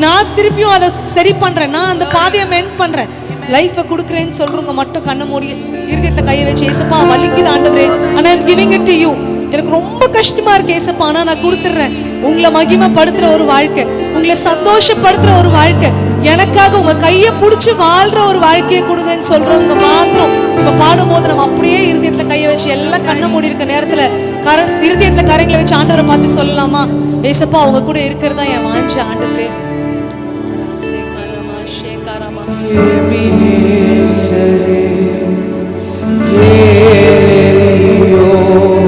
நான் திருப்பியும் அதை சரி பண்றேன், நான் அந்த பாதையை மெண்ட் பண்றேன், லைஃபை கொடுக்குறேன்னு சொல்றவங்க மட்டும் கண்ண மூடி இருதயத்தை கையை வச்சு, ஏசப்பா வலிக்குது ஆண்டவரே, ஆனா I'm giving it to you. எனக்கு ரொம்ப கஷ்டமா இருக்கு ஏசப்பா, ஆனா நான் கொடுத்துட்றேன். உங்களை மகிமைப்படுத்துற ஒரு வாழ்க்கை, உங்களை சந்தோஷப்படுத்துற ஒரு வாழ்க்கை, எனக்காக உங்க கையை பிடிச்சி வாழ்ற ஒரு வாழ்க்கையை கொடுங்கன்னு சொல்றவங்க மாத்திரம் இப்ப பாடும்போது நம்ம அப்படியே இருதயத்துல கையை வச்சு எல்லாம் கண்ணை மூடி இருக்க நேரத்துல இருதயத்துல கரைங்களை வச்சு ஆண்டவரை பார்த்து சொல்லலாமா? ஏசப்பா அவங்க கூட இருக்கிறதா என் வாஞ்ச ஆண்டவரே.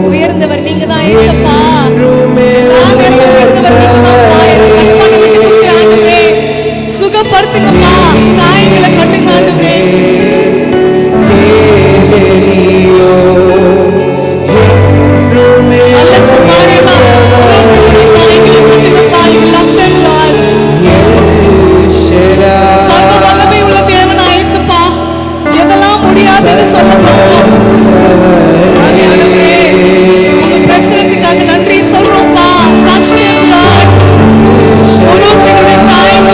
உயர்ந்தவர் நீங்க தான் ஏசப்பா. உயர்ந்தவர் நீங்க தான். சுகப்படுத்துங்கப்பா, காயங்களை கட்டுங்க ஆண்டவரே. அல்ல சமாரியமா காயங்களை கட்டுங்கப்பா. சர்வ வல்லமை உள்ள தேவனா ஏசப்பா, எதெல்லாம் முடியாதுன்னு சொல்லப்படும் உங்க பிரசனத்துக்காக நன்றி சொல்றோம்ப்பா. காயங்களை